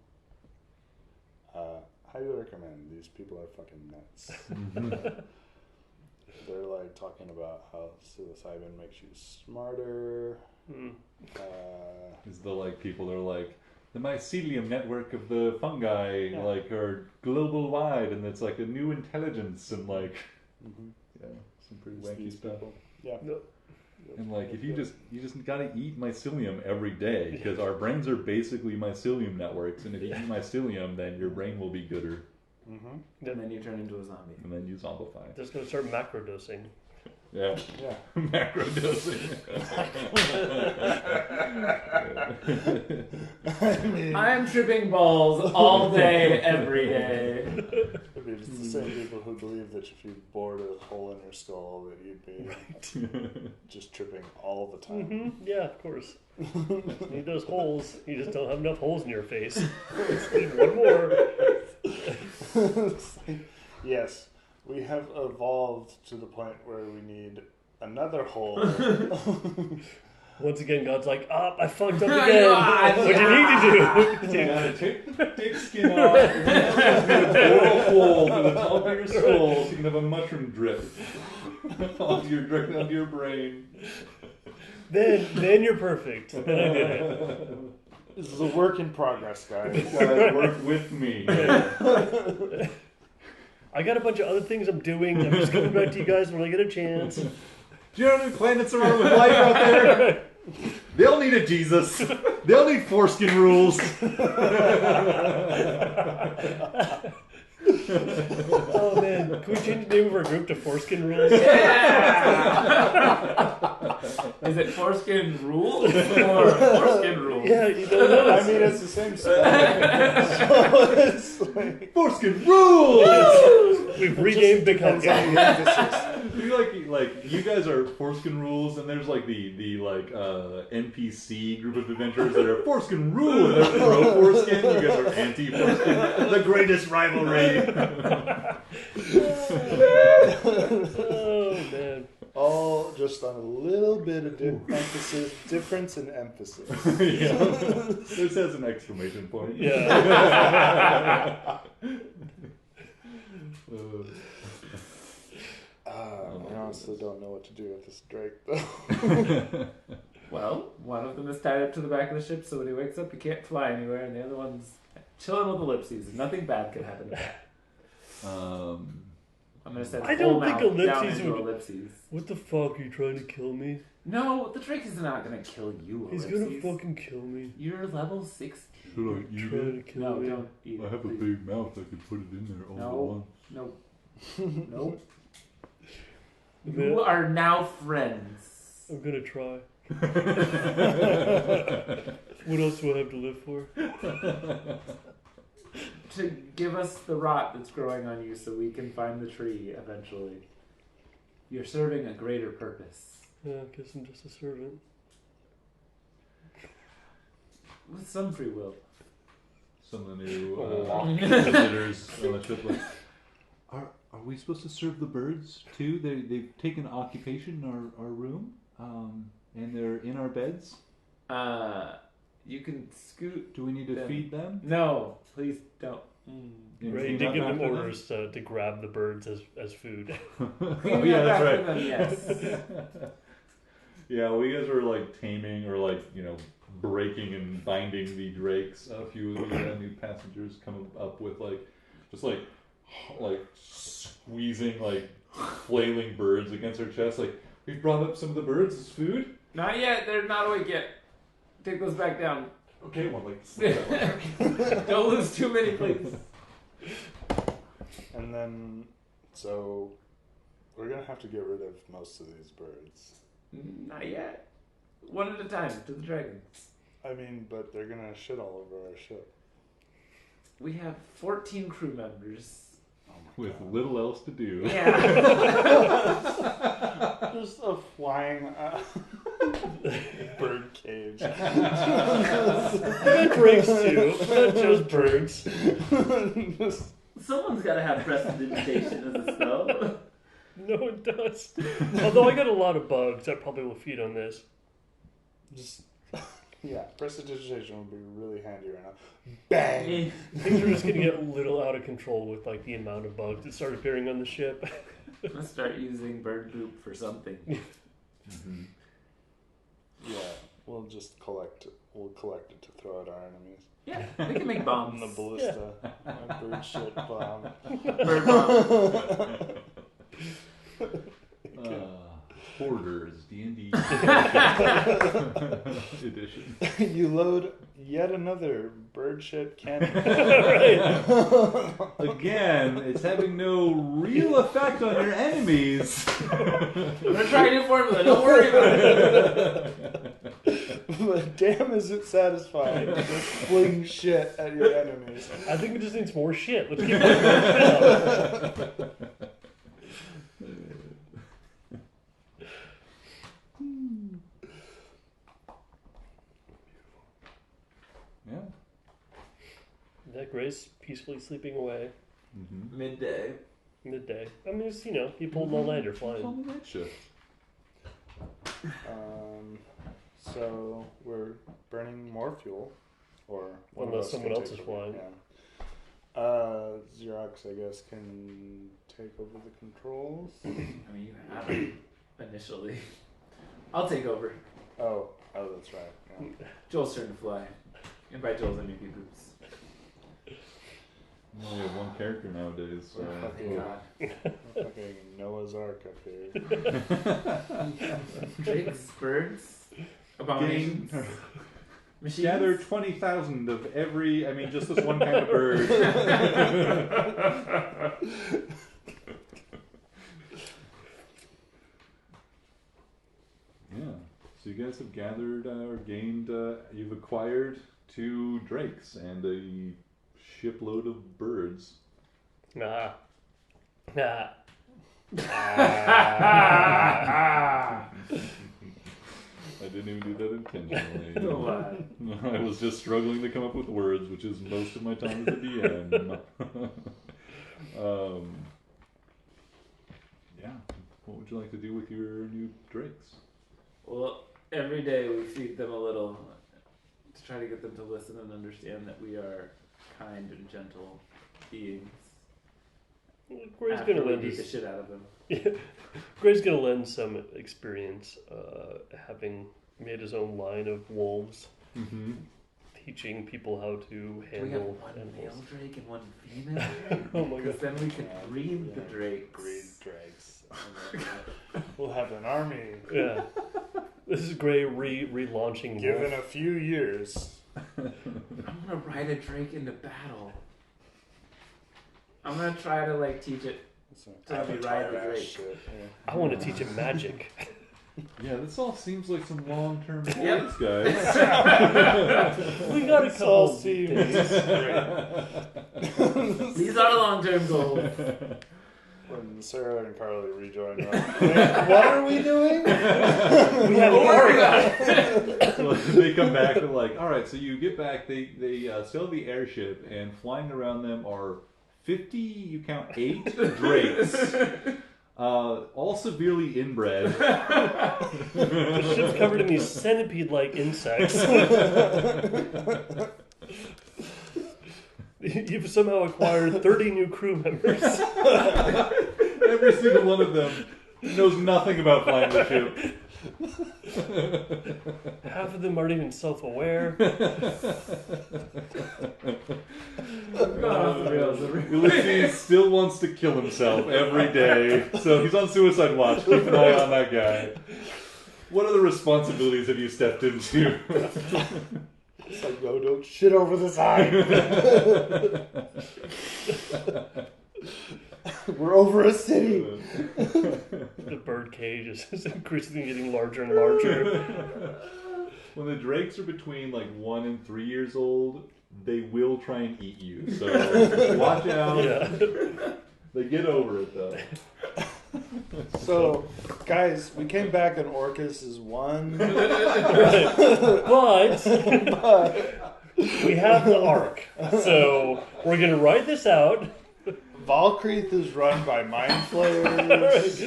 Highly recommend. These people are fucking nuts. They're like talking about how psilocybin makes you smarter. Is the like people are like the mycelium network of the fungi like are global wide, and it's like a new intelligence and like some pretty wacky stuff. People. Yeah. No. And like if you just gotta eat mycelium every day because our brains are basically mycelium networks, and if you eat mycelium, then your brain will be gooder. And then you turn into a zombie. And then you zombify. Just gonna start macro dosing. Yeah. Macro dosing. I'm tripping balls all day, every day. I mean, it's the same people who believe that if you bored a hole in your skull, that you'd be just tripping all the time. Yeah, of course. Need those holes. You just don't have enough holes in your face. Just need one more. Yes, we have evolved to the point where we need another hole. Once again, God's like, I fucked up again. What do you need to do? You gotta take the dick skin off and then a hole through the top of your skull so you can have a mushroom drip directly onto your brain. Then you're perfect. Then I did it. This is a work in progress, guys. You guys work with me. I got a bunch of other things I'm doing. I'm just coming back to you guys when I get a chance. Do you know how many planets are on with life out there? They'll need a Jesus. They'll need foreskin rules. Oh man, can we change the name of our group to Foreskin Rules? Is it foreskin rules or foreskin rules? Yeah, you don't know. I mean, it's the same stuff. So it's like, Foreskin rules. We've renamed the depends on company. the emphasis. like you guys are foreskin rules, and there's like the NPC group of adventurers that are foreskin rule, and they're pro foreskin. You guys are anti foreskin. The greatest rivalry. Oh man. All just on a little bit of difference in emphasis. Yeah. This has an exclamation point. Yeah. I honestly don't know what to do with this Drake, though. Well, one of them is tied up to the back of the ship, so when he wakes up, he can't fly anywhere, and the other one's chilling with ellipses. Nothing bad could happen to that. I'm gonna send I don't think full mouth down ellipses into would- ellipses. What the fuck? Are you trying to kill me? No, the Drake is not gonna kill you. He's ellipses. gonna fucking kill me. You're level 60. Should I eat Trying it? to kill No, me. don't eat I it. have a please. big mouth. I could put it in there all at once. Nope. Nope. Man, You are now friends. I'm gonna try. What else do I have to live for? To give us the rot that's growing on you so we can find the tree eventually. You're serving a greater purpose. Yeah, I guess I'm just a servant. With some free will. Some of the new visitors on the ship like, are we supposed to serve the birds too? They've taken occupation in our room, and they're in our beds. You can scoot. Do we need to them. feed them? No, please don't. And Right, clean did up give them after orders to grab the birds as food. Clean yeah, up that's after right. them, yes. Yeah, we guys were like taming or like breaking and binding the drakes. A few of the new passengers come up with just squeezing flailing birds against our chest. Like, we've brought up some of the birds as food. Not yet. They're not awake yet. Take those back down. Okay, well, Don't lose too many, please. And then, so, we're going to have to get rid of most of these birds. Not yet. One at a time to the dragons. I mean, but they're going to shit all over our ship. We have 14 crew members. Oh my with little else to do. Yeah. Just a flying bird cage. I got drakes too, not just birds. Someone's gotta have prestidigitation as a spell. No, it does. Although I got a lot of bugs, I probably will feed on this. Just yeah, prestidigitation would be really handy right now. Bang! Things are just gonna get a little out of control with like the amount of bugs that start appearing on the ship. Let's start using bird poop for something. Mm-hmm. Yeah, we'll just collect it. We'll collect it to throw at our enemies. Yeah, we can make On bombs. the ballista. A bird shit bomb. Bird bomb. Hoarders, D&D edition. You load yet another bird shit cannon. Again, it's having no real effect on your enemies. I'm gonna try a new formula, don't worry about it. But damn is it satisfying to just fling shit at your enemies. I think it just needs more shit. Let's keep going. Yeah. That Grace peacefully sleeping away. Mm-hmm. Midday. Midday. I mean, it's, you pulled all nighter It's on flying. the night shift. So we're burning more fuel, or one of Unless us someone can else take is over. flying. Yeah. Xerox, I guess, can take over the controls. I mean, you have it initially. I'll take over. Oh, that's right. Yeah. Joel's turn to fly. And by Joel's, I mean you groups. We only have one character nowadays, so. Thank God. Fucking Noah's Ark up here. Drakes, birds, abominations, machines. Gather 20,000 of every, just this one kind of bird. Yeah. So you guys have gathered or gained, you've acquired 2 drakes and a shipload of birds. Nah. I didn't even do that intentionally. I was just struggling to come up with words, which is most of my time as a DM. Yeah. What would you like to do with your new drakes? Well, every day we feed them a little to try to get them to listen and understand that we are kind and gentle beings. Gray's After gonna we lend beat the his, shit out of them. Gray's gonna lend some experience, having made his own line of wolves, Mm-hmm. teaching people how to We have handle one animals. male drake and one female drake. Oh my Because god. then we can breed the drakes. Breed drakes. And then, we'll have an army. Yeah. This is Gray relaunching. Given Wolf. a few years. I'm gonna ride a drake into battle. I'm gonna try to teach it. Tell me ride the drake. Shit. Yeah. I want to teach him magic. Yeah, this all seems like some long-term Yep. plans, guys. We got a This all couple seems days. great. These are long-term goals. When Sarah and Carly rejoin, we're like, wait, what are we doing? We have Don't worry about it. So they come back, they're like, all right, so you get back, they sail the airship, and flying around them are 50, you count 8 drakes, all severely inbred. The ship's covered in these centipede-like insects. You've somehow acquired 30 new crew members. Every single one of them knows nothing about flying the ship. Half of them aren't even self-aware. Ulysses still wants to kill himself every day, so he's on suicide watch. Keep an eye on that guy. What other responsibilities have you stepped into? It's like, no, don't shit over the side. We're over a city. The bird cage is increasingly getting larger and larger. When the drakes are between 1 and 3 years old, they will try and eat you. So watch out. Yeah. They get over it though. So, guys, we came back and Orcus is one. But we have the arc, so we're gonna ride this out. Valkreath is run by mind flayers.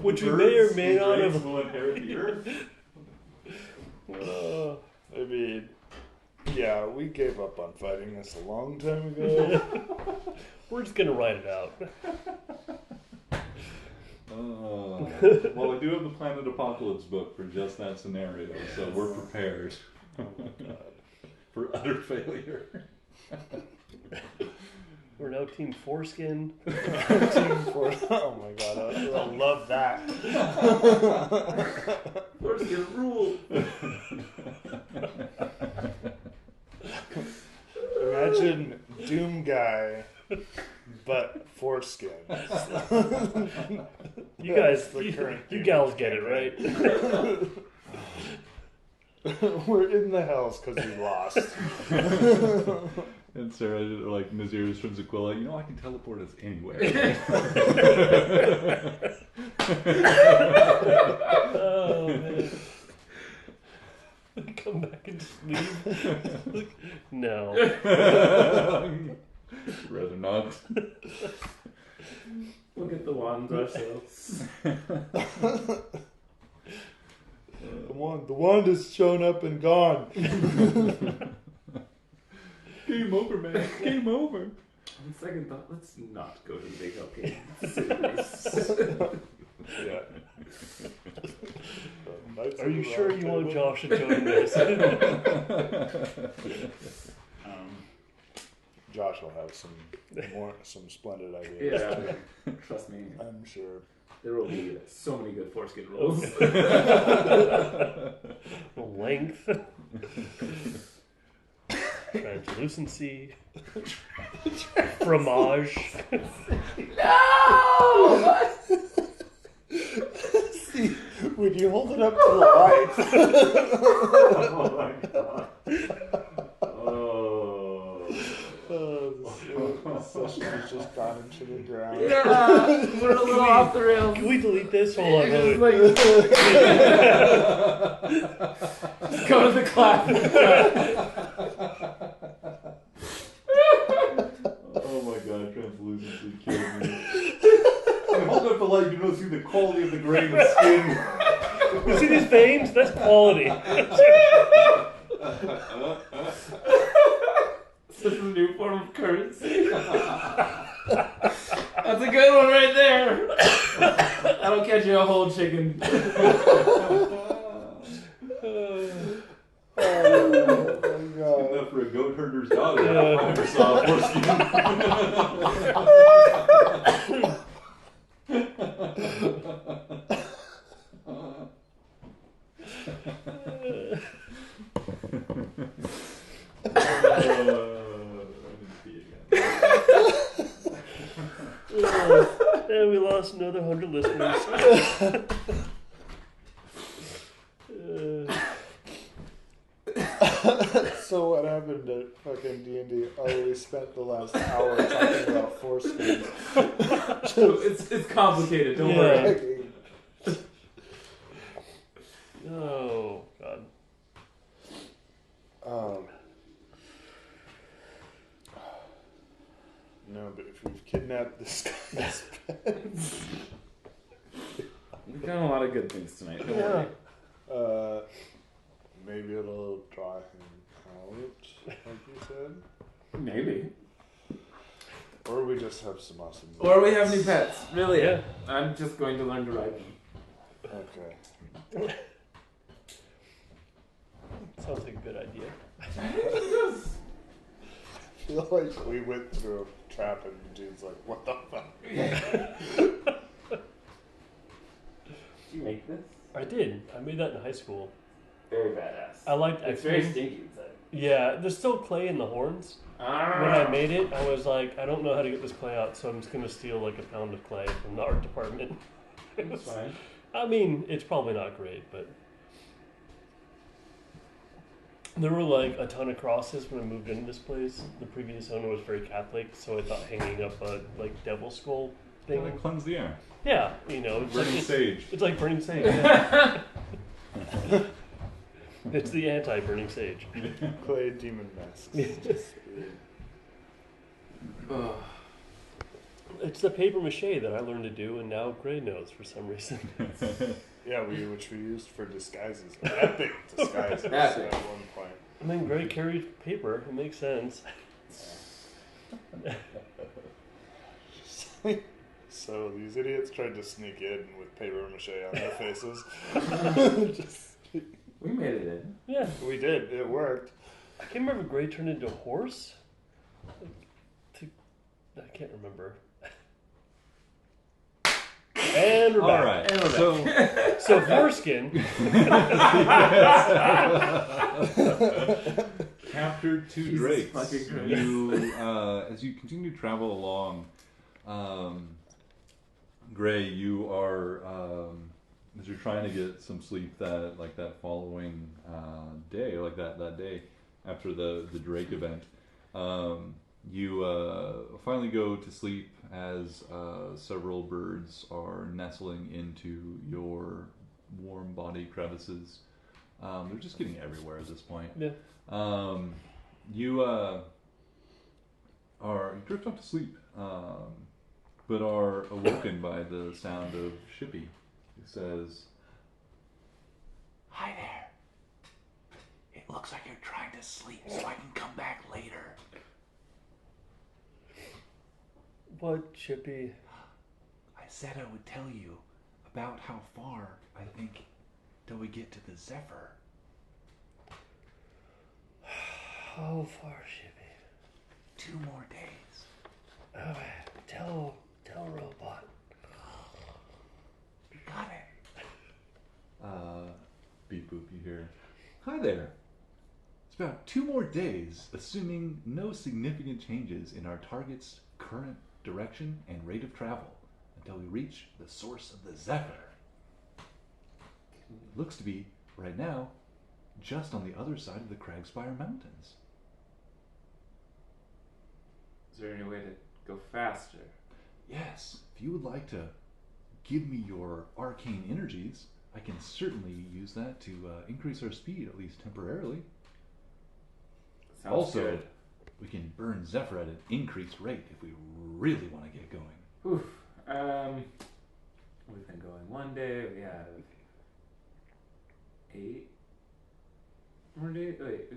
Which we may or may not have. will inherit the earth. I mean, yeah, we gave up on fighting this a long time ago. We're just gonna ride it out. Well, we do have the Planet Apocalypse book for just that scenario, so we're prepared for utter failure. We're now Team Foreskin. Oh my god, I love that. Foreskin rule. Imagine Doom Guy, but foreskin. You guys, the current you Doom gals get it, campaign. right? We're in the hells because we lost. And Sarah, like Nazir's from Aquila, I can teleport us anywhere. Oh man. Come back and just leave. No. Rather not. We'll get the wands ourselves. The wand has shown up and gone. Game over, man. Game over. On second thought, let's not go to the big hill cave. Yeah. Are you sure you want Josh to join this? Josh will have some splendid ideas. Yeah, trust me. I'm sure. There will be so many good foreskin rolls. Length. Translucency. Fromage. No! See, when you hold it up to the light. Oh my god. The session has just gone into the ground. Yeah, we're a little off the rails. Can we delete this? Hold on. Just, Hold on. just go to the clap. Oh my god, translucency killed me. Hold up the light, you don't see the quality of the grain of skin. You see these veins? That's quality. This is a new form of currency. That's a good one right there. That'll catch you a whole chicken. Oh my god. Enough for a goat herder's daughter. I never saw a foreskin. And we lost another 100 listeners. So what happened at fucking D&D? Oh, we spent the last hour talking about foreskins. It's complicated, don't Yeah. worry. Oh, God. No, but if we've kidnapped this guy's pets, We've done a lot of good things tonight, don't worry. maybe it'll draw him out, like you said. Maybe. Or we just have some awesome. Or we have new pets. Really? Yeah. I'm just going to learn to ride them. Okay. Sounds like a good idea. I feel like we went through a trap and dude's like, what the fuck? Did you make this? I did. I made that in high school. Very badass. I liked It's very X-Men. stinky inside. Yeah, there's still clay in the horns. When I made it, I was like, I don't know how to get this clay out, so I'm just going to steal like a pound of clay from the art department. It's fine. I mean, it's probably not great, but There were like a ton of crosses when I moved into this place. The previous owner was very Catholic, so I thought hanging up a like devil skull thing. Like cleanse the air. Yeah, you know, it's Burning sage. It's like burning sage. Yeah. It's the anti-burning sage. Clay demon masks. It's the paper mache that I learned to do, and now Gray knows for some reason. Yeah, which we used for disguises. Epic disguises Epic. at one point. I mean, Gray carried paper. It makes sense. So these idiots tried to sneak in with paper mache on their faces. We made it in. Yeah, We did. It worked. I can't remember if Gray turned into a horse. I can't remember. And we're All back. right. And we're So, So foreskin. captured two Jesus drakes. fucking Christ. You, as you continue to travel along, Gray, you are as you're trying to get some sleep that following day, like that day after the Drake event. You finally go to sleep as several birds are nestling into your warm body crevices. They're just getting everywhere at this point. Yeah. You drift off to sleep, but are awoken by the sound of Shippy, who says, Hi there. It looks like you're trying to sleep so I can come back later. What, Chippy? I said I would tell you about how far I think till we get to the Zephyr. How far, Chippy? 2 more days. Oh, tell Robot. You got it. beep boop, you hear, hi there. It's about 2 more days, assuming no significant changes in our target's current direction and rate of travel until we reach the source of the Zephyr. Looks to be, right now, just on the other side of the Cragspire Mountains. Is there any way to go faster? Yes, if you would like to give me your arcane energies, I can certainly use that to increase our speed, at least temporarily. Sounds Also, good. we can burn Zephyr at an increased rate if we really want to get going. Oof. We've been going 1 day. We have 8 more days. Wait,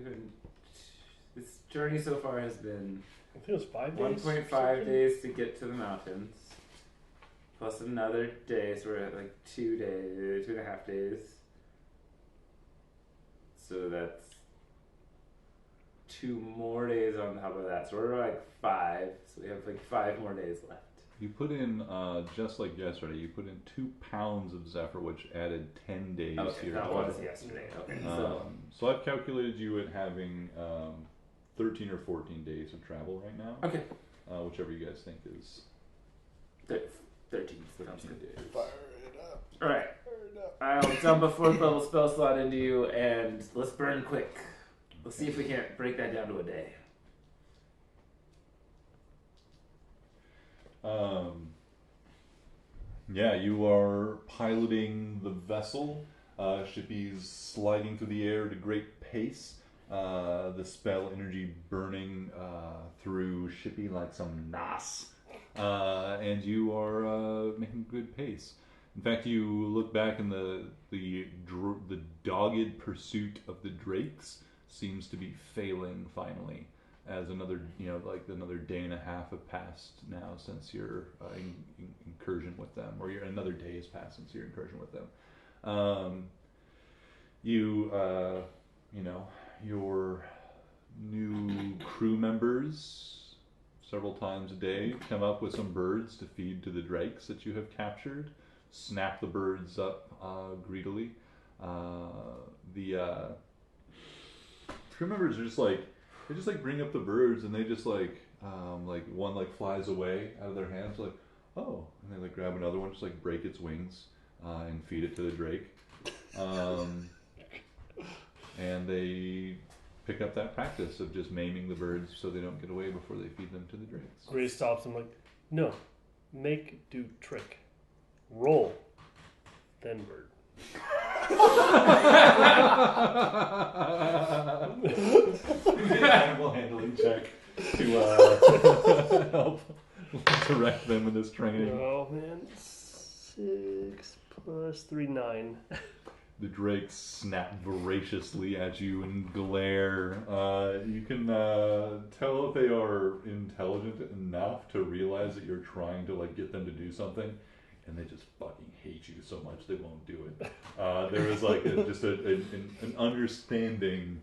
this journey so far has been I think it was 5 days. 1.5 days to get to the mountains, plus another day, so we're at like 2.5 days. So that's 2 more days on top of that. So we're like 5. So we have like 5 more days left. You put in, just like yesterday, you put in 2 pounds of Zephyr, which added 10 days to Okay, your that total. was yesterday. Okay, So I've calculated you at having 13 or 14 days of travel right now. okay, Whichever you guys think is 13. Sounds 13 good. days. Fire it up. All right, Fire it up. I'll dump a 4th level spell slot into you, and let's burn quick. Let's see if we can't break that down to a day. Yeah, you are piloting the vessel. Shippy's sliding through the air at a great pace. The spell energy burning through Shippy like some nas. And you are making good pace. In fact, you look back and the dogged pursuit of the drakes seems to be failing finally, as another day and a half have passed now since your incursion with them, or another day has passed since your incursion with them. Your new crew members several times a day come up with some birds to feed to the drakes that you have captured, snap the birds up greedily. The crew members are just like, they just like bring up the birds and they just like one like flies away out of their hands, like, oh, and they like grab another one, just like break its wings and feed it to the drake. And they pick up that practice of just maiming the birds so they don't get away before they feed them to the drakes. Gray stops him like, no, make, do, trick. Roll, then bird. Animal handling check to help direct them in this training. Oh man, 6 plus 3, 9. The drakes snap voraciously at you and glare. You can tell if they are intelligent enough to realize that you're trying to like get them to do something, and they just fucking hate you so much they won't do it. There is like an understanding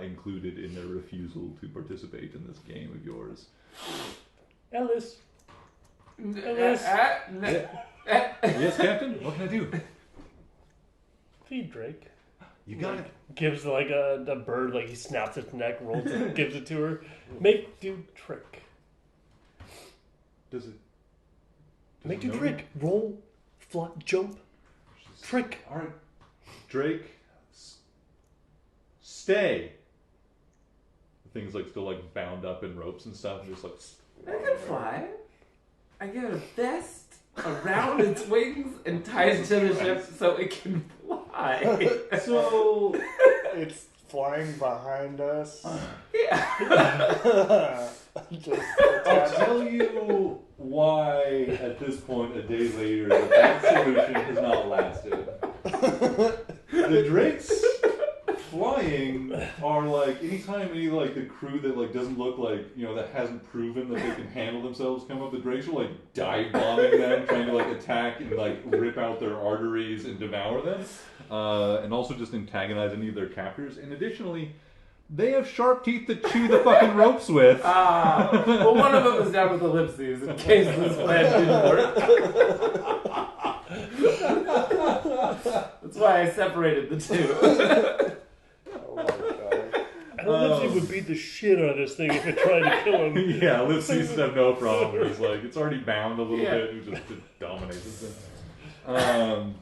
included in their refusal to participate in this game of yours. Ellis. Yes, Captain. What can I do? Feed Drake. You got it. Gives like a bird, like he snaps its neck, rolls it, gives it to her. Make, do, trick. Does it? Make, do, trick. Roll, fly, jump, trick. All right, Drake. Stay. The thing's like still like bound up in ropes and stuff. Just like. I can fly. I get a vest around its wings and tie it to the ship so it can fly. So it's flying behind us. Yeah. I'll tell you why at this point, a day later, that solution has not lasted. The drakes flying are like anytime any like the crew that like doesn't look like that hasn't proven that they can handle themselves come up, the drakes are like dive bombing them, trying to like attack and like rip out their arteries and devour them, and also just antagonize any of their captors. And additionally, they have sharp teeth to chew the fucking ropes with. Well, one of them is down with ellipses in case this plan didn't work. That's why I separated the two. Oh my god. Ellipses would beat the shit out of this thing if it tried to kill him. Yeah, ellipses have no problem. He's like, it's already bound a little bit. He just dominates this thing.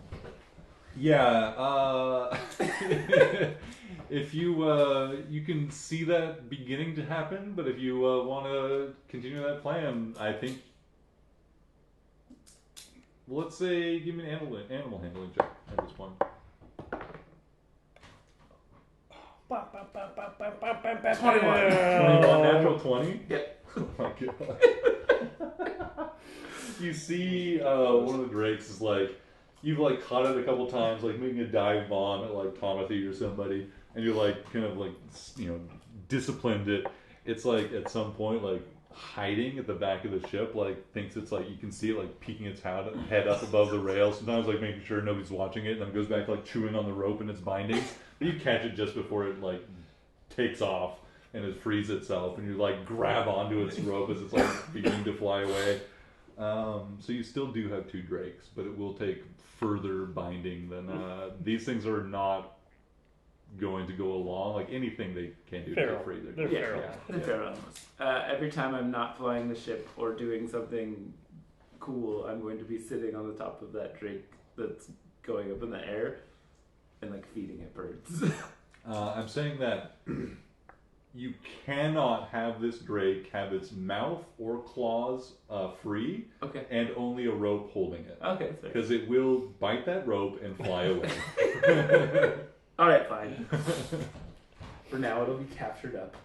If you can see that beginning to happen, but if you want to continue that plan, I think, let's say, give me an animal handling check at this point. 21. Natural 20? Yep. Oh my god. You see one of the drakes is like, you've like caught it a couple times, like making a dive bomb at like Timothy or somebody, and you're like kind of like disciplined it. It's like at some point like hiding at the back of the ship, like thinks it's like you can see it like peeking its head up above the rail. Sometimes like making sure nobody's watching it, and then goes back to like chewing on the rope and its bindings. But you catch it just before it like takes off and it frees itself, and you like grab onto its rope as it's like beginning to fly away. So you still do have two drakes, but it will take further binding than these things are not going to go along. Like anything they can do to get free. They're feral. They're feral animals. Every time I'm not flying the ship or doing something cool, I'm going to be sitting on the top of that drake that's going up in the air and like feeding it birds. I'm saying that you cannot have this drake have its mouth or claws free, Okay. and only a rope holding it. Okay. Because it will bite that rope and fly away. All right, fine. For now, it'll be captured up.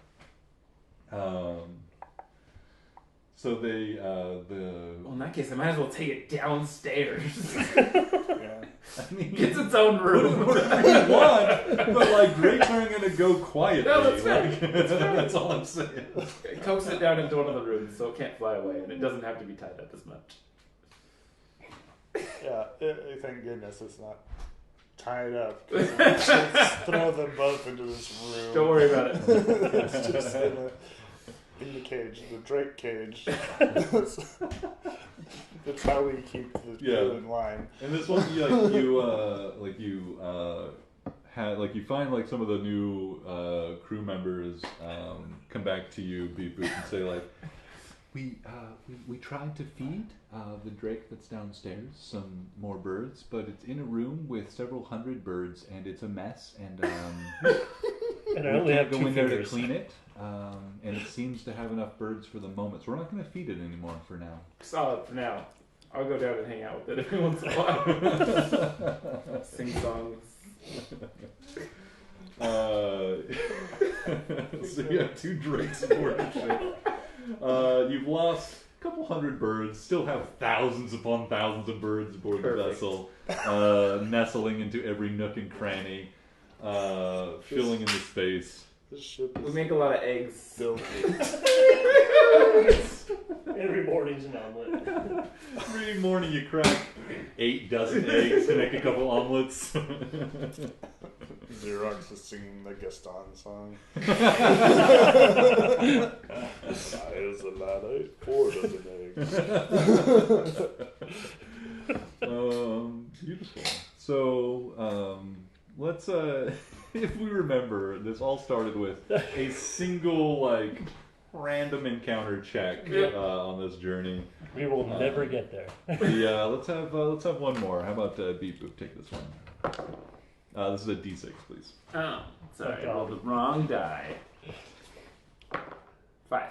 So they Well, in that case, I might as well take it downstairs. Yeah. I mean, Gets its own room. whatever you want, but like drakes aren't going to go quietly. No, that's fair. Like, that's all I'm saying. It coaxes it down into one of the rooms so it can't fly away, and it doesn't have to be tied up as much. Yeah, thank goodness it's not tied up. 'Cause let's throw them both into this room. Don't worry about it. It's just in the cage, the Drake cage. That's how we keep the crew in line. And this one, you find like some of the new crew members come back to you, Beep Boop, and say like, we tried to feed the drake that's downstairs some more birds, but it's in a room with several hundred birds, and it's a mess. And And I We only can't have go 2 in there to fingers. clean it, and it seems to have enough birds for the moment. So we're not going to feed it anymore for now. Solid for now. I'll go down and hang out with it every once in a while. Sing songs. So you have 2 drakes aboard the ship. You've lost a couple hundred birds. Still have thousands upon thousands of birds aboard the vessel, nestling into every nook and cranny, filling in the space. This ship We is make a lot of eggs. filthy. Every morning's an omelet. Every morning you crack 8 dozen eggs to make a couple omelets. Xerox is singing the Gaston song. I is a lad, I ate 4 dozen eggs. Beautiful. So, let's, if we remember, this all started with a single, like, random encounter check on this journey. We will never get there. Yeah, let's have one more. How about Beep Boop take this one? This is a D6, please. Oh, sorry. I rolled the wrong die. 5. 5.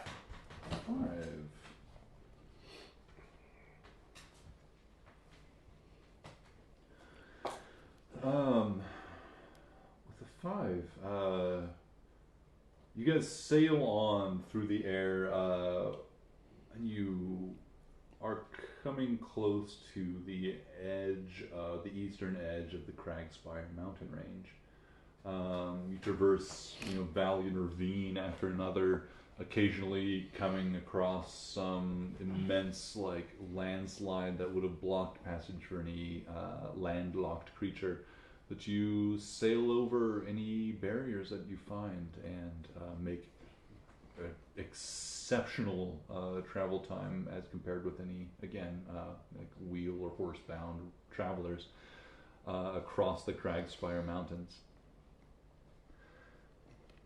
With a 5, you guys sail on through the air, and you are coming close to the edge, the eastern edge of the Cragspire mountain range. You traverse, valley and ravine after another, occasionally coming across some immense, landslide that would have blocked passage for any landlocked creature. But you sail over any barriers that you find and make exceptional travel time as compared with any, again, wheel or horse-bound travelers across the Cragspire Mountains.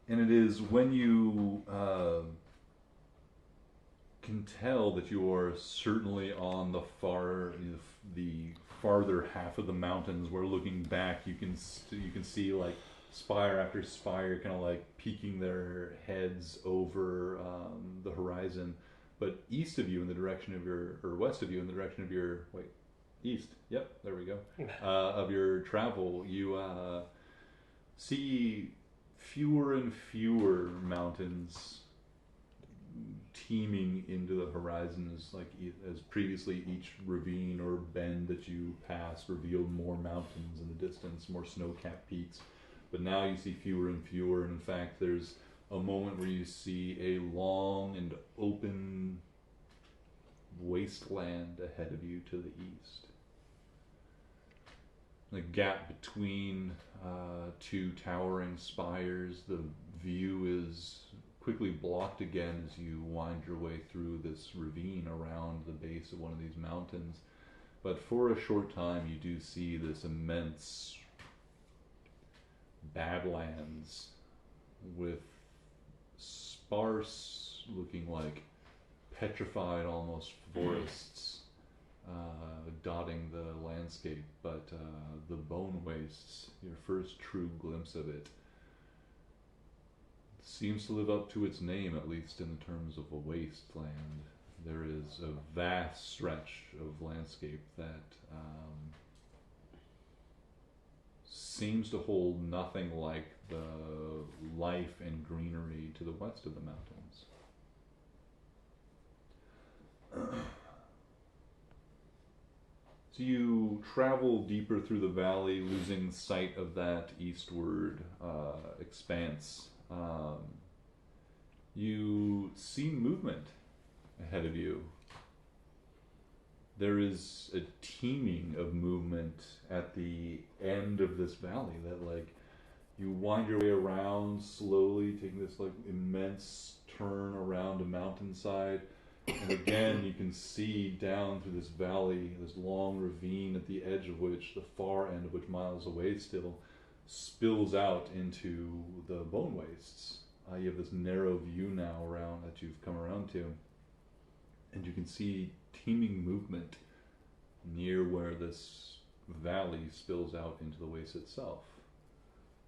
And it is when you can tell that you are certainly on the farther half of the mountains, where looking back you can see like spire after spire kind of like peeking their heads over the horizon. But east of you in the direction of your, or west of you in the direction of your, east, yep, there we go, of your travel, you see fewer and fewer mountains teeming into the horizon, as previously each ravine or bend that you passed revealed more mountains in the distance, more snow-capped peaks. But now you see fewer and fewer, and in fact there's a moment where you see a long and open wasteland ahead of you to the east. The gap between 2 towering spires, the view is quickly blocked again as you wind your way through this ravine around the base of one of these mountains. But for a short time you do see this immense badlands with sparse looking like petrified almost forests dotting the landscape, but the bone wastes, your first true glimpse of it, seems to live up to its name, at least in terms of a wasteland. There is a vast stretch of landscape that seems to hold nothing like the life and greenery to the west of the mountains. So you travel deeper through the valley, losing sight of that eastward expanse. You see movement ahead of you. There is a teeming of movement at the end of this valley that you wind your way around slowly, taking this immense turn around a mountainside. And again, you can see down through this valley, this long ravine at the edge of which, the far end of which, miles away still, spills out into the bone wastes. You have this narrow view now around that you've come around to, and you can see teeming movement near where this valley spills out into the waste itself.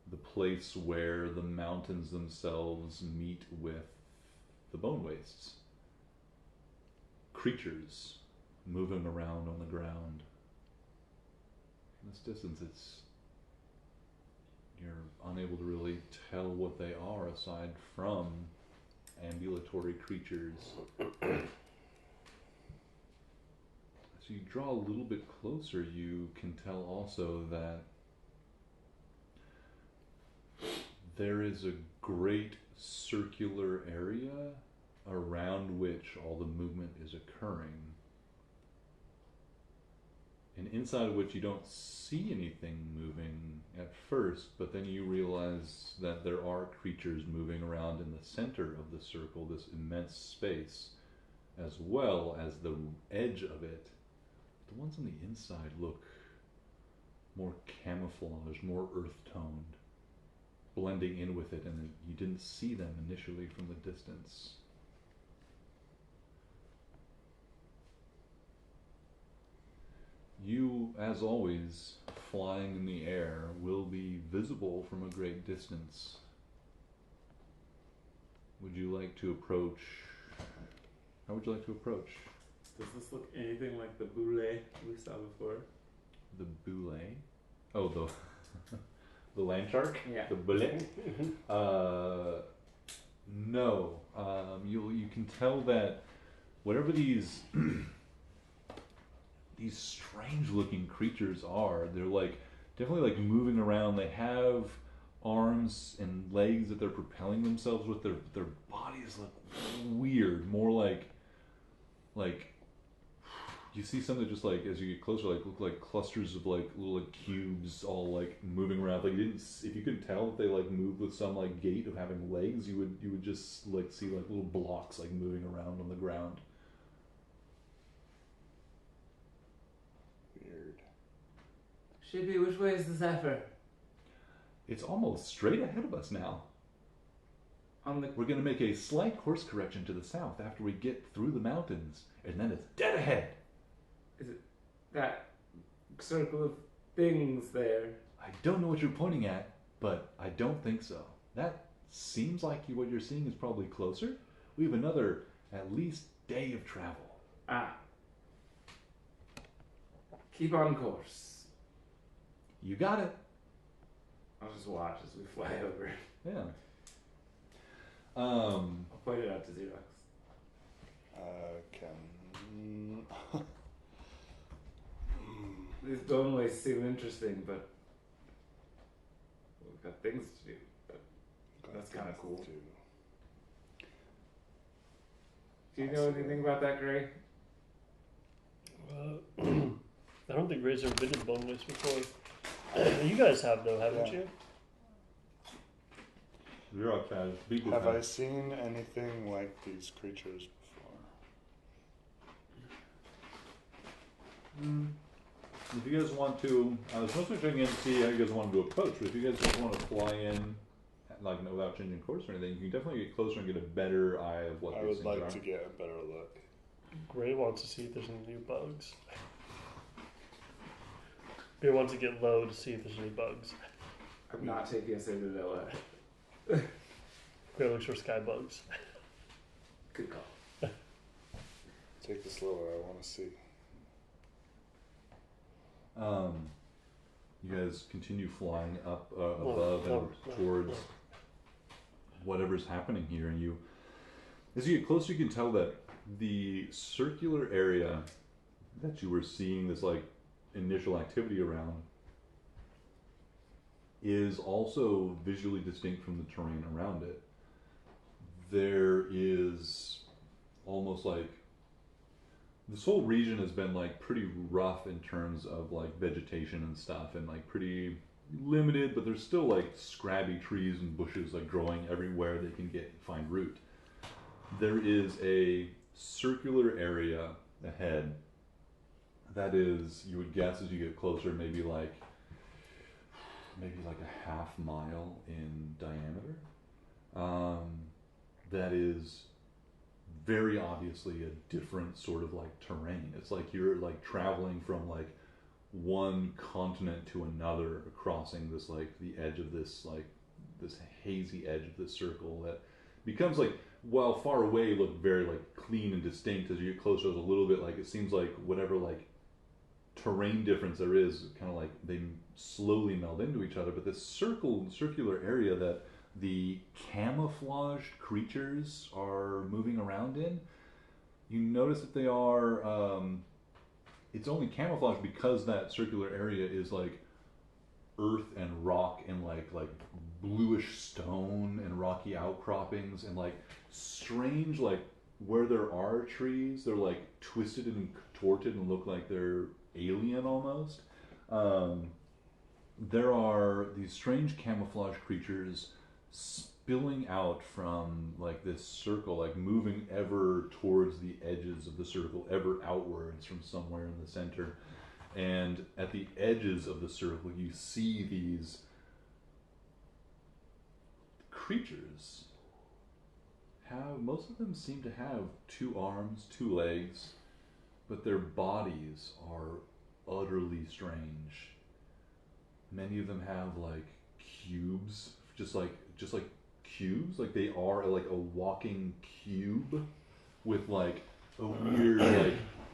The place where the mountains themselves meet with the bone wastes. Creatures moving around on the ground. In this distance, you're unable to really tell what they are aside from ambulatory creatures. As you draw a little bit closer, you can tell also that there is a great circular area around which all the movement is occurring, and inside of which you don't see anything moving at first, but then you realize that there are creatures moving around in the center of the circle, this immense space, as well as the edge of it. The ones on the inside look more camouflaged, more earth-toned, blending in with it, and you didn't see them initially from the distance. You, as always, flying in the air, will be visible from a great distance. Would you like to approach? How would you like to approach? Does this look anything like the boule we saw before? The boule? Oh, the the land shark? Yeah. The boule? No. You can tell that whatever these these strange looking creatures are, they're like definitely like moving around. They have arms and legs that they're propelling themselves with. Their bodies look weird, more like you see some that just like as you get closer like look like clusters of like little like cubes all like moving around. Like you didn't, if you could tell that they like moved with some like gait of having legs, you would just like see like little blocks like moving around on the ground. Weird. Shippy, which way is the Zephyr? It's almost straight ahead of us now. We're going to make a slight course correction to the south after we get through the mountains, and then it's dead ahead. Is it that circle of things there? I don't know what you're pointing at, but I don't think so. That seems like what you're seeing is probably closer. We have another at least day of travel. Ah. Keep on course. You got it. I'll just watch as we fly over. Yeah. I'll point it out to Xerox. These doorways seem interesting, but we've got things to do. But that's kind of cool. Do you know anything about that, Gray? I don't think Gray's ever been to the Bone Waste before. You guys have though, haven't you? Xerox has. Beagle Have has. I seen anything like these creatures before? If you guys want to, I was mostly checking in to see how you guys wanted to approach, but if you guys just want to fly in, like without changing course or anything, you can definitely get closer and get a better eye of what I these would things like are. to get a better look. Gray wants to see if there's any new bugs. Gray wants to get low to see if there's any bugs. I'm not taking us into Noah. Gray looks for sky bugs. Good call. Take this lower, I want to see. You guys continue flying up above and towards whatever's happening here, and you, as you get closer, you can tell that the circular area that you were seeing this like initial activity around is also visually distinct from the terrain around it. There is almost like this whole region has been like pretty rough in terms of like vegetation and stuff, and like pretty limited, but there's still like scrabby trees and bushes like growing everywhere they can get find root. There is a circular area ahead that is, you would guess as you get closer, maybe like a half mile in diameter. That is very obviously a different sort of like terrain. It's like you're like traveling from like one continent to another, crossing this like the edge of this like this hazy edge of the circle that becomes like, while far away, look very like clean and distinct. As you get closer, it's a little bit like, it seems like whatever like terrain difference there is, kind of like they slowly meld into each other. But this circular area that the camouflaged creatures are moving around in, you notice that they are, it's only camouflaged because that circular area is like earth and rock and like bluish stone and rocky outcroppings and like strange, like where there are trees, they're like twisted and contorted and look like they're alien almost. There are these strange camouflage creatures spilling out from like this circle, like moving ever towards the edges of the circle, ever outwards from somewhere in the center. And at the edges of the circle, you see these creatures. Most of them seem to have 2 arms, 2 legs, but their bodies are utterly strange. Many of them have like cubes, just like cubes, like they are like a walking cube with like a weird like,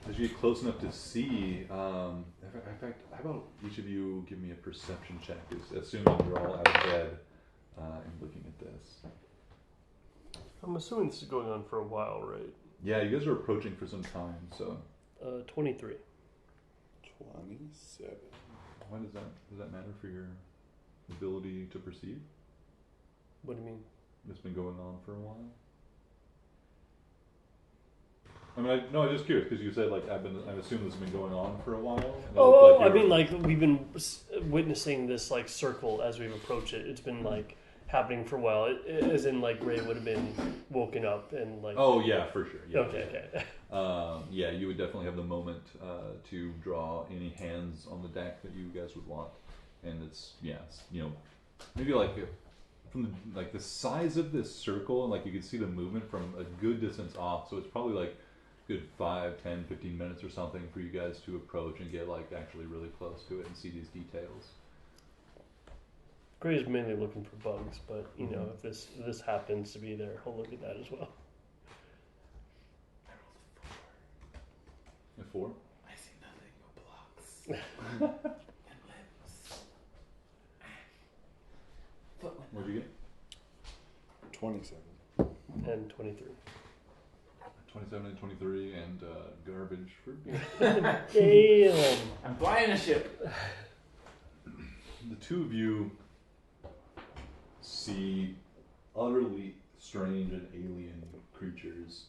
as you get close enough to see, in fact, how about each of you give me a perception check, assuming you're all out of bed and looking at this. I'm assuming this is going on for a while, right? Yeah, you guys are approaching for some time, so. 23. 27. Why does that matter for your ability to perceive? What do you mean? It's been going on for a while. I mean, I'm just curious because you said like I assume this has been going on for a while. Oh, I mean, like we've been witnessing this like circle as we've approached it. It's been like happening for a while, as in like Ray would have been woken up and like. Oh yeah, for sure. Yeah, okay. Yeah, you would definitely have the moment to draw any hands on the deck that you guys would want, and it's maybe like from the size of this circle, and like you can see the movement from a good distance off. So it's probably like good 5, 10, 15 minutes or something for you guys to approach and get like actually really close to it and see these details. Gray is mainly looking for bugs, but you know, if this happens to be there, he'll look at that as well. A 4? I see nothing but blocks and limbs. What'd you get? 27. And 23. 27 and 23 and garbage for me. Damn! I'm flying a ship. The two of you see utterly strange and alien creatures.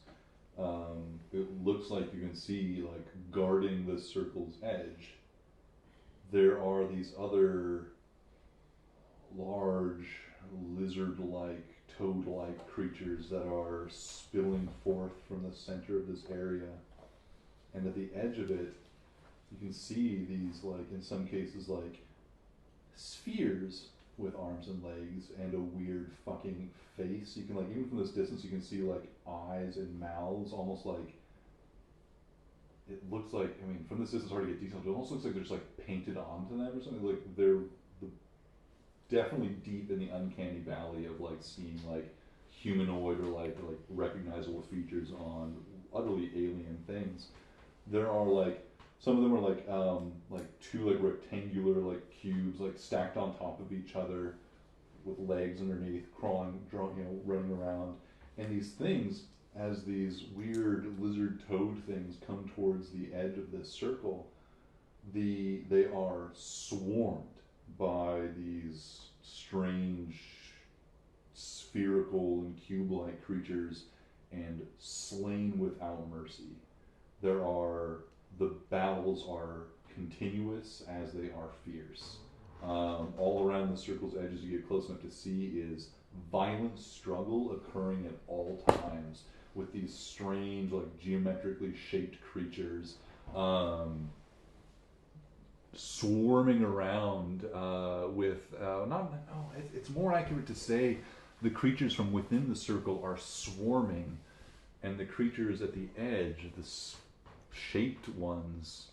It looks like you can see, like, guarding the circle's edge, there are these other large lizard-like, toad-like creatures that are spilling forth from the center of this area. And at the edge of it, you can see these, like, in some cases, like, spheres with arms and legs and a weird fucking face. You can, like, even from this distance, you can see, like, eyes and mouths, almost like, it looks like, I mean, from this distance, it's hard to get details, but it almost looks like they're just, like, painted onto them or something. Like, they're definitely deep in the uncanny valley of, like, seeing, like, humanoid or, like, recognizable features on utterly alien things. There are, like, some of them are like two like rectangular like cubes like stacked on top of each other with legs underneath, crawling, running around. And these things, as these weird lizard toad things come towards the edge of this circle, they are swarmed by these strange spherical and cube-like creatures and slain without mercy. The battles are continuous as they are fierce. All around the circle's edges you get close enough to see is violent struggle occurring at all times with these strange, like, geometrically shaped creatures swarming around it's more accurate to say the creatures from within the circle are swarming, and the creatures at the edge, the shaped ones,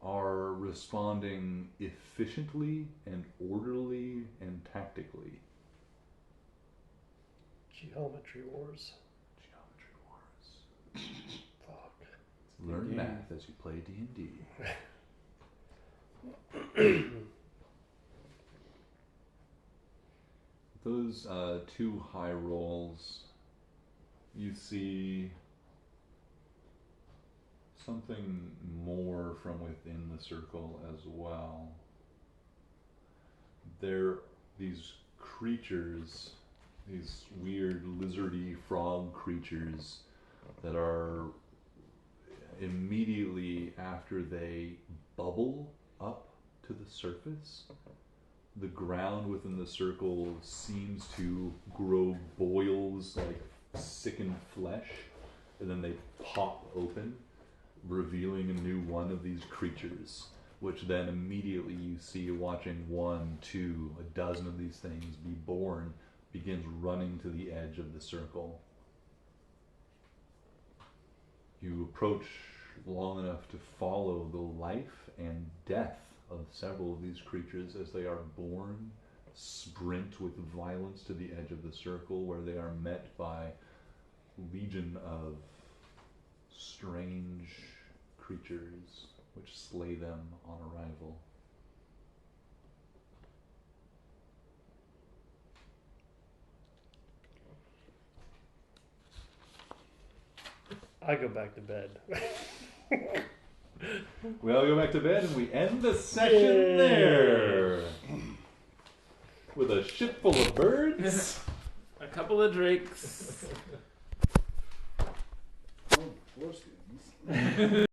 are responding efficiently and orderly and tactically. Geometry Wars. Geometry Wars. Fuck. Learn game. math as you play D&D. Those two high rolls, you see something more from within the circle as well. These creatures, these weird lizardy frog creatures that are immediately after they bubble up to the surface, the ground within the circle seems to grow boils like sickened flesh, and then they pop open, revealing a new one of these creatures, which then immediately you see, watching 1, 2, a dozen of these things be born, begins running to the edge of the circle. You approach long enough to follow the life and death of several of these creatures as they are born, sprint with violence to the edge of the circle, where they are met by a legion of strange creatures which slay them on arrival. I go back to bed. We all go back to bed and we end the session Yay. there. With a ship full of birds. A couple of drakes. Oh, floor students.